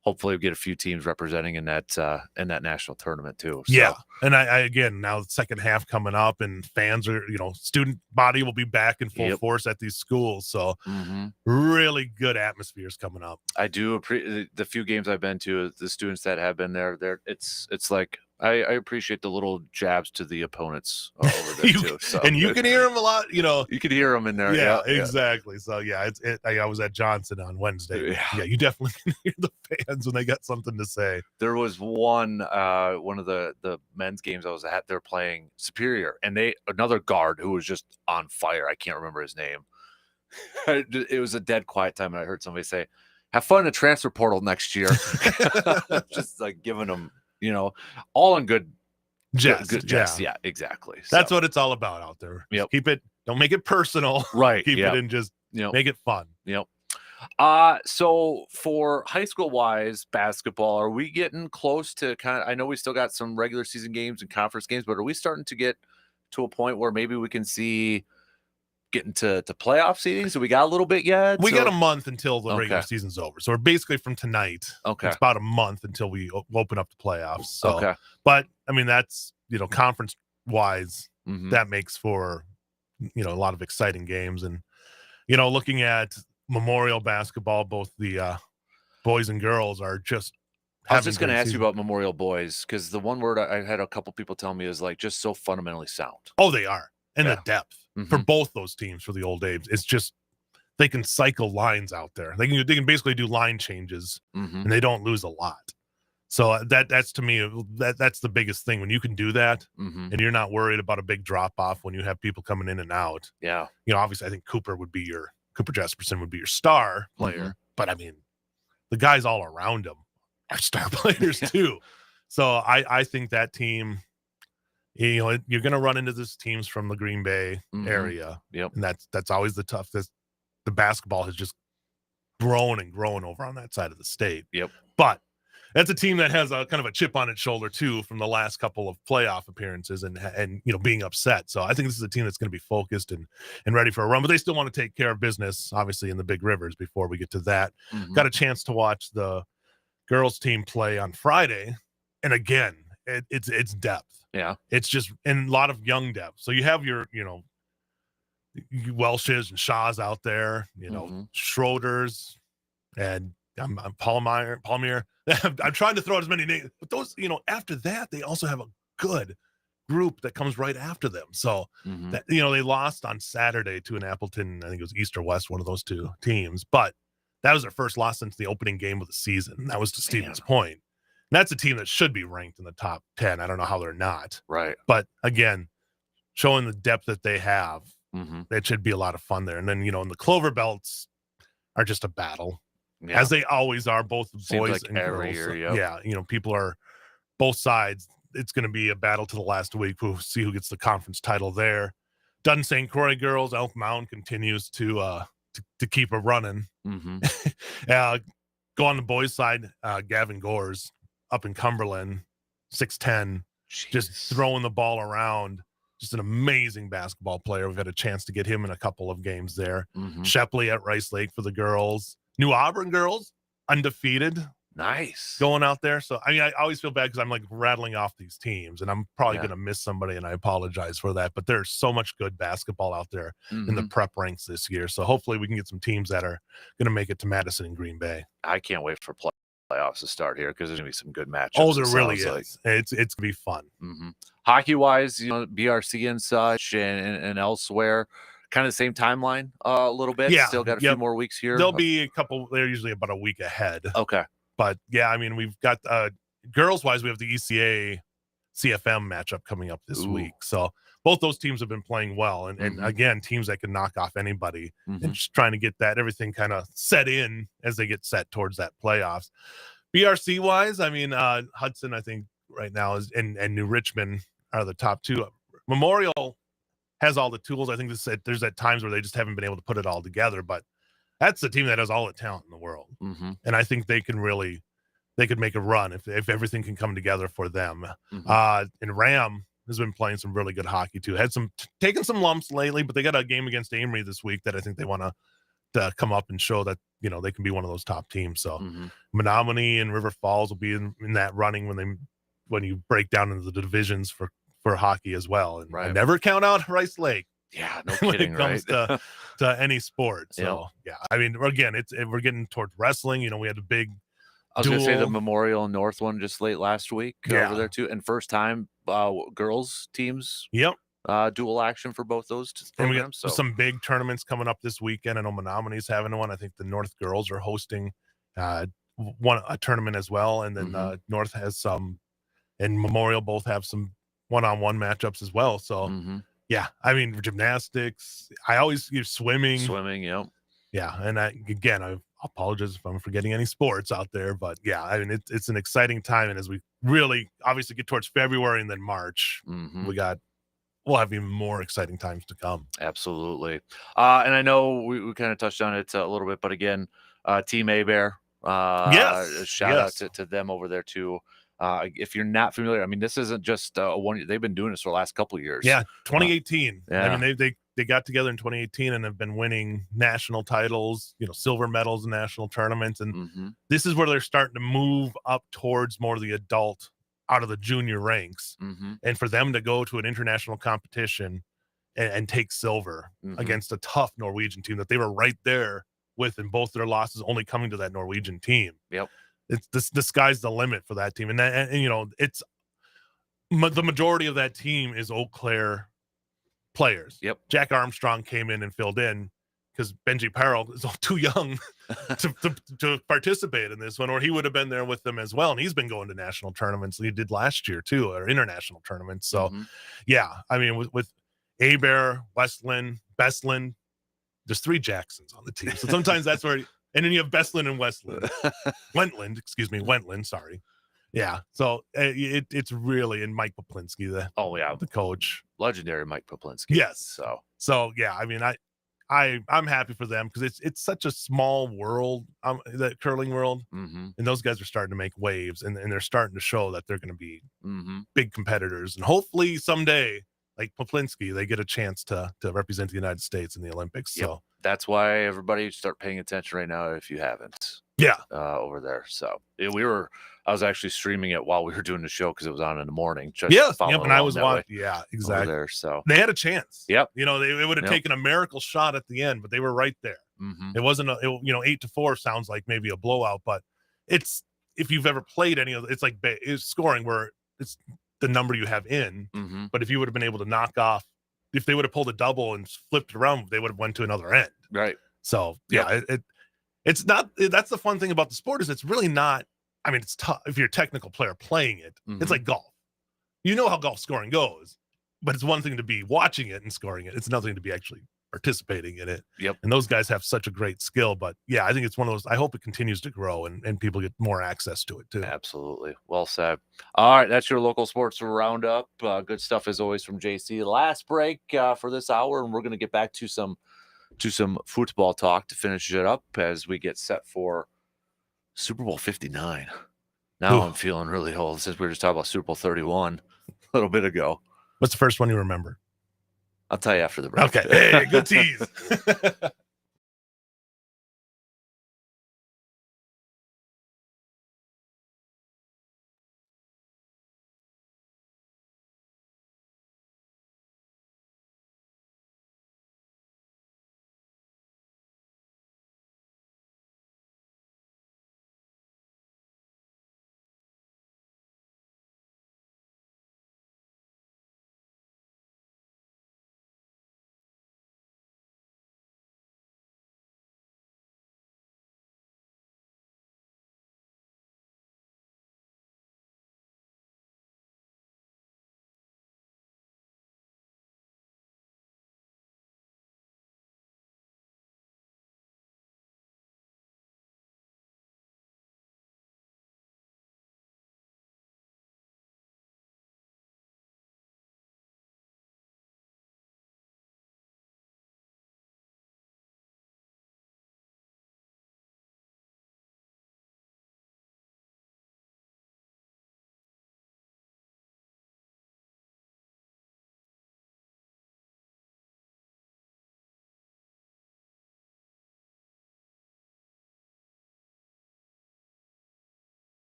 hopefully we get a few teams representing in that national tournament too. So. Yeah, and I again, now the second half coming up, and fans are, student body will be back in full force at these schools. So really good atmospheres coming up. I do appreciate the few games I've been to. The students that have been there, it's like I appreciate the little jabs to the opponents over there too. So and you can hear them a lot. You can hear them in there. Yeah, exactly. So yeah, I was at Johnson on Wednesday. Yeah, you definitely can hear the fans when they got something to say. There was one of the men's games I was at. They're playing Superior, and another guard who was just on fire. I can't remember his name. It was a dead quiet time, and I heard somebody say, "Have fun in the transfer portal next year." Just like giving them, all in good jest. Yeah, exactly. That's what it's all about out there. Yep. Keep it. Don't make it personal. Right. Keep it and just make it fun. Yep. So for high school wise basketball, are we getting close to I know we still got some regular season games and conference games, but are we starting to get to a point where maybe we can see getting to playoff seeding? So we got a little bit yet? We got a month until the regular season's over. So we're basically from tonight. Okay. It's about a month until we open up the playoffs. So, but I mean, that's, conference wise, that makes for, a lot of exciting games. And, looking at Memorial basketball, both the boys and girls are just. I was just going to ask you about Memorial boys, because the one word I had a couple people tell me is like just so fundamentally sound. Oh, they are. And the depth for both those teams for the old A's. It's just they can cycle lines out there. They can basically do line changes, and they don't lose a lot. So that's to me that's the biggest thing when you can do that, and you're not worried about a big drop off when you have people coming in and out. Yeah, obviously I think Cooper Jesperson would be your star player, but I mean the guys all around him are star players too. So I think that team. You're going to run into these teams from the Green Bay area. Yep. And that's always the toughest. The basketball has just grown and grown over on that side of the state. Yep. But that's a team that has a kind of a chip on its shoulder too from the last couple of playoff appearances and being upset. So I think this is a team that's going to be focused and ready for a run, but they still want to take care of business, obviously, in the Big Rivers before we get to that. Got a chance to watch the girls team play on Friday. And again, it's depth. Yeah. It's just in a lot of young depth. So you have your, Welshes and Shaws out there, Schroeders and Palmier. I'm trying to throw out as many names, but those, after that, they also have a good group that comes right after them. So that, they lost on Saturday to an Appleton, I think it was East or West, one of those two teams, but that was their first loss since the opening game of the season. That was to Stevens Point. And that's a team that should be ranked in the top 10. I don't know how they're not. Right. But again, showing the depth that they have, it should be a lot of fun there. And then, and the Clover Belts are just a battle, as they always are, both boys and girls. Year, yeah, people are both sides. It's going to be a battle to the last week. We'll see who gets the conference title there. Dun St. Croix girls, Elk Mound continues to keep it running. Go on the boys' side, Gavin Gores up in Cumberland, 6'10", just throwing the ball around. Just an amazing basketball player. We've had a chance to get him in a couple of games there. Shepley at Rice Lake for the girls. New Auburn girls, undefeated. Nice. Going out there. So, I mean, I always feel bad because I'm like rattling off these teams, and I'm probably going to miss somebody, and I apologize for that. But there's so much good basketball out there in the prep ranks this year. So hopefully we can get some teams that are going to make it to Madison and Green Bay. I can't wait for playoffs to start here because there's going to be some good matchups. Oh, there really is. Like. It's going to be fun. Hockey-wise, BRC and such and elsewhere, kind of the same timeline a little bit. Yeah. Still got a few more weeks here. There'll be a couple. They're usually about a week ahead. Okay. But, yeah, I mean, we've got girls-wise, we have the ECA CFM matchup coming up this week. So both those teams have been playing well. And again, teams that can knock off anybody and just trying to get that everything kind of set in as they get set towards that playoffs. BRC-wise, I mean, Hudson, I think, right now is and New Richmond are the top two. Memorial has all the tools. I think there's at times where they just haven't been able to put it all together, but that's the team that has all the talent in the world. And I think they could make a run if everything can come together for them. And Ram, has been playing some really good hockey too. Had taken some lumps lately, but they got a game against Amory this week that I think they want to come up and show that they can be one of those top teams. So Menominee and River Falls will be in that running when you break down into the divisions for hockey as well. And I never count out Rice Lake. Yeah, no kidding, when it comes to any sport. So yeah, I mean, again, we're getting towards wrestling. We had a big. I was going to say the Memorial North one just late last week over there too, and first time girls teams. Yep. Dual action for both those programs. And we got some big tournaments coming up this weekend. I know Menominee's having one. I think the North girls are hosting a tournament as well, and then North has some, and Memorial both have some one-on-one matchups as well. So yeah, I mean gymnastics. I always use swimming. Yep. Yeah, and I apologize if I'm forgetting any sports out there, but yeah, I mean it's an exciting time, and as we really obviously get towards February and then March, we'll have even more exciting times to come. Absolutely. And I know we kind of touched on it a little bit, but again, Team A-Bear, shout out to them over there too. If you're not familiar, I mean, this isn't just one. They've been doing this for the last couple of years. Yeah, 2018. I mean, they got together in 2018 and have been winning national titles, silver medals in national tournaments, and this is where they're starting to move up towards more of the adult, out of the junior ranks, and for them to go to an international competition and take silver against a tough Norwegian team that they were right there with, in both their losses only coming to that Norwegian team. Yep. It's the sky's the limit for that team, and it's the majority of that team is Eau Claire players. Yep. Jack Armstrong came in and filled in because Benji Parrell is too young to participate in this one, or he would have been there with them as well. And he's been going to national tournaments. He did last year too, or international tournaments. So yeah, I mean, with A-Bear, Westland, Bestland, there's 3 Jacksons on the team. So sometimes that's where, and then you have Bestland and Westland, Wentland, sorry. Yeah. So it's really, and Mike Poplinski, the coach, legendary Mike Poplinski. Yes. So yeah, I mean, I'm happy for them because it's such a small world, that curling world, and those guys are starting to make waves, and they're starting to show that they're going to be big competitors, and hopefully someday, like Poplinski, they get a chance to represent the United States in the Olympics. Yep. So that's why everybody start paying attention right now if you haven't. Yeah. Over there. So I was actually streaming it while we were doing the show because it was on in the morning. Yep, and I was watching. Yeah, exactly. There, so they had a chance. Yep. They would have taken a miracle shot at the end, but they were right there. It wasn't 8-4 sounds like maybe a blowout, but it's, if you've ever played any of it, it's like it's scoring where it's the number you have in. But if you would have been able to knock off, if they would have pulled a double and flipped it around, they would have went to another end. Right. So yeah, it's not. That's the fun thing about the sport, is it's really not. I mean, it's tough if you're a technical player playing it. It's like golf. You know how golf scoring goes, but it's one thing to be watching it and scoring it. It's another thing to be actually participating in it. Yep. And those guys have such a great skill. But yeah, I think it's one of those. I hope it continues to grow and people get more access to it too. Absolutely. Well said. All right, that's your local sports roundup. Good stuff as always from JC. Last break for this hour, and we're going to get back to some football talk to finish it up as we get set for Super Bowl 59. Now I'm feeling really old since we were just talking about Super Bowl 31 a little bit ago. What's the first one you remember? I'll tell you after the break. Okay. Hey, good tease.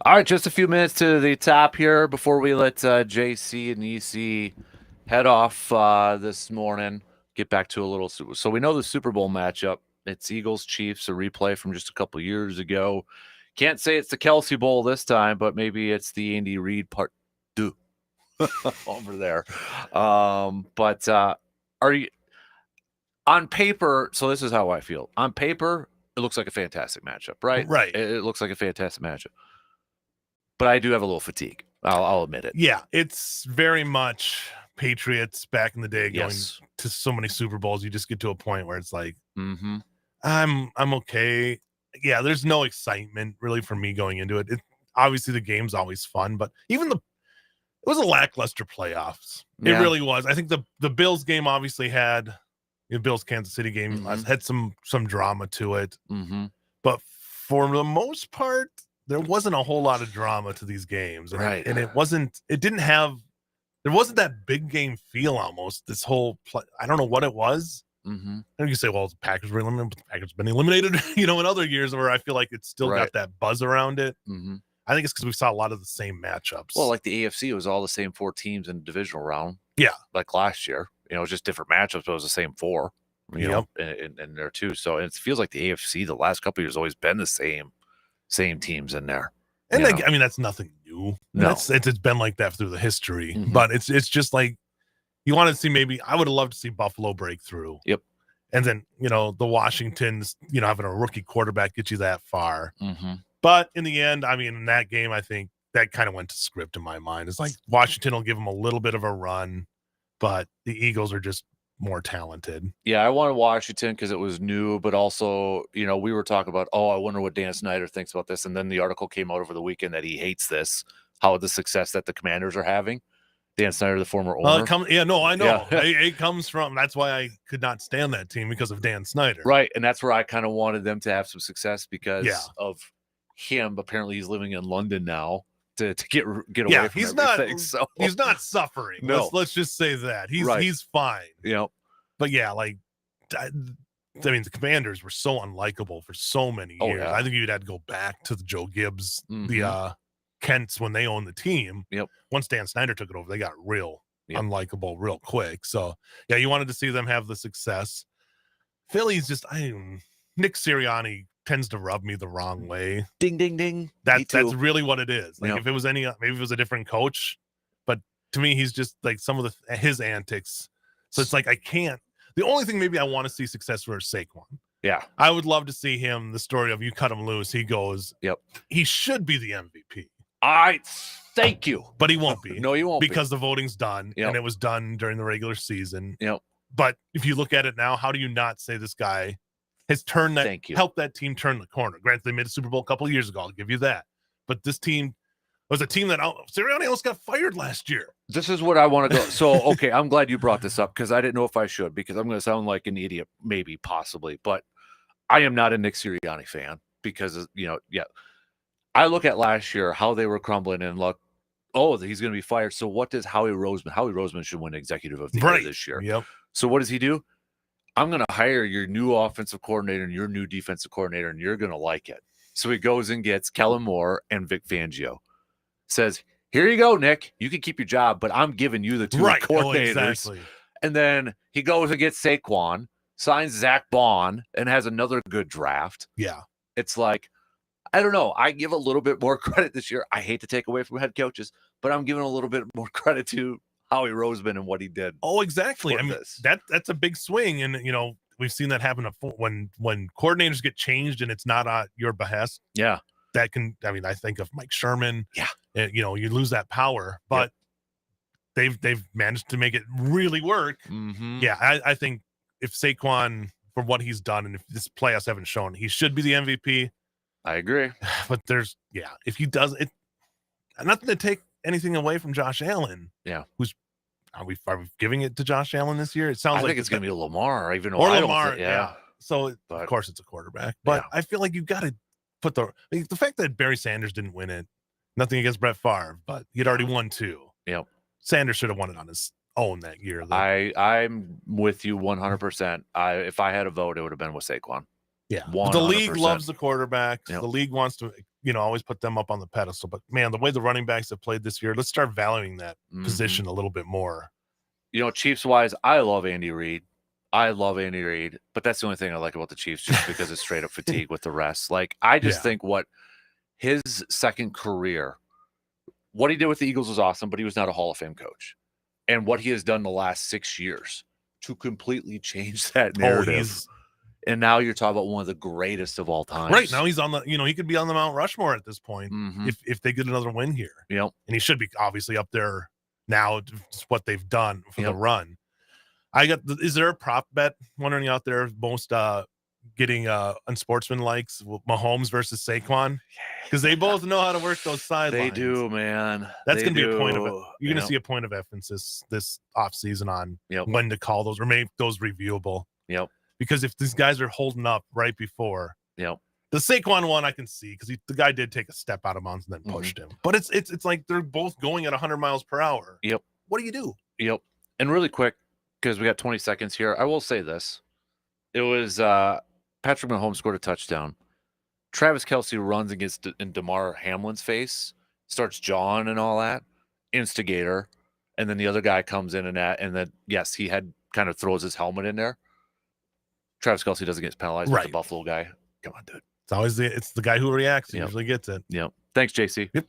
All right, just a few minutes to the top here before we let JC and EC head off this morning. Get back to a little. So we know the Super Bowl matchup. It's Eagles Chiefs, a replay from just a couple years ago. Can't say it's the Kelsey Bowl this time, but maybe it's the Andy Reid part two over there. But are you on paper? So this is how I feel. On paper, it looks like a fantastic matchup, right? Right. It looks like a fantastic matchup. But I do have a little fatigue. I'll admit it. Yeah, it's very much Patriots back in the day going to so many Super Bowls. You just get to a point where it's like, I'm okay. Yeah, there's no excitement really for me going into it. Obviously the game's always fun, but even it was a lackluster playoffs. It really was. I think the Bills game obviously had the Bills Kansas City game had some drama to it. But for the most part, there wasn't a whole lot of drama to these games. And there wasn't that big game feel almost. This whole I don't know what it was. And you say, well, the Packers were eliminated, but the Packers have been eliminated, in other years where I feel like it's still got that buzz around it. I think it's because we saw a lot of the same matchups. Well, like the AFC, it was all the same 4 teams in the divisional round. Yeah. Like last year. It was just different matchups, but it was the same 4. You know, in there too. So it feels like the AFC the last couple of years always been the same teams in there. And I mean, that's nothing new. No, it's been like that through the history. But it's just like you want to see. Maybe I would have loved to see Buffalo break through. Yep. And then the Washingtons, having a rookie quarterback get you that far. But in the end, I mean, in that game, I think that kind of went to script in my mind. It's like Washington will give them a little bit of a run, but the Eagles are just more talented. Yeah, I wanted Washington because it was new, but also, we were talking about, I wonder what Dan Snyder thinks about this. And then the article came out over the weekend that he hates this, how the success that the Commanders are having. Dan Snyder, the former owner. I know. Yeah. It comes from, that's why I could not stand that team because of Dan Snyder. Right. And that's where I kind of wanted them to have some success because of him. Apparently he's living in London now to get away from everything. So he's not suffering. No. Let's just say that. He's fine. But yeah, like, I mean, the Commanders were so unlikable for so many years. I think you'd have to go back to the Joe Gibbs, the Kents when they owned the team. Once Dan Snyder took it over, they got real unlikable real quick. So yeah, you wanted to see them have the success. Philly's just, Nick Sirianni tends to rub me the wrong way. Ding, ding, ding. That's really what it is. Like if it was maybe it was a different coach, but to me, he's just like some of his antics. So it's like the only thing maybe I want to see success for is Saquon. Yeah. I would love to see him, the story of you cut him loose. He goes, he should be the MVP. Thank you. But he won't be. No, he won't because the voting's done and it was done during the regular season. But if you look at it now, how do you not say this guy has helped that team turn the corner? Granted, they made a Super Bowl a couple of years ago. I'll give you that. But this team was a team that Sirianni almost got fired last year. This is what I want to go. So, okay, I'm glad you brought this up because I didn't know if I should because I'm going to sound like an idiot, maybe, possibly. But I am not a Nick Sirianni fan because, I look at last year, how they were crumbling and look, he's going to be fired. So what does Howie Roseman should win Executive of the Year this year. So what does he do? I'm going to hire your new offensive coordinator and your new defensive coordinator, and you're going to like it. So he goes and gets Kellen Moore and Vic Fangio. Says, here you go, Nick. You can keep your job, but I'm giving you the 2 coordinators. Exactly. And then he goes and gets Saquon, signs Zach Bond, and has another good draft. Yeah. It's like, I don't know. I give a little bit more credit this year. I hate to take away from head coaches, but I'm giving a little bit more credit to Howie Roseman and what he did. Oh, exactly. I mean, that's a big swing. And, we've seen that happen when coordinators get changed and it's not at your behest. Yeah. That can, I think of Mike Sherman. Yeah. And, you lose that power, but they've managed to make it really work. Yeah. I think if Saquon, for what he's done, and if this playoffs haven't shown, he should be the MVP. I agree. But if he does it, nothing to take anything away from Josh Allen. Yeah. Are we giving it to Josh Allen this year? It sounds like it's going to be Lamar, even though Lamar. Yeah. So of course it's a quarterback, but I feel like you've got to put the fact that Barry Sanders didn't win it, nothing against Brett Favre, but he'd already won 2. Sanders should have won it on his own that year. I'm with you 100%. If I had a vote, it would have been with Saquon. Yeah. The league loves the quarterbacks. The league wants to, always put them up on the pedestal. But man, the way the running backs have played this year, let's start valuing that position a little bit more. Chiefs wise, I love Andy Reid. But that's the only thing I like about the Chiefs, just because it's straight up fatigue with the rest. Like, I just think what his second career, what he did with the Eagles was awesome, but he was not a Hall of Fame coach. And what he has done the last 6 years to completely change that narrative. And now you're talking about one of the greatest of all time. Right now he's on the, he could be on the Mount Rushmore at this point if they get another win here. Yep. And he should be obviously up there now. What they've done for the run. Is there a prop bet? Wondering out there, most getting unsportsmanlike Mahomes versus Saquon, because they both know how to work those sidelines. They do, man. That's going to be a point of it. You're going to see a point of emphasis this offseason on when to call those or make those reviewable. Yep. Because if these guys are holding up right before, the Saquon one I can see because the guy did take a step out of bounds and then pushed him. But it's like they're both going at 100 miles per hour. Yep. What do you do? Yep. And really quick, because we got 20 seconds here, I will say this. It was Patrick Mahomes scored a touchdown. Travis Kelce runs against in DeMar Hamlin's face, starts jawing and all that, instigator. And then the other guy comes in and then, yes, he kind of throws his helmet in there. Travis Kelce doesn't get penalized with the Buffalo guy. Come on, dude. It's always the guy who reacts who usually gets it. Yep. Thanks, JC. Yep.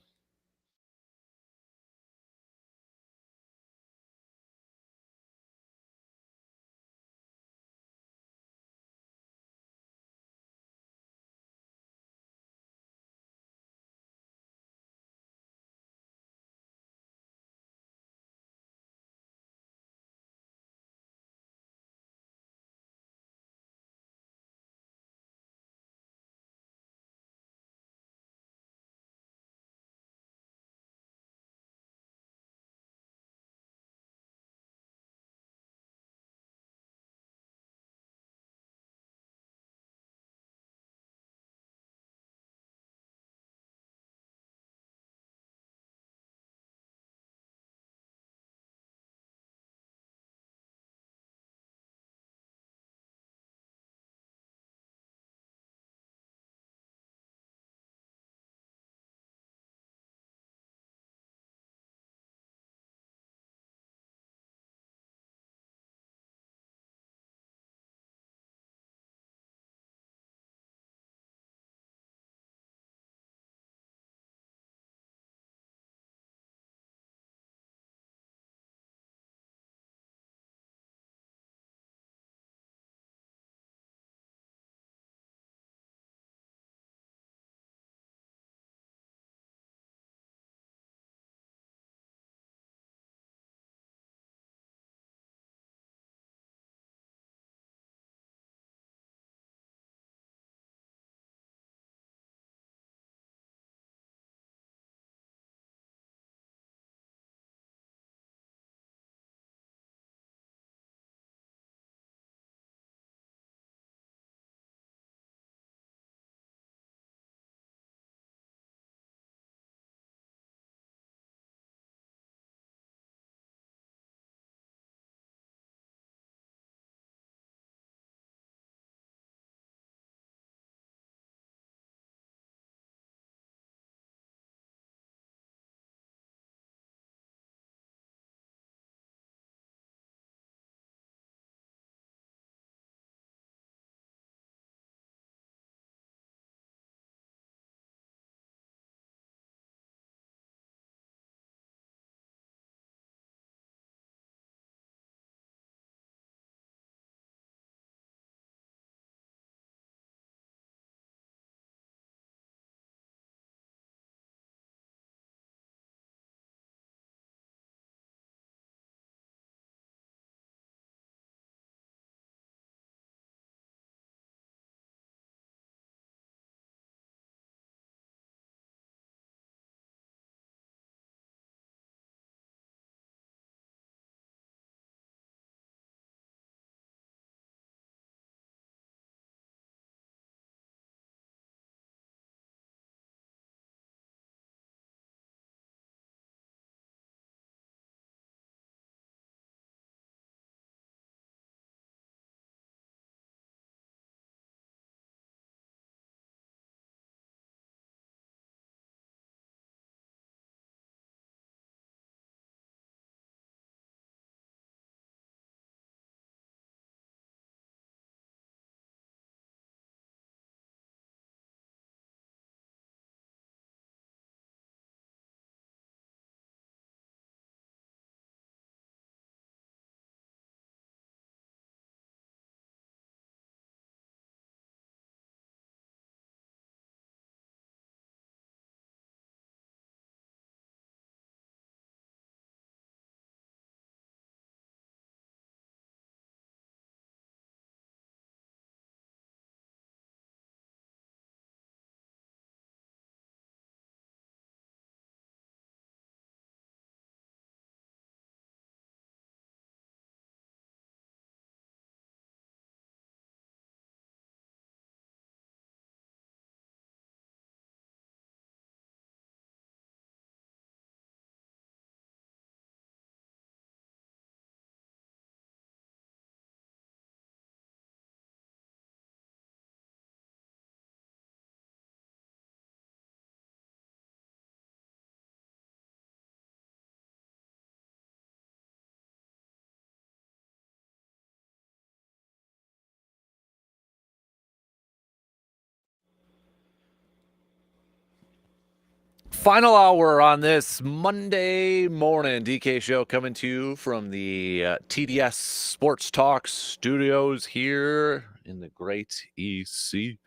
Final hour on this Monday morning. DK Show coming to you from the TDS Sports Talk studios here in the great EC.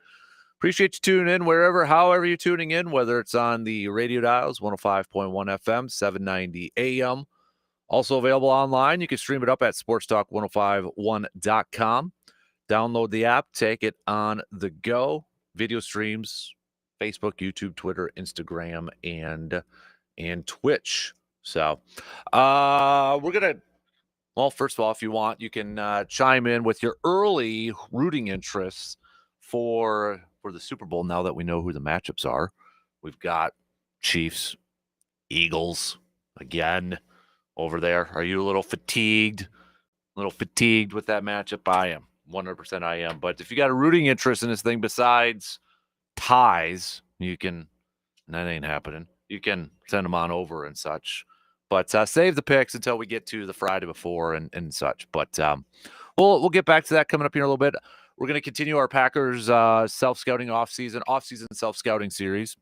Appreciate you tuning in however you're tuning in, whether it's on the radio dials, 105.1 FM, 790 AM. Also available online. You can stream it up at sportstalk1051.com. Download the app, take it on the go. Video streams, Facebook, YouTube, Twitter, Instagram, and Twitch. So we're going to, well, first of all, if you want, you can chime in with your early rooting interests for the Super Bowl now that we know who the matchups are. We've got Chiefs, Eagles again over there. Are you a little fatigued? With that matchup? I am. 100% I am. But if you got a rooting interest in this thing besides ties, you can, and that ain't happening, you can send them on over and such. But save the picks until we get to the Friday before and such. But we'll get back to that coming up here in a little bit. We're going to continue our Packers self-scouting off-season self-scouting series.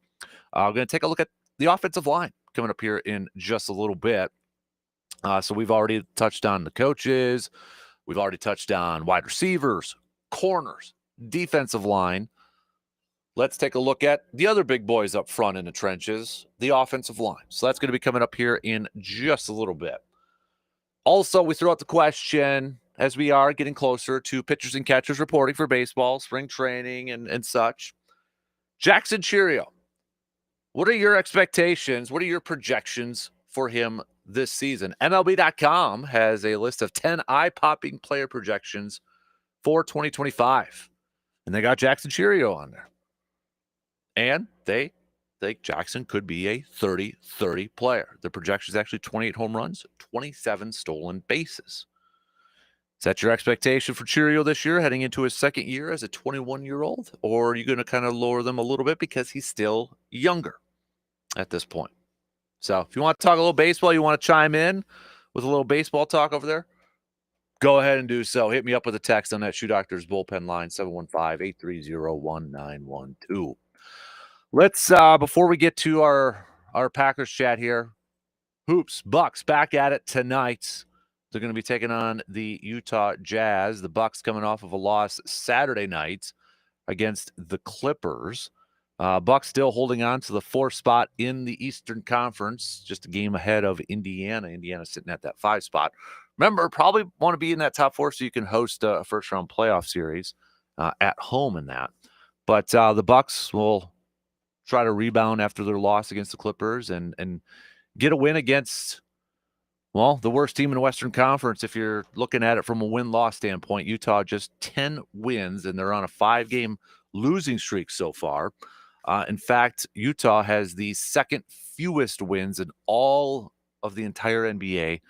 We're going to take a look at the offensive line coming up here in just a little bit. So we've already touched on the coaches. We've already touched on wide receivers, corners, defensive line. Let's take a look at the other big boys up front in the trenches, the offensive line. So that's going to be coming up here in just a little bit. Also, we throw out the question as we are getting closer to pitchers and catchers reporting for baseball, spring training, and such. Jackson Chourio, what are your expectations? What are your projections for him this season? MLB.com has a list of 10 eye-popping player projections for 2025. And they got Jackson Chourio on there. And they think Jackson could be a 30-30 player. The projection is actually 28 home runs, 27 stolen bases. Is that your expectation for Chourio this year, heading into his second year as a 21-year-old? Or are you going to kind of lower them a little bit because he's still younger at this point? So if you want to talk a little baseball, you want to chime in with a little baseball talk over there, go ahead and do so. Hit me up with a text on that Shoe Doctors bullpen line, 715-830-1912. Let's, before we get to our Packers chat here, Hoops, Bucks back at it tonight. They're going to be taking on the Utah Jazz. The Bucks coming off of a loss Saturday night against the Clippers. Bucks still holding on to the 4th spot in the Eastern Conference, just a game ahead of Indiana. Indiana sitting at that 5 spot. Remember, probably want to be in that top 4 so you can host a first-round playoff series at home in that. But the Bucks will try to rebound after their loss against the Clippers and get a win against, well, the worst team in the Western Conference if you're looking at it from a win-loss standpoint. Utah just 10 wins, and they're on a 5-game losing streak so far. In fact, Utah has the second fewest wins in all of the entire NBA.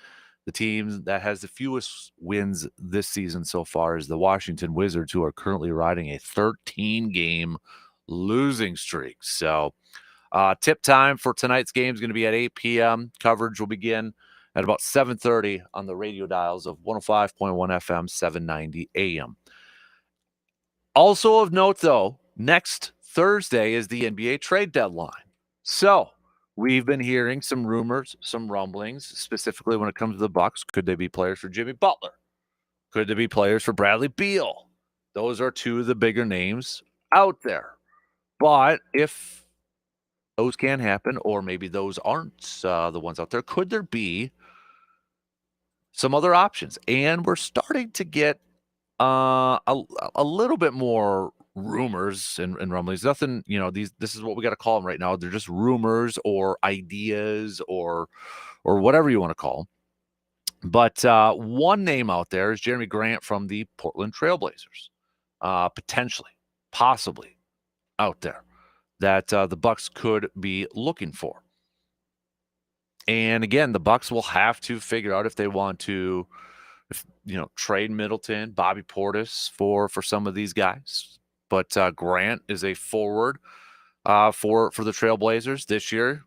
The team that has the fewest wins this season so far is the Washington Wizards, who are currently riding a 13-game losing streak. So tip time for tonight's game is going to be at 8 p.m. Coverage will begin at about 7:30 on the radio dials of 105.1 FM, 790 AM. Also of note, though, next Thursday is the NBA trade deadline. So we've been hearing some rumors, some rumblings, specifically when it comes to the Bucks. Could they be players for Jimmy Butler? Could they be players for Bradley Beal? Those are two of the bigger names out there. But if those can happen, or maybe those aren't the ones out there, could there be some other options? And we're starting to get a little bit more rumors and rumblings. Nothing, this is what we got to call them right now. They're just rumors or ideas or whatever you want to call them. But one name out there is Jeremy Grant from the Portland Trailblazers. Potentially, possibly out there that the Bucks could be looking for. And again, the Bucks will have to figure out if they want to, trade Middleton, Bobby Portis for some of these guys. But Grant is a forward for the Trailblazers this year.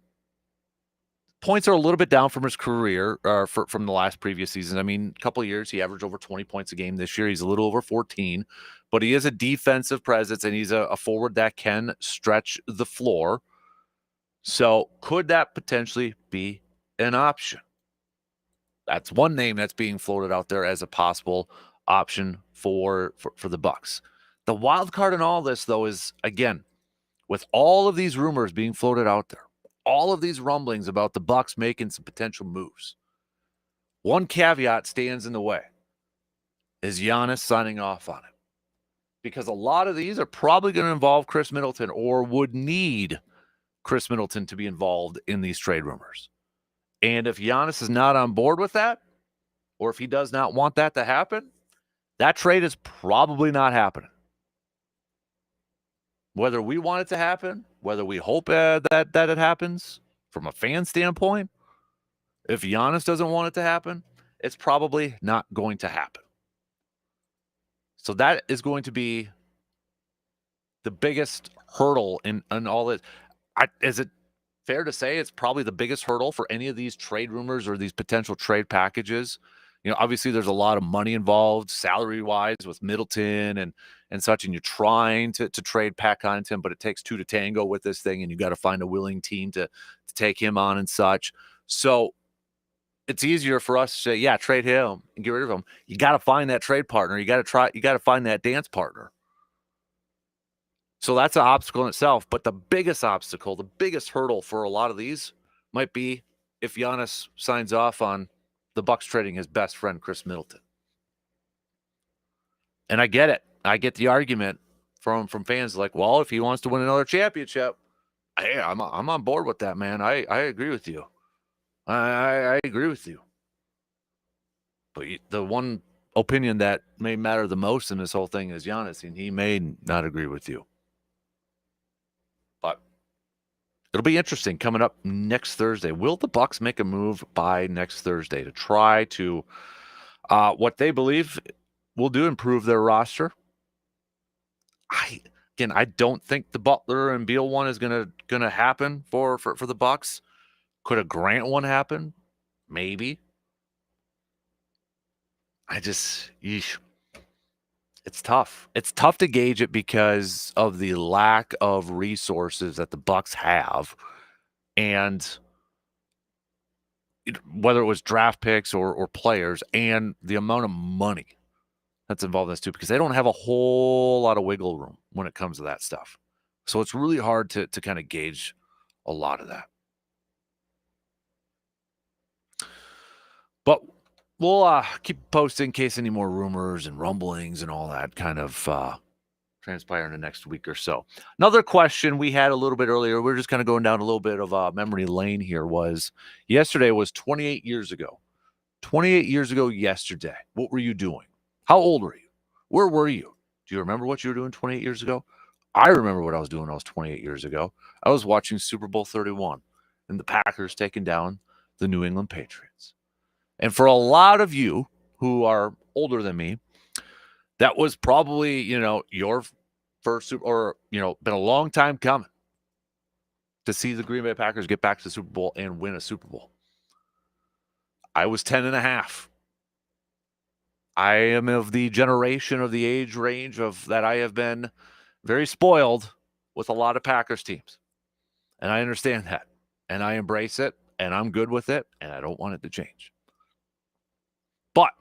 Points are a little bit down from his career, from the last previous season. I mean, a couple of years, he averaged over 20 points a game. This year, he's a little over 14. But he is a defensive presence, and he's a forward that can stretch the floor. So could that potentially be an option? That's one name that's being floated out there as a possible option for the Bucks. The wild card in all this, though, is again, with all of these rumors being floated out there, all of these rumblings about the Bucks making some potential moves. One caveat stands in the way. Is Giannis signing off on it? Because a lot of these are probably going to involve Chris Middleton or would need Chris Middleton to be involved in these trade rumors. And if Giannis is not on board with that, or if he does not want that to happen, that trade is probably not happening. Whether we want it to happen, whether we hope that it happens from a fan standpoint, if Giannis doesn't want it to happen, it's probably not going to happen. So that is going to be the biggest hurdle in all this. Is it fair to say it's probably the biggest hurdle for any of these trade rumors or these potential trade packages? Obviously there's a lot of money involved salary-wise with Middleton and such, and you're trying to trade Pat Connaughton, but it takes two to tango with this thing, and you got to find a willing team to take him on and such. So it's easier for us to say, yeah, trade him and get rid of him. You got to find that trade partner. You got to find that dance partner. So that's an obstacle in itself. But the biggest obstacle, the biggest hurdle for a lot of these might be if Giannis signs off on the Bucks trading his best friend, Chris Middleton. And I get it. I get the argument from fans like, well, if he wants to win another championship, hey, I'm on board with that, man. I agree with you. I agree with you. But the one opinion that may matter the most in this whole thing is Giannis, and he may not agree with you. But it'll be interesting coming up next Thursday. Will the Bucks make a move by next Thursday to try to what they believe will do improve their roster? I don't think the Butler and Beal one is gonna happen for the Bucks. Could a Grant one happen? Maybe. Yeesh. It's tough. It's tough to gauge it because of the lack of resources that the Bucks have, and whether it was draft picks or players, and the amount of money that's involved in this too, because they don't have a whole lot of wiggle room when it comes to that stuff. So it's really hard to kind of gauge a lot of that. But we'll keep posting in case any more rumors and rumblings and all that kind of transpire in the next week or so. Another question we had a little bit earlier, we're just kind of going down a little bit of memory lane here, was yesterday was 28 years ago. 28 years ago yesterday. What were you doing? How old were you? Where were you? Do you remember what you were doing 28 years ago? I remember what I was doing when I was 28 years ago. I was watching Super Bowl 31 and the Packers taking down the New England Patriots. And for a lot of you who are older than me, that was probably, your first, or, been a long time coming to see the Green Bay Packers get back to the Super Bowl and win a Super Bowl. I was 10 and a half. I am of the generation, of the age range of that I have been very spoiled with a lot of Packers teams. And I understand that. And I embrace it. And I'm good with it. And I don't want it to change. But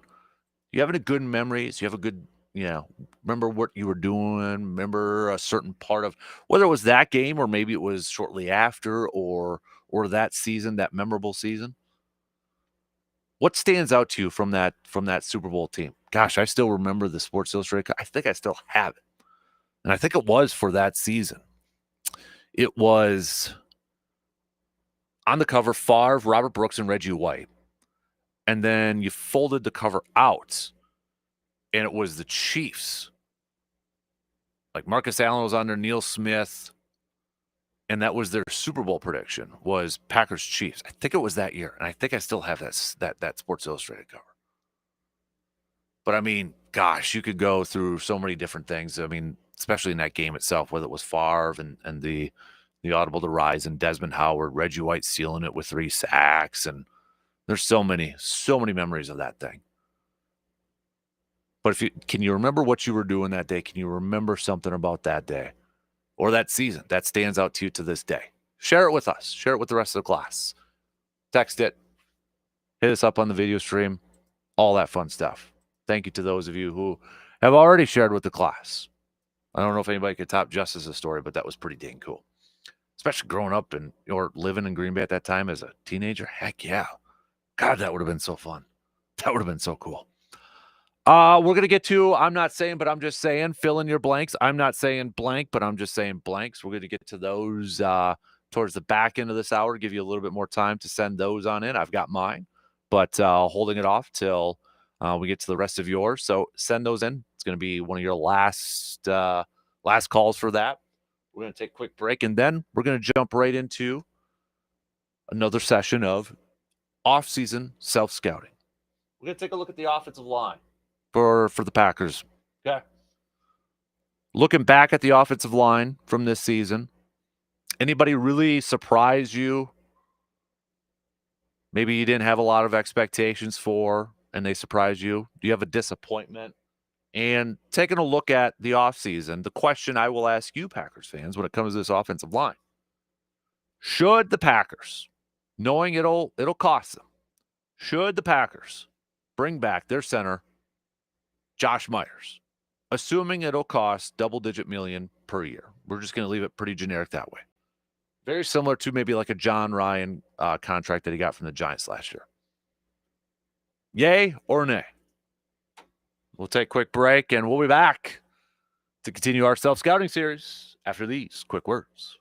you have any good memories? You have a good, remember what you were doing? Remember a certain part of, whether it was that game or maybe it was shortly after or that season, that memorable season? What stands out to you from that Super Bowl team? Gosh, I still remember the Sports Illustrated. I think I still have it. And I think it was for that season. It was on the cover, Favre, Robert Brooks, and Reggie White. And then you folded the cover out, and it was the Chiefs. Like Marcus Allen was on there, Neil Smith, and that was their Super Bowl prediction, was Packers Chiefs. I think it was that year, and I think I still have that Sports Illustrated cover. But I mean, gosh, you could go through so many different things. I mean, especially in that game itself, whether it was Favre and the audible to rise and Desmond Howard, Reggie White sealing it with 3 sacks, and there's so many memories of that thing. But can you remember what you were doing that day? Can you remember something about that day or that season that stands out to you to this day? Share it with us. Share it with the rest of the class. Text it. Hit us up on the video stream. All that fun stuff. Thank you to those of you who have already shared with the class. I don't know if anybody could top Justice's story, but that was pretty dang cool. Especially growing up and or living in Green Bay at that time as a teenager. Heck yeah. God, that would have been so fun. That would have been so cool. We're going to get to, I'm not saying, but I'm just saying, fill in your blanks. I'm not saying blank, but I'm just saying blanks. We're going to get to those towards the back end of this hour, give you a little bit more time to send those on in. I've got mine, but holding it off till we get to the rest of yours. So send those in. It's going to be one of your last calls for that. We're going to take a quick break, and then we're going to jump right into another session of off-season self-scouting. We're going to take a look at the offensive line for the Packers. Okay. Looking back at the offensive line from this season, anybody really surprise you? Maybe you didn't have a lot of expectations for, and they surprised you. Do you have a disappointment? And taking a look at the offseason, the question I will ask you, Packers fans, when it comes to this offensive line, should the Packers, knowing it'll cost them, should the Packers bring back their center, Josh Myers, assuming it'll cost double-digit million per year? We're just going to leave it pretty generic that way. Very similar to maybe like a John Ryan contract that he got from the Giants last year. Yay or nay? We'll take a quick break, and we'll be back to continue our self-scouting series after these quick words.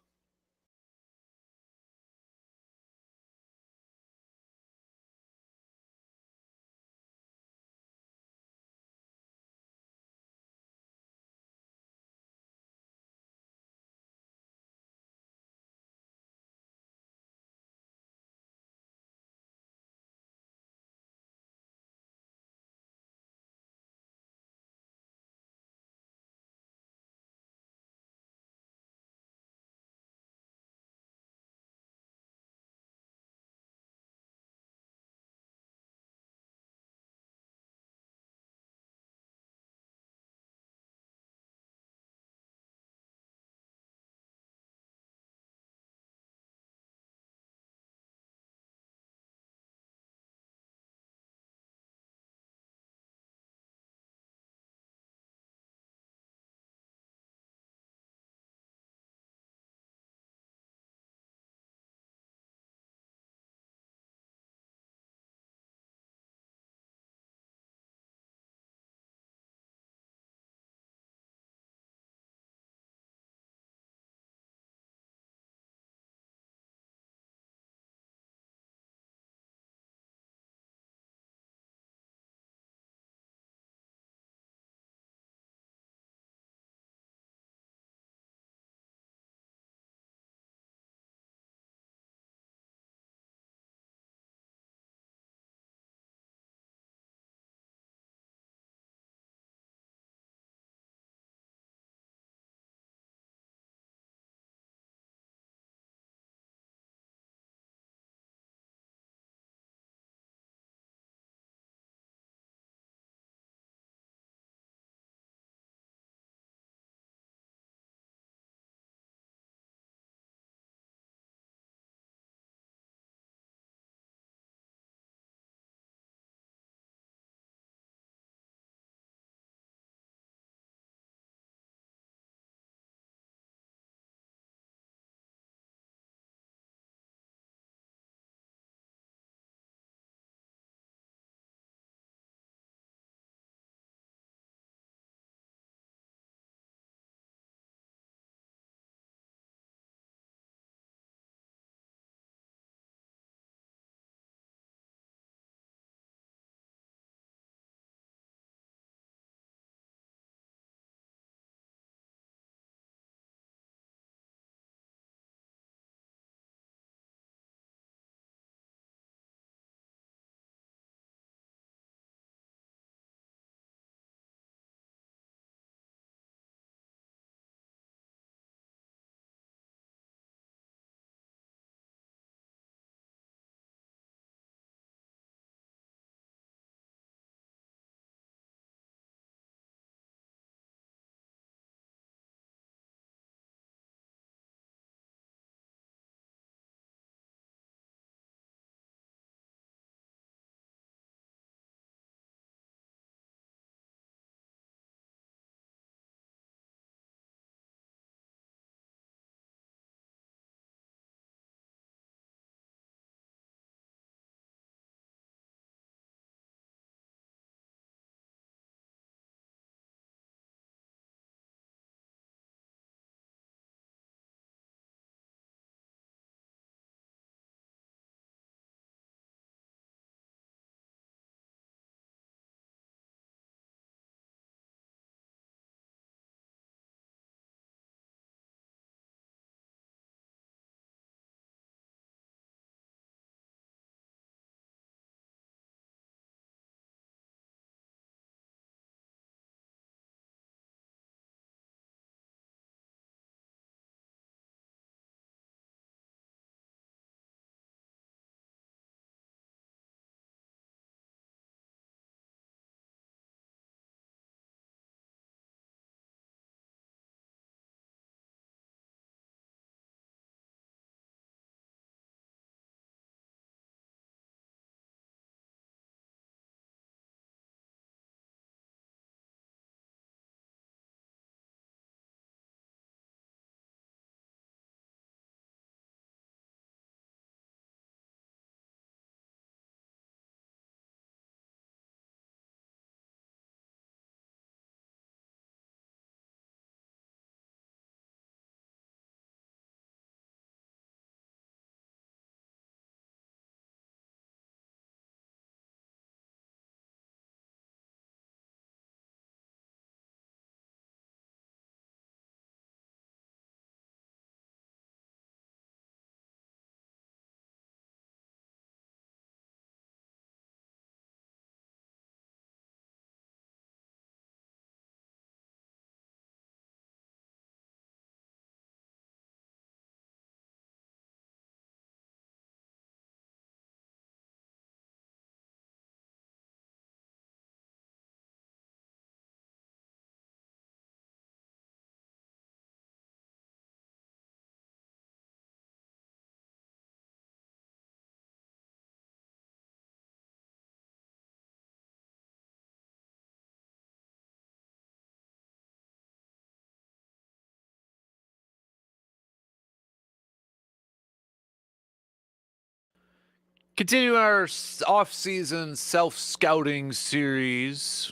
Continuing our off-season self-scouting series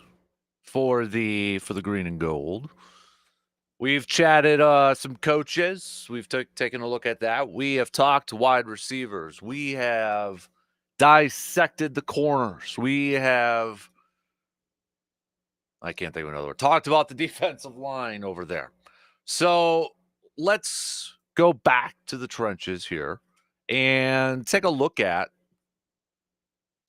for the green and gold. We've chatted some coaches. We've taken a look at that. We have talked wide receivers. We have dissected the corners. We have, I can't think of another word, talked about the defensive line over there. So let's go back to the trenches here and take a look at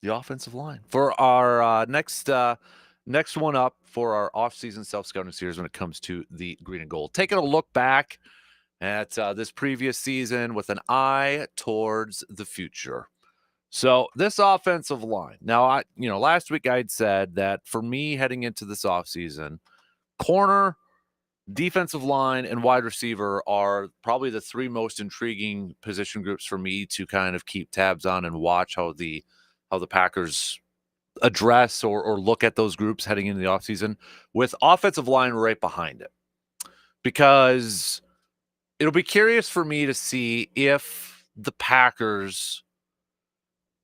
the offensive line for our next one up for our offseason self-scouting series when it comes to the green and gold. Taking a look back at this previous season with an eye towards the future. So this offensive line. Now, last week I'd said that for me heading into this offseason, corner, defensive line, and wide receiver are probably the three most intriguing position groups for me to kind of keep tabs on and watch how the Packers address or look at those groups heading into the offseason, with offensive line right behind it. Because it'll be curious for me to see if the Packers,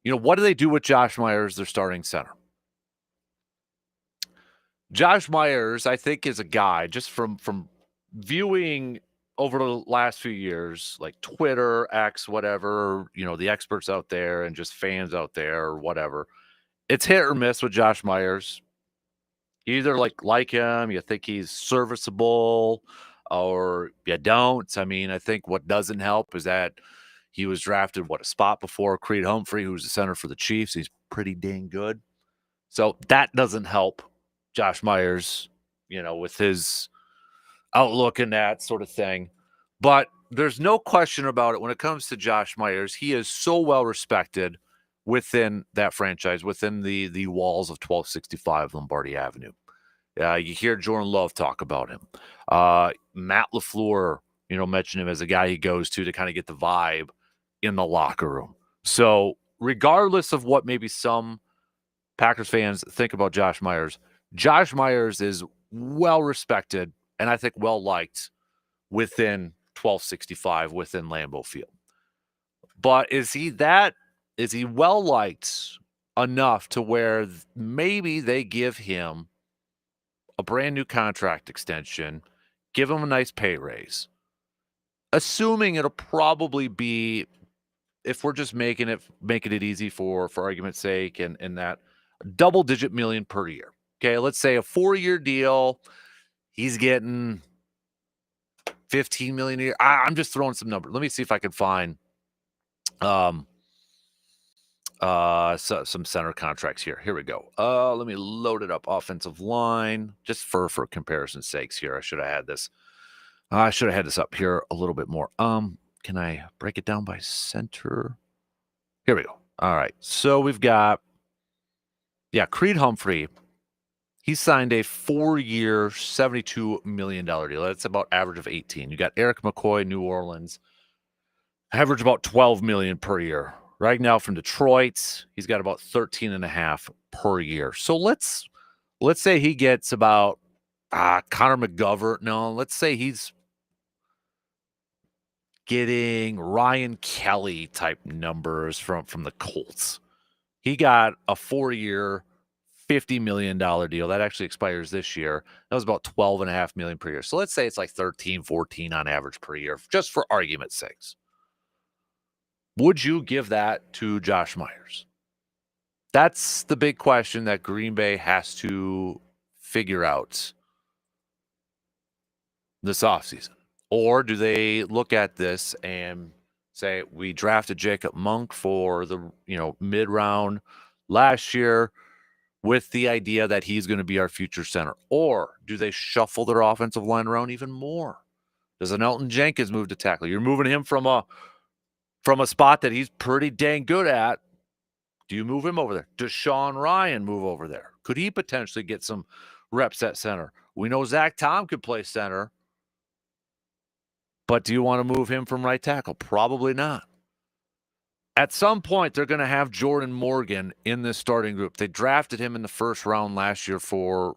what do they do with Josh Myers, their starting center? Josh Myers, I think, is a guy just from viewing over the last few years, like Twitter, X, whatever, the experts out there and just fans out there or whatever. It's hit or miss with Josh Myers. You either like him, you think he's serviceable, or you don't. I mean, I think what doesn't help is that he was drafted, a spot before Creed Humphrey, who's the center for the Chiefs. He's pretty dang good. So that doesn't help Josh Myers, with his outlook and that sort of thing. But there's no question about it when it comes to Josh Myers. He is so well respected within that franchise, within the walls of 1265 Lombardi Avenue. You hear Jordan Love talk about him. Matt LaFleur, mention him as a guy he goes to kind of get the vibe in the locker room. So regardless of what maybe some Packers fans think about Josh Myers is well respected and I think well liked within 1265, within Lambeau Field. But is he well liked enough to where maybe they give him a brand new contract extension, give him a nice pay raise, assuming it'll probably be, if we're just making it easy for argument's sake, and that double-digit million per year. Okay, let's say a 4-year deal. He's getting $15 million a year. I'm just throwing some numbers. Let me see if I can find some center contracts here. Here we go. Let me load it up. Offensive line, just for comparison's sakes here. I should have had this. I should have had this up here a little bit more. Can I break it down by center? Here we go. All right. So we've got, Creed Humphrey. He signed a 4-year, $72 million deal. That's about average of 18. You got Eric McCoy, New Orleans, average about $12 million per year. Right now from Detroit, he's got about 13.5 per year. So let's say he gets about Connor McGovern. No, let's say he's getting Ryan Kelly type numbers from the Colts. He got a 4-year, $50 million deal. That actually expires this year. That was about $12.5 million per year. So let's say it's like 13, 14 on average per year, just for argument's sakes. Would you give that to Josh Myers? That's the big question that Green Bay has to figure out this offseason. Or do they look at this and say, we drafted Jacob Monk for the mid-round last year with the idea that he's going to be our future center? Or do they shuffle their offensive line around even more? Does an Elton Jenkins move to tackle? You're moving him from a spot that he's pretty dang good at. Do you move him over there? Does Sean Ryan move over there? Could he potentially get some reps at center? We know Zach Tom could play center. But do you want to move him from right tackle? Probably not. At some point, they're going to have Jordan Morgan in this starting group. They drafted him in the first round last year for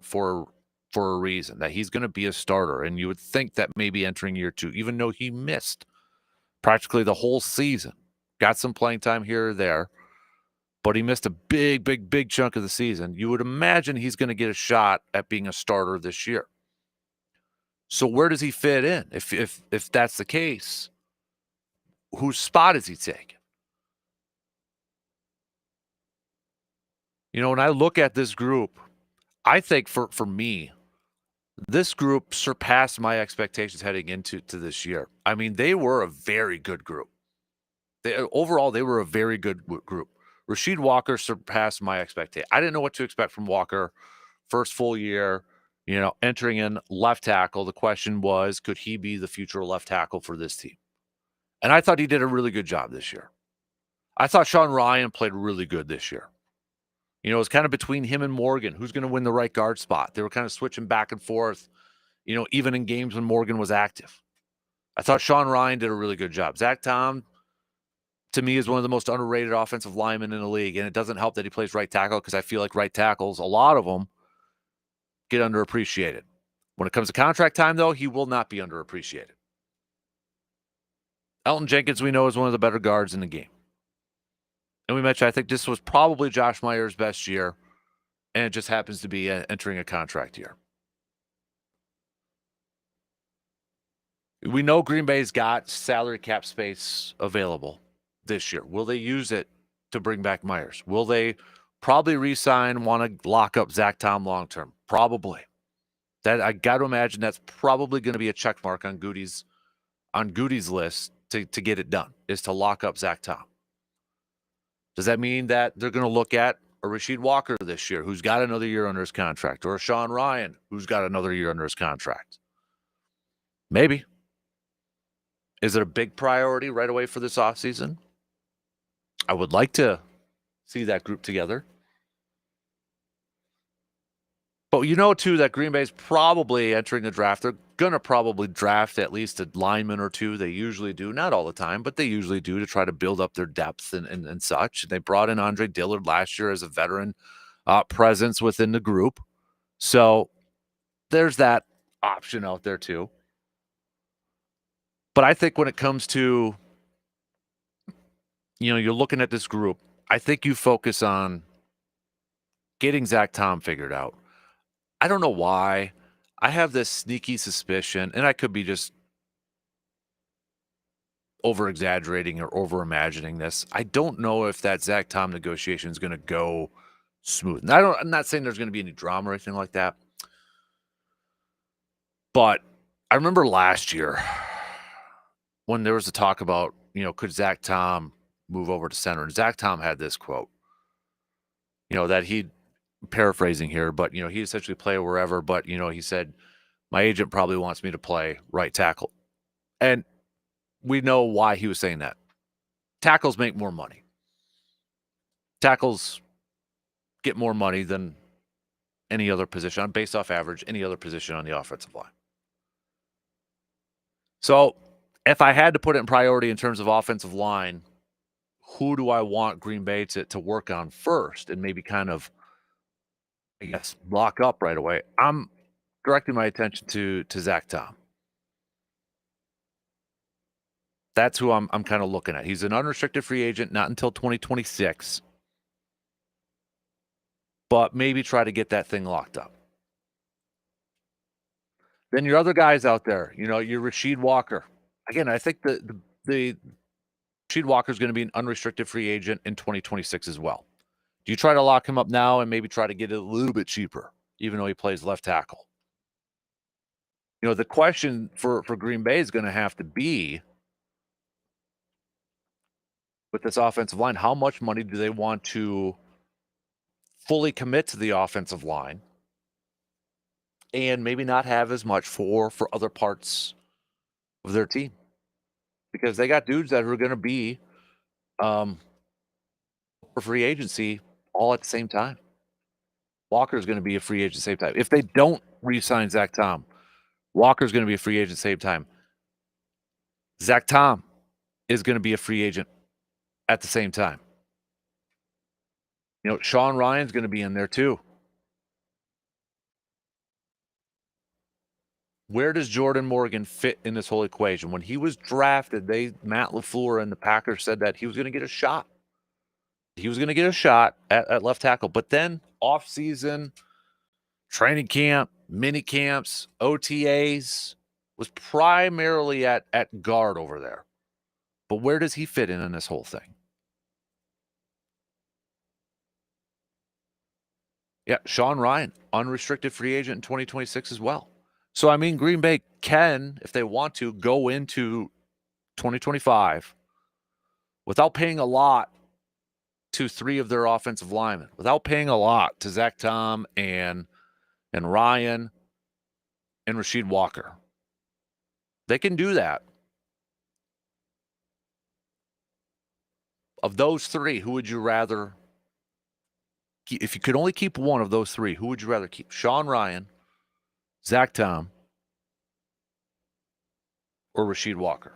a reason, that he's going to be a starter. And you would think that maybe entering year 2, even though he missed practically the whole season, got some playing time here or there, but he missed a big chunk of the season. You would imagine he's going to get a shot at being a starter this year. So where does he fit in? If that's the case, whose spot is he taking? You know, when I look at this group, I think for me, this group surpassed my expectations heading into this year. I mean, they were a very good group. Overall, they were a very good group. Rasheed Walker surpassed my expectation. I didn't know what to expect from Walker. First full year, you know, entering in left tackle. The question was, could he be the future left tackle for this team? And I thought he did a really good job this year. I thought Sean Ryan played really good this year. You know, it was kind of between him and Morgan. Who's going to win the right guard spot? They were kind of switching back and forth, you know, even in games when Morgan was active. I thought Sean Ryan did a really good job. Zach Tom, to me, is one of the most underrated offensive linemen in the league. And it doesn't help that he plays right tackle because I feel like right tackles, a lot of them, get underappreciated. When it comes to contract time, though, he will not be underappreciated. Elton Jenkins, we know, is one of the better guards in the game. And we mentioned, I think this was probably Josh Myers' best year, and it just happens to be entering a contract year. We know Green Bay's got salary cap space available this year. Will they use it to bring back Myers? Will they probably re-sign, want to lock up Zach Tom long-term? Probably. That I got to imagine that's probably going to be a check mark on Goody's list to get it done, is to lock up Zach Tom. Does that mean that they're going to look at a Rasheed Walker this year, who's got another year under his contract, or a Sean Ryan, who's got another year under his contract? Maybe. Is it a big priority right away for this offseason? I would like to see that group together. But you know, too, that Green Bay's probably entering the draft. They're going to probably draft at least a lineman or two. They usually do. Not all the time, but they usually do, to try to build up their depth and such. They brought in Andre Dillard last year as a veteran presence within the group. So there's that option out there, too. But I think when it comes to, you know, you're looking at this group, I think you focus on getting Zach Tom figured out. I don't know why. I have this sneaky suspicion, and I could be just over-exaggerating or over-imagining this. I don't know if that Zach Tom negotiation is going to go smooth. And I'm not saying there's going to be any drama or anything like that. But I remember last year when there was a talk about, you know, could Zach Tom move over to center? And Zach Tom had this quote, you know, that he'd, paraphrasing here, but, you know, he essentially play wherever, but, you know, he said, my agent probably wants me to play right tackle. And we know why he was saying that. Tackles make more money. Tackles get more money than any other position, based off average, any other position on the offensive line. So if I had to put it in priority in terms of offensive line, who do I want Green Bay to work on first and maybe kind of, I guess, lock up right away? I'm directing my attention to Zach Tom. That's who I'm kind of looking at. He's an unrestricted free agent, not until 2026. But maybe try to get that thing locked up. Then your other guys out there, you know, your Rasheed Walker. Again, I think the Rasheed Walker is going to be an unrestricted free agent in 2026 as well. Do you try to lock him up now and maybe try to get it a little bit cheaper, even though he plays left tackle? You know, the question for Green Bay is going to have to be, with this offensive line, how much money do they want to fully commit to the offensive line and maybe not have as much for other parts of their team? Because they got dudes that are going to be for free agency all at the same time. Walker's going to be a free agent at the same time. If they don't re-sign Zach Tom, Walker's going to be a free agent at the same time. Zach Tom is going to be a free agent at the same time. You know, Sean Ryan's going to be in there too. Where does Jordan Morgan fit in this whole equation? When he was drafted, Matt LaFleur and the Packers said that he was going to get a shot. he was going to get a shot at left tackle. But then offseason, training camp, mini camps, OTAs, was primarily at guard over there. But where does he fit in this whole thing? Yeah, Sean Ryan, unrestricted free agent in 2026 as well. So, I mean, Green Bay can, if they want to, go into 2025 without paying a lot to 3 of their offensive linemen, without paying a lot to Zach Tom and Ryan and Rasheed Walker. They can do that. Of those 3, who would you rather keep? If you could only keep one of those 3, who would you rather keep? Sean Ryan, Zach Tom, or Rasheed Walker?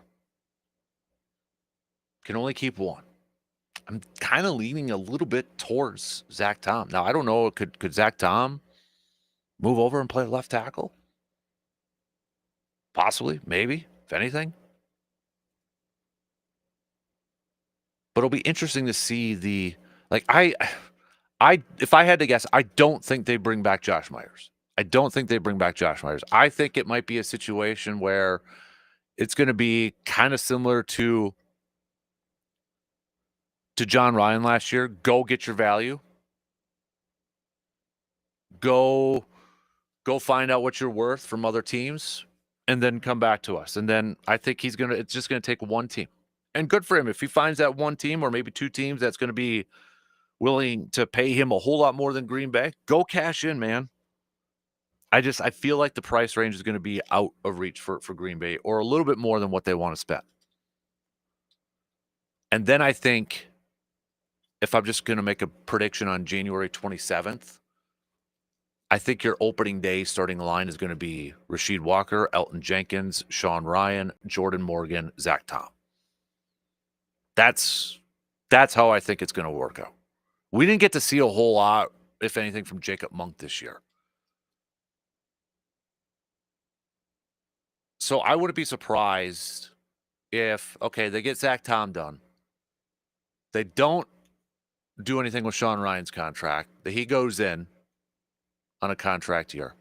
Can only keep one. I'm kind of leaning a little bit towards Zach Tom. Now, I don't know, could Zach Tom move over and play left tackle? Possibly, maybe, if anything. But it'll be interesting to see the, like, if I had to guess, I don't think they bring back Josh Myers. I don't think they bring back Josh Myers. I think it might be a situation where it's going to be kind of similar to John Ryan last year. Go get your value. Go find out what you're worth from other teams and then come back to us. And then I think it's just going to take one team. And good for him. If he finds that one team or maybe 2 teams that's going to be willing to pay him a whole lot more than Green Bay, go cash in, man. I feel like the price range is going to be out of reach for Green Bay, or a little bit more than what they want to spend. And then I think, if I'm just going to make a prediction on January 27th, I think your opening day starting line is going to be Rasheed Walker, Elton Jenkins, Sean Ryan, Jordan Morgan, Zach Tom. That's how I think it's going to work out. We didn't get to see a whole lot, if anything, from Jacob Monk this year. So I wouldn't be surprised if, okay, they get Zach Tom done. They don't do anything with Sean Ryan's contract. He goes in on a contract year.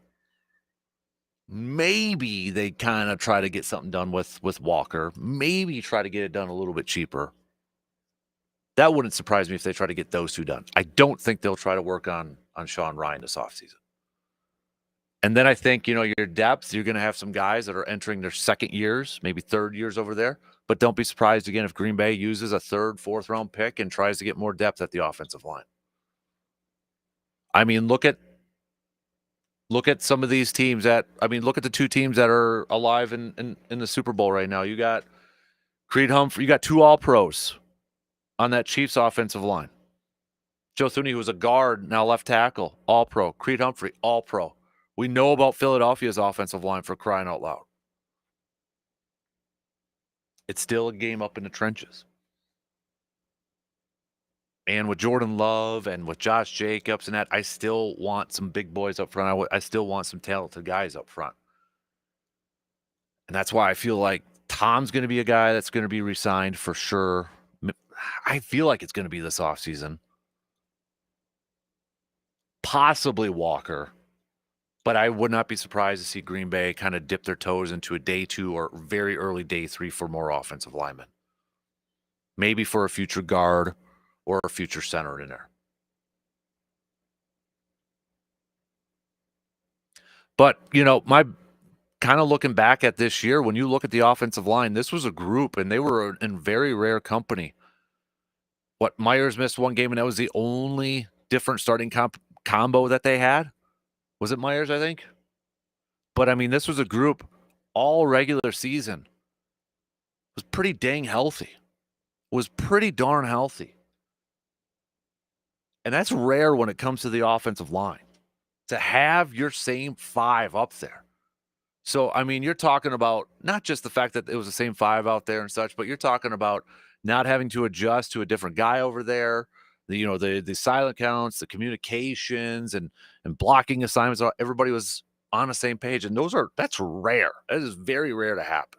Maybe they kind of try to get something done with Walker. Maybe try to get it done a little bit cheaper. That wouldn't surprise me if they try to get those 2 done. I don't think they'll try to work on Sean Ryan this offseason. And then I think, your depth, you're going to have some guys that are entering their second years, maybe third years over there. But don't be surprised, again, if Green Bay uses a 3rd, 4th round pick and tries to get more depth at the offensive line. I mean, look at some of these teams look at the 2 teams that are alive in the Super Bowl right now. You got Creed Humphrey, you got 2 All-Pros on that Chiefs offensive line. Joe Thuney, who was a guard, now left tackle, All-Pro. Creed Humphrey, All-Pro. We know about Philadelphia's offensive line, for crying out loud. It's still a game up in the trenches. And with Jordan Love and with Josh Jacobs and that, I still want some big boys up front. I still want some talented guys up front. And that's why I feel like Tom's going to be a guy that's going to be re-signed for sure. I feel like it's going to be this offseason. Possibly Walker. But I would not be surprised to see Green Bay kind of dip their toes into a day 2 or very early day 3 for more offensive linemen. Maybe for a future guard or a future center in there. But, my kind of looking back at this year, when you look at the offensive line, this was a group, and they were in very rare company. Myers missed 1 game, and that was the only different starting combo that they had. Was it Myers, I think? But, I mean, this was a group all regular season. Was pretty dang healthy. Was pretty darn healthy. And that's rare when it comes to the offensive line, to have your same 5 up there. So, I mean, you're talking about not just the fact that it was the same 5 out there and such, but you're talking about not having to adjust to a different guy over there. The silent counts, the communications, and blocking assignments. Everybody was on the same page, and that's rare. That is very rare to happen.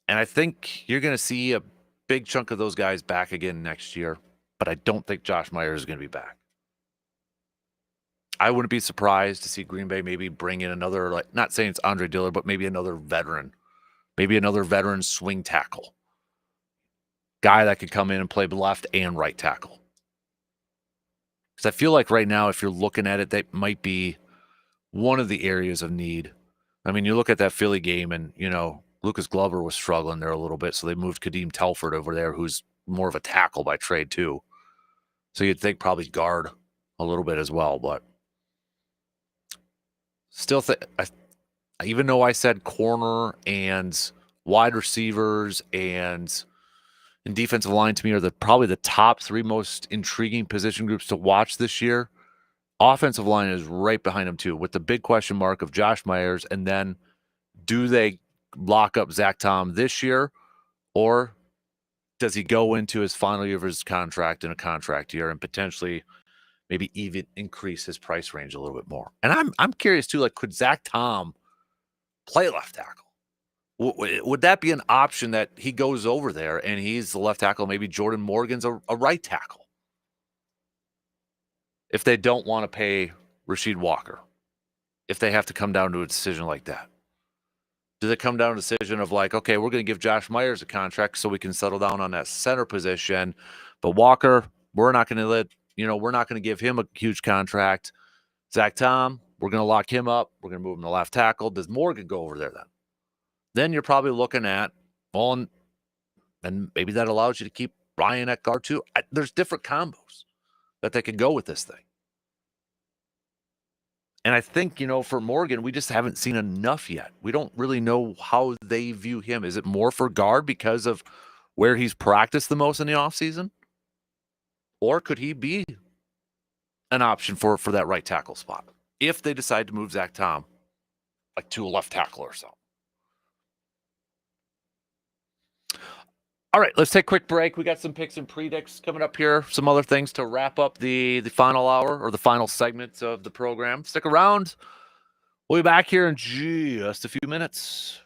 And I think you're going to see big chunk of those guys back again next year, but I don't think Josh Myers is going to be back. I wouldn't be surprised to see Green Bay maybe bring in another, like, not saying it's Andre Dillard, but maybe another veteran swing tackle. Guy that could come in and play left and right tackle. Because I feel like right now, if you're looking at it, that might be one of the areas of need. I mean, you look at that Philly game and, Lucas Glover was struggling there a little bit, so they moved Kadeem Telford over there, who's more of a tackle by trade too. So you'd think probably guard a little bit as well, but still even though I said corner and wide receivers and defensive line to me are probably the top 3 most intriguing position groups to watch this year, offensive line is right behind them too, with the big question mark of Josh Myers, and then do they lock up Zach Tom this year, or does he go into his final year of his contract in a contract year and potentially maybe even increase his price range a little bit more? And I'm curious too, like, could Zach Tom play left tackle? Would that be an option that he goes over there and he's the left tackle? Maybe Jordan Morgan's a right tackle if they don't want to pay Rasheed Walker, if they have to come down to a decision like that. Does it come down to a decision of like, okay, we're going to give Josh Myers a contract so we can settle down on that center position, but Walker, we're not going to give him a huge contract. Zach Tom, we're going to lock him up. We're going to move him to left tackle. Does Morgan go over there then? Then you're probably looking at, well, and maybe that allows you to keep Ryan at guard too. There's different combos that they could go with this thing. And I think, for Morgan, we just haven't seen enough yet. We don't really know how they view him. Is it more for guard because of where he's practiced the most in the offseason? Or could he be an option for that right tackle spot if they decide to move Zach Tom like to a left tackle or so? All right, let's take a quick break. We got some picks and predicts coming up here. Some other things to wrap up the final hour or the final segment of the program. Stick around. We'll be back here in just a few minutes.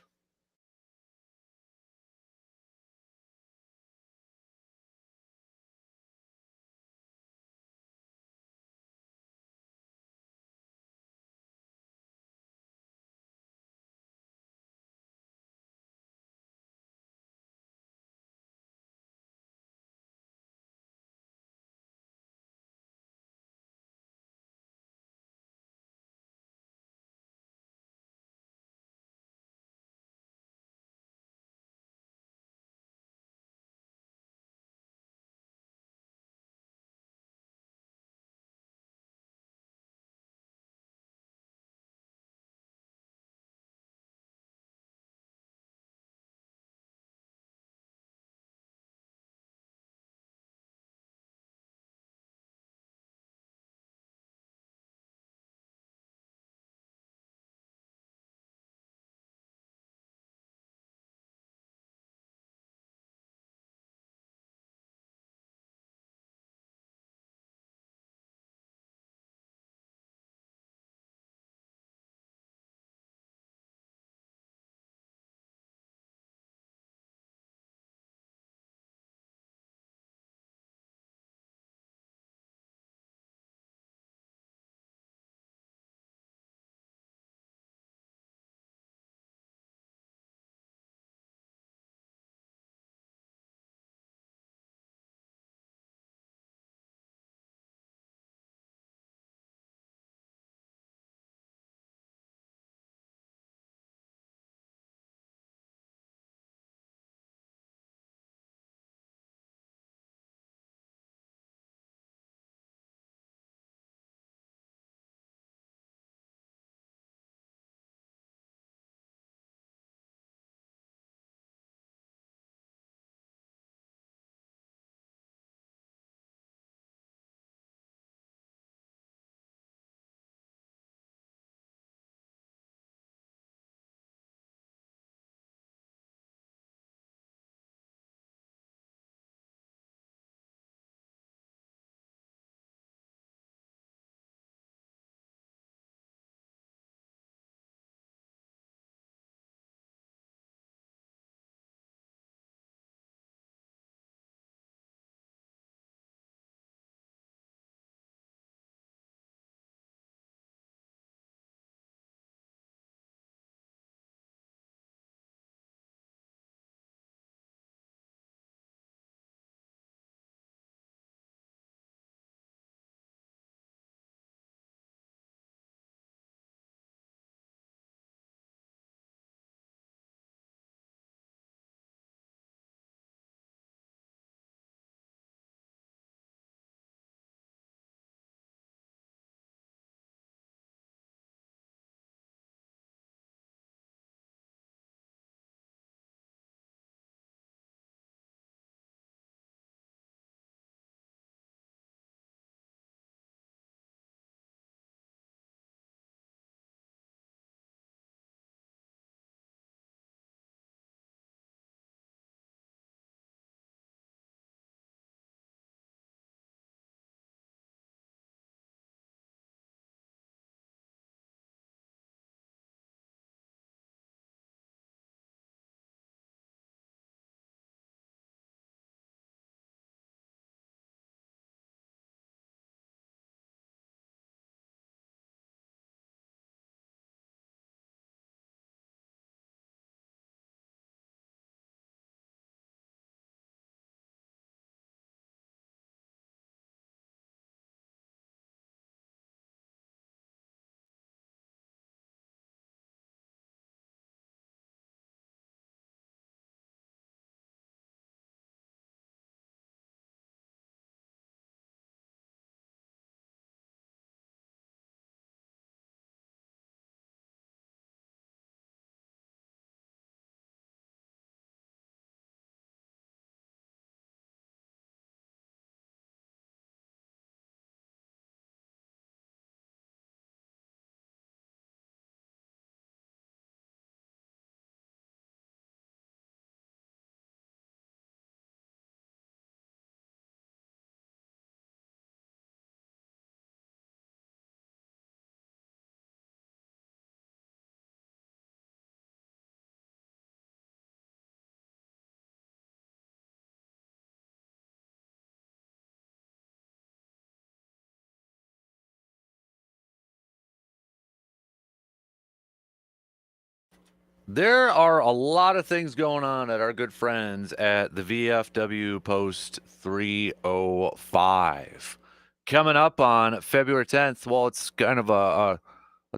There are a lot of things going on at our good friends at the VFW Post 305. Coming up on February 10th, well, it's kind of a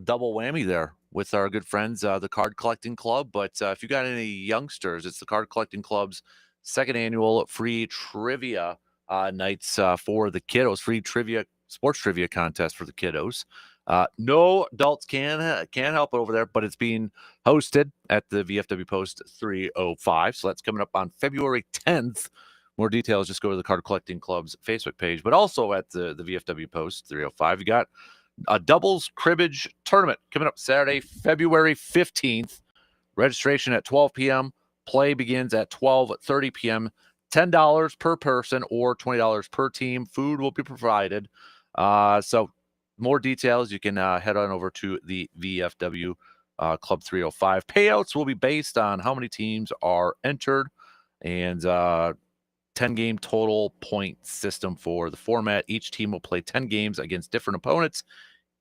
double whammy there with our good friends, the Card Collecting Club. But if you got any youngsters, it's the Card Collecting Club's second annual free trivia nights for the kiddos, free trivia, sports trivia contest for the kiddos. No adults can help over there, but it's being hosted at the VFW Post 305. So that's coming up on February 10th. More details, just go to the Card Collecting Club's Facebook page, but also at the VFW Post 305. You got a doubles cribbage tournament coming up Saturday, February 15th. Registration at 12 p.m. Play begins at 12:30 p.m. $10 per person or $20 per team. Food will be provided. So more details, you can head on over to the VFW Club 305. Payouts will be based on how many teams are entered and 10-game total point system for the format. Each team will play 10 games against different opponents.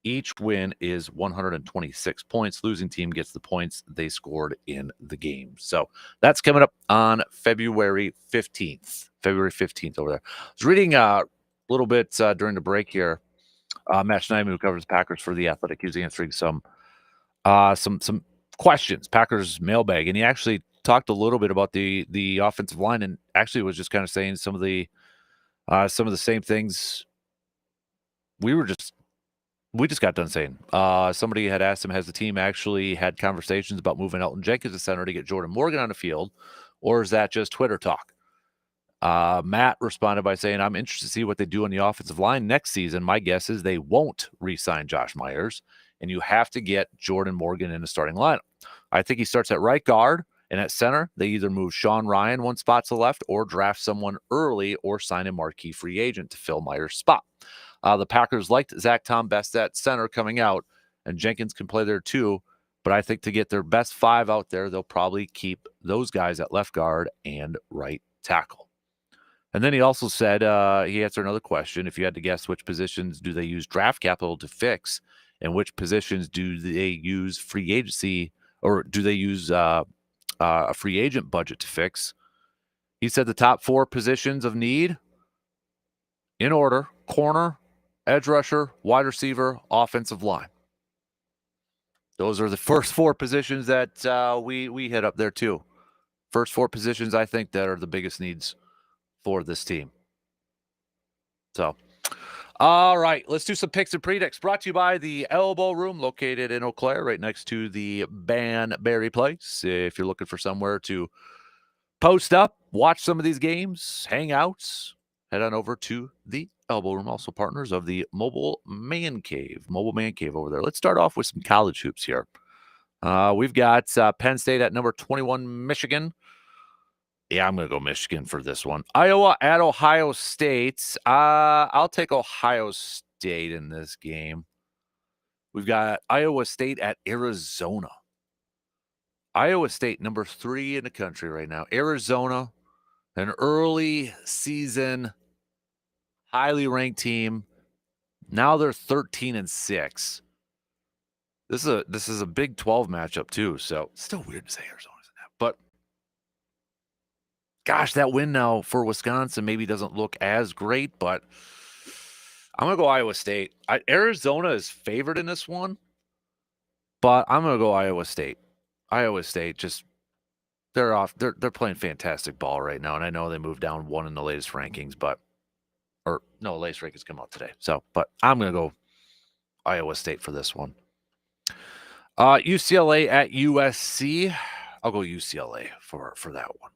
Each win is 126 points. Losing team gets the points they scored in the game. So that's coming up on February 15th. February 15th over there. I was reading a little bit during the break here. Matt Schneider, who covers Packers for The Athletic, he was answering some questions, Packers mailbag, and he actually talked a little bit about the offensive line, and actually was just kind of saying some of the same things we just got done saying. Somebody had asked him, has the team actually had conversations about moving Elton Jenkins to center to get Jordan Morgan on the field, or is that just Twitter talk? Matt responded by saying, I'm interested to see what they do on the offensive line next season. My guess is they won't re-sign Josh Myers, and you have to get Jordan Morgan in the starting lineup. I think he starts at right guard, and at center, they either move Sean Ryan one spot to the left or draft someone early or sign a marquee free agent to fill Myers' spot. The Packers liked Zach Tom best at center coming out, and Jenkins can play there too. But I think to get their best five out there, they'll probably keep those guys at left guard and right tackle. And then he also said, he answered another question. If you had to guess which positions do they use draft capital to fix and which positions do they use free agency or do they use a free agent budget to fix? He said the top four positions of need in order: corner, edge rusher, wide receiver, offensive line. Those are the first four positions that we hit up there too. First four positions, I think, that are the biggest needs for this team. So, all right, let's do some picks and predicts. Brought to you by the Elbow Room, located in Eau Claire, right next to the Banbury Place. If you're looking for somewhere to post up, watch some of these games, hang out, head on over to the Elbow Room. Also partners of the Mobile Man Cave over there. Let's start off with some college hoops here. We've got Penn State at number 21, Michigan. Yeah, I'm going to go Michigan for this one. Iowa at Ohio State. I'll take Ohio State in this game. We've got Iowa State at Arizona. Iowa State, number 3 in the country right now. Arizona, an early season, highly ranked team. Now they're 13-6. This is a Big 12 matchup too. So it's still weird to say Arizona's in that, but gosh, that win now for Wisconsin maybe doesn't look as great, but I'm going to go Iowa State. Arizona is favored in this one, but I'm going to go Iowa State. Iowa State just they're playing fantastic ball right now, and I know they moved down one in the latest rankings, latest rankings come out today. So, but I'm going to go Iowa State for this one. UCLA at USC. I'll go UCLA for that one.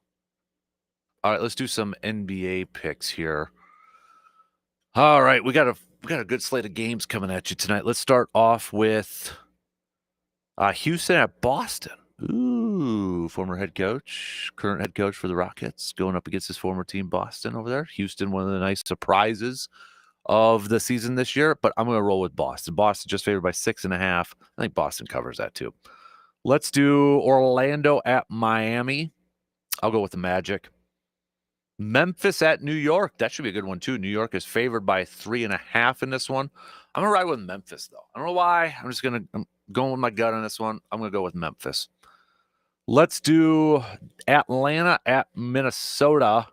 All right, let's do some NBA picks here. All right, we got a good slate of games coming at you tonight. Let's start off with Houston at Boston. Ooh, former head coach, current head coach for the Rockets, going up against his former team, Boston, over there. Houston, one of the nice surprises of the season this year, but I'm going to roll with Boston. Boston just favored by 6.5. I think Boston covers that too. Let's do Orlando at Miami. I'll go with the Magic. Memphis at New York. That should be a good one too. New York is favored by 3.5 in this one. I'm going to ride with Memphis though. I don't know why. I'm going with my gut on this one. I'm going to go with Memphis. Let's do Atlanta at Minnesota.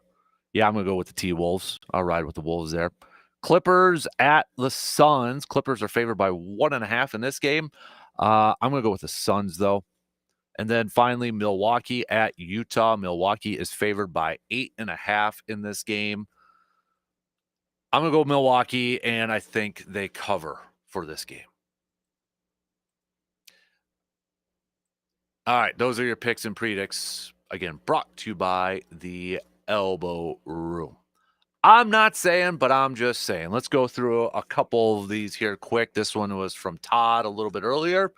Yeah, I'm going to go with the T-Wolves. I'll ride with the Wolves there. Clippers at the Suns. Clippers are favored by 1.5 in this game. I'm going to go with the Suns, though. And then finally, Milwaukee at Utah. Milwaukee is favored by 8.5 in this game. I'm going to go Milwaukee, and I think they cover for this game. All right, those are your picks and predicts. Again, brought to you by the Elbow Room. I'm not saying, but I'm just saying. Let's go through a couple of these here quick. This one was from Todd a little bit earlier.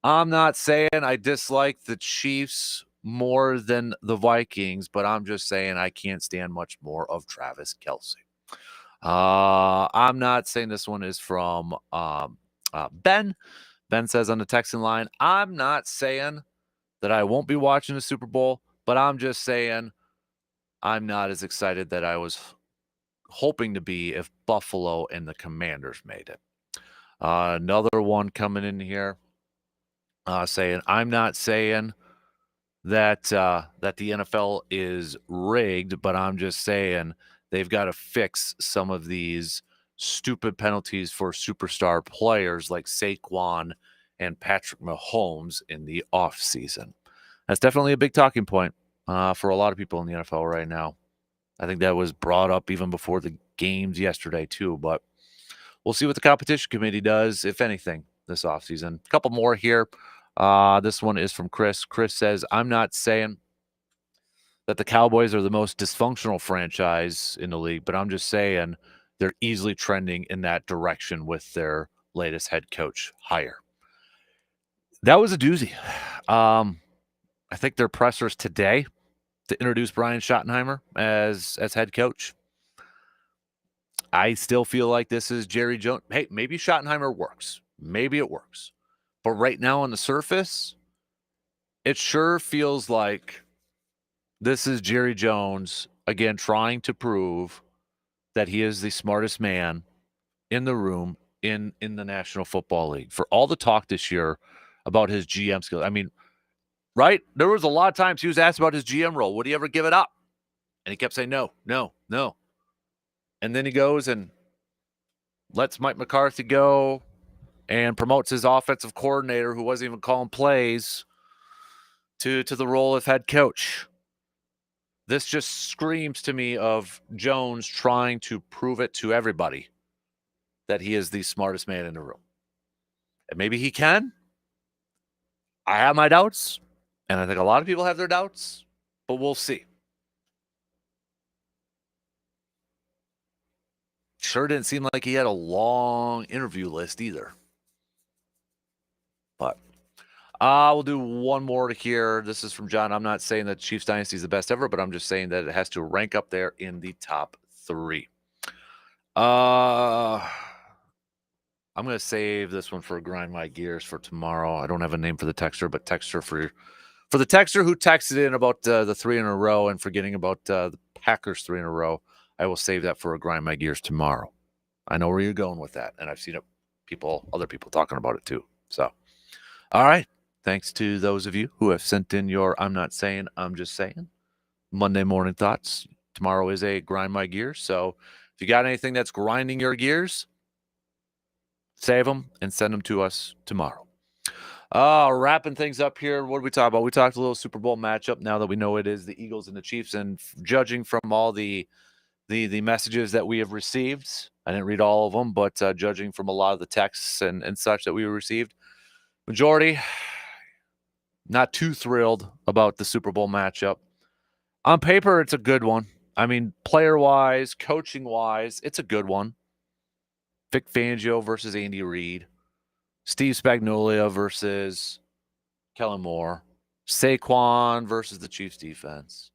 I'm not saying I dislike the Chiefs more than the Vikings, but I'm just saying I can't stand much more of Travis Kelce. I'm not saying this one is from Ben. Ben says on the Texan line, I'm not saying that I won't be watching the Super Bowl, but I'm just saying I'm not as excited that I was hoping to be if Buffalo and the Commanders made it. Another one coming in here saying, I'm not saying that that the NFL is rigged, but I'm just saying they've got to fix some of these stupid penalties for superstar players like Saquon and Patrick Mahomes in the offseason. That's definitely a big talking point for a lot of people in the NFL right now. I think that was brought up even before the games yesterday too, but we'll see what the competition committee does, if anything, this offseason. A couple more here. This one is from Chris. Chris says, I'm not saying that the Cowboys are the most dysfunctional franchise in the league, but I'm just saying they're easily trending in that direction with their latest head coach hire. That was a doozy. I think their pressers today to introduce Brian Schottenheimer as head coach. I still feel like this is Jerry Jones. Hey, maybe Schottenheimer works. Maybe it works. But right now on the surface, it sure feels like this is Jerry Jones, again, trying to prove that he is the smartest man in the room in the National Football League. For all the talk this year about his GM skills. I mean, right? There was a lot of times he was asked about his GM role. Would he ever give it up? And he kept saying, no, no, no. And then he goes and lets Mike McCarthy go and promotes his offensive coordinator, who wasn't even calling plays, to the role of head coach. This just screams to me of Jones trying to prove it to everybody that he is the smartest man in the room. And maybe he can. I have my doubts, and I think a lot of people have their doubts, but we'll see. Sure didn't seem like he had a long interview list either. But we'll do one more here. This is from John. I'm not saying that Chiefs Dynasty is the best ever, but I'm just saying that it has to rank up there in the top 3. I'm going to save this one for Grind My Gears for tomorrow. I don't have a name for the texter, but texter for the texter who texted in about the 3 in a row and forgetting about the Packers 3 in a row, I will save that for a Grind My Gears tomorrow. I know where you're going with that, and I've seen other people talking about it too. So, all right. Thanks to those of you who have sent in your I'm not saying, I'm just saying Monday morning thoughts. Tomorrow is a Grind My Gears. So if you got anything that's grinding your gears, save them and send them to us tomorrow. Wrapping things up here. What did we talk about? We talked a little Super Bowl matchup now that we know it is the Eagles and the Chiefs. And judging from all the messages that we have received, I didn't read all of them, but judging from a lot of the texts and such that we received, majority not too thrilled about the Super Bowl matchup. On paper, it's a good one. I mean, player-wise, coaching-wise, it's a good one. Vic Fangio versus Andy Reid. Steve Spagnuolo versus Kellen Moore. Saquon versus the Chiefs defense.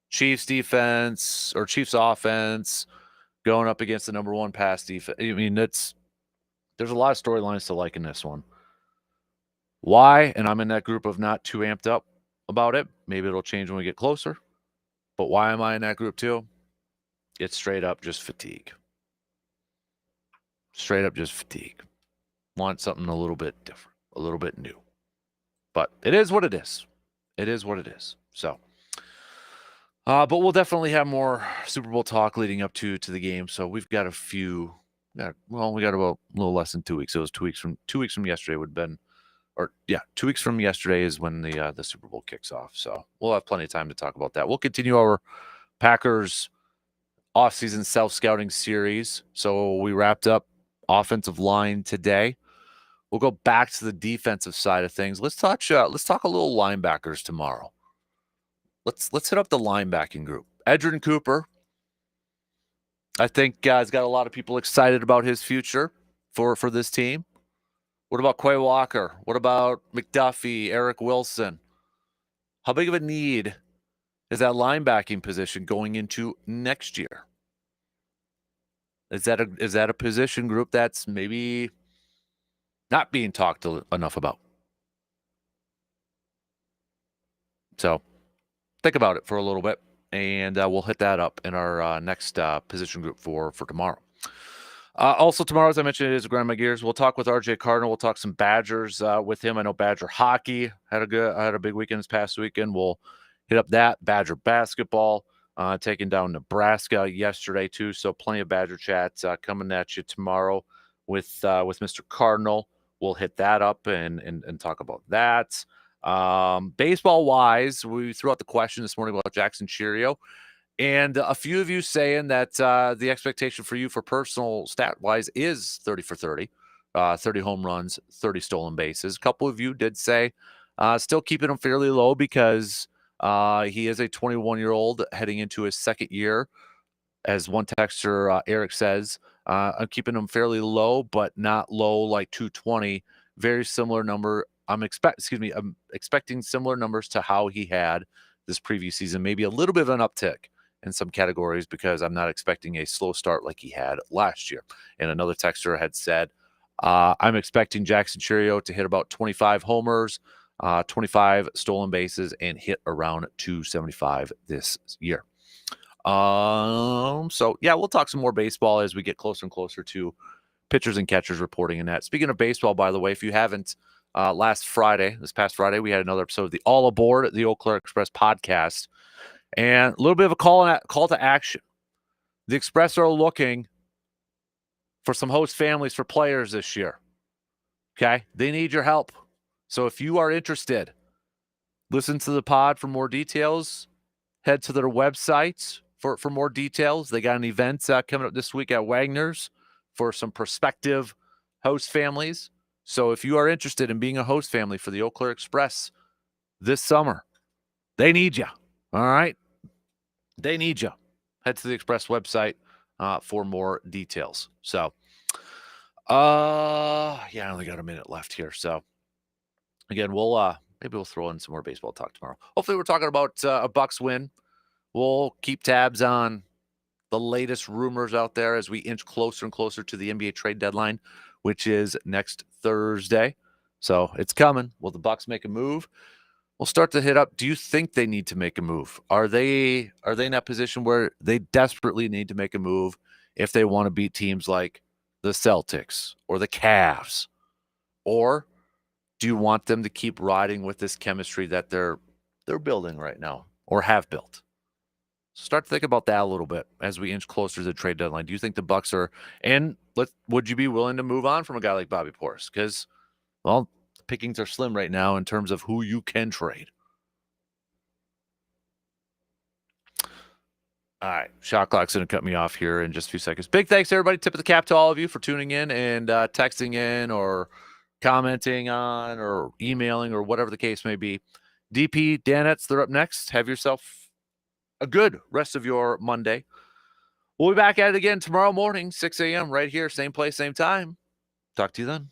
Chiefs defense or Chiefs offense going up against the number 1 pass defense. I mean, there's a lot of storylines to like in this one. Why? And I'm in that group of not too amped up about it. Maybe it'll change when we get closer. But why am I in that group too? It's straight up just fatigue. Straight up just fatigue. Want something a little bit different, a little bit new. But it is what it is. It is what it is. So, but we'll definitely have more Super Bowl talk leading up to the game. So we've got a few. We got about a little less than 2 weeks. It was 2 weeks from yesterday would have been, 2 weeks from yesterday is when the Super Bowl kicks off. So we'll have plenty of time to talk about that. We'll continue our Packers offseason self-scouting series. So we wrapped up offensive line today. We'll go back to the defensive side of things. Let's talk a little linebackers tomorrow. Let's hit up the linebacking group. Edgerrin Cooper, I think, has got a lot of people excited about his future for this team. What about Quay Walker? What about McDuffie, Eric Wilson? How big of a need is that linebacking position going into next year? Is that a position group that's maybe not being talked enough about? So think about it for a little bit, and we'll hit that up in our next position group for tomorrow. Also tomorrow, as I mentioned, it is Grind My Gears. We'll talk with RJ Cardinal. We'll talk some Badgers with him. I know Badger hockey had a big weekend this past weekend. We'll hit up that. Badger basketball taking down Nebraska yesterday too. So plenty of Badger chats coming at you tomorrow with Mr. Cardinal. We'll hit that up and talk about that. Baseball wise, we threw out the question this morning about Jackson Chourio. And a few of you saying that the expectation for you for personal stat-wise is 30 for 30, 30 home runs, 30 stolen bases. A couple of you did say still keeping him fairly low because he is a 21-year-old heading into his second year. As one texter, Eric says, I'm keeping him fairly low, but not low like 220. Very similar number. I'm expecting similar numbers to how he had this previous season, maybe a little bit of an uptick in some categories because I'm not expecting a slow start like he had last year. And another texter had said, I'm expecting Jackson Chourio to hit about 25 homers, 25 stolen bases, and hit around 275 this year. So yeah, we'll talk some more baseball as we get closer and closer to pitchers and catchers reporting in that. Speaking of baseball, by the way, if you haven't, this past Friday, we had another episode of the All Aboard the Eau Claire Express podcast. And a little bit of a call to action. The Express are looking for some host families for players this year. Okay? They need your help. So if you are interested, listen to the pod for more details. Head to their website for more details. They got an event coming up this week at Wagner's for some prospective host families. So if you are interested in being a host family for the Eau Claire Express this summer, they need you. All right? They need you. Head to the Express website for more details. So, I only got a minute left here. So, again, maybe we'll throw in some more baseball talk tomorrow. Hopefully, we're talking about a Bucs win. We'll keep tabs on the latest rumors out there as we inch closer and closer to the NBA trade deadline, which is next Thursday. So it's coming. Will the Bucs make a move? We'll start to hit up. Do you think they need to make a move? Are they in that position where they desperately need to make a move if they want to beat teams like the Celtics or the Cavs? Or do you want them to keep riding with this chemistry that they're building right now or have built? Start to think about that a little bit as we inch closer to the trade deadline. Do you think the Bucs are would you be willing to move on from a guy like Bobby Portis? Because, well, pickings are slim right now in terms of who you can trade. All right. Shot clock's going to cut me off here in just a few seconds. Big thanks, everybody. Tip of the cap to all of you for tuning in and texting in or commenting on or emailing or whatever the case may be. DP, Danettes, they're up next. Have yourself a good rest of your Monday. We'll be back at it again tomorrow morning, 6 a.m. right here. Same place, same time. Talk to you then.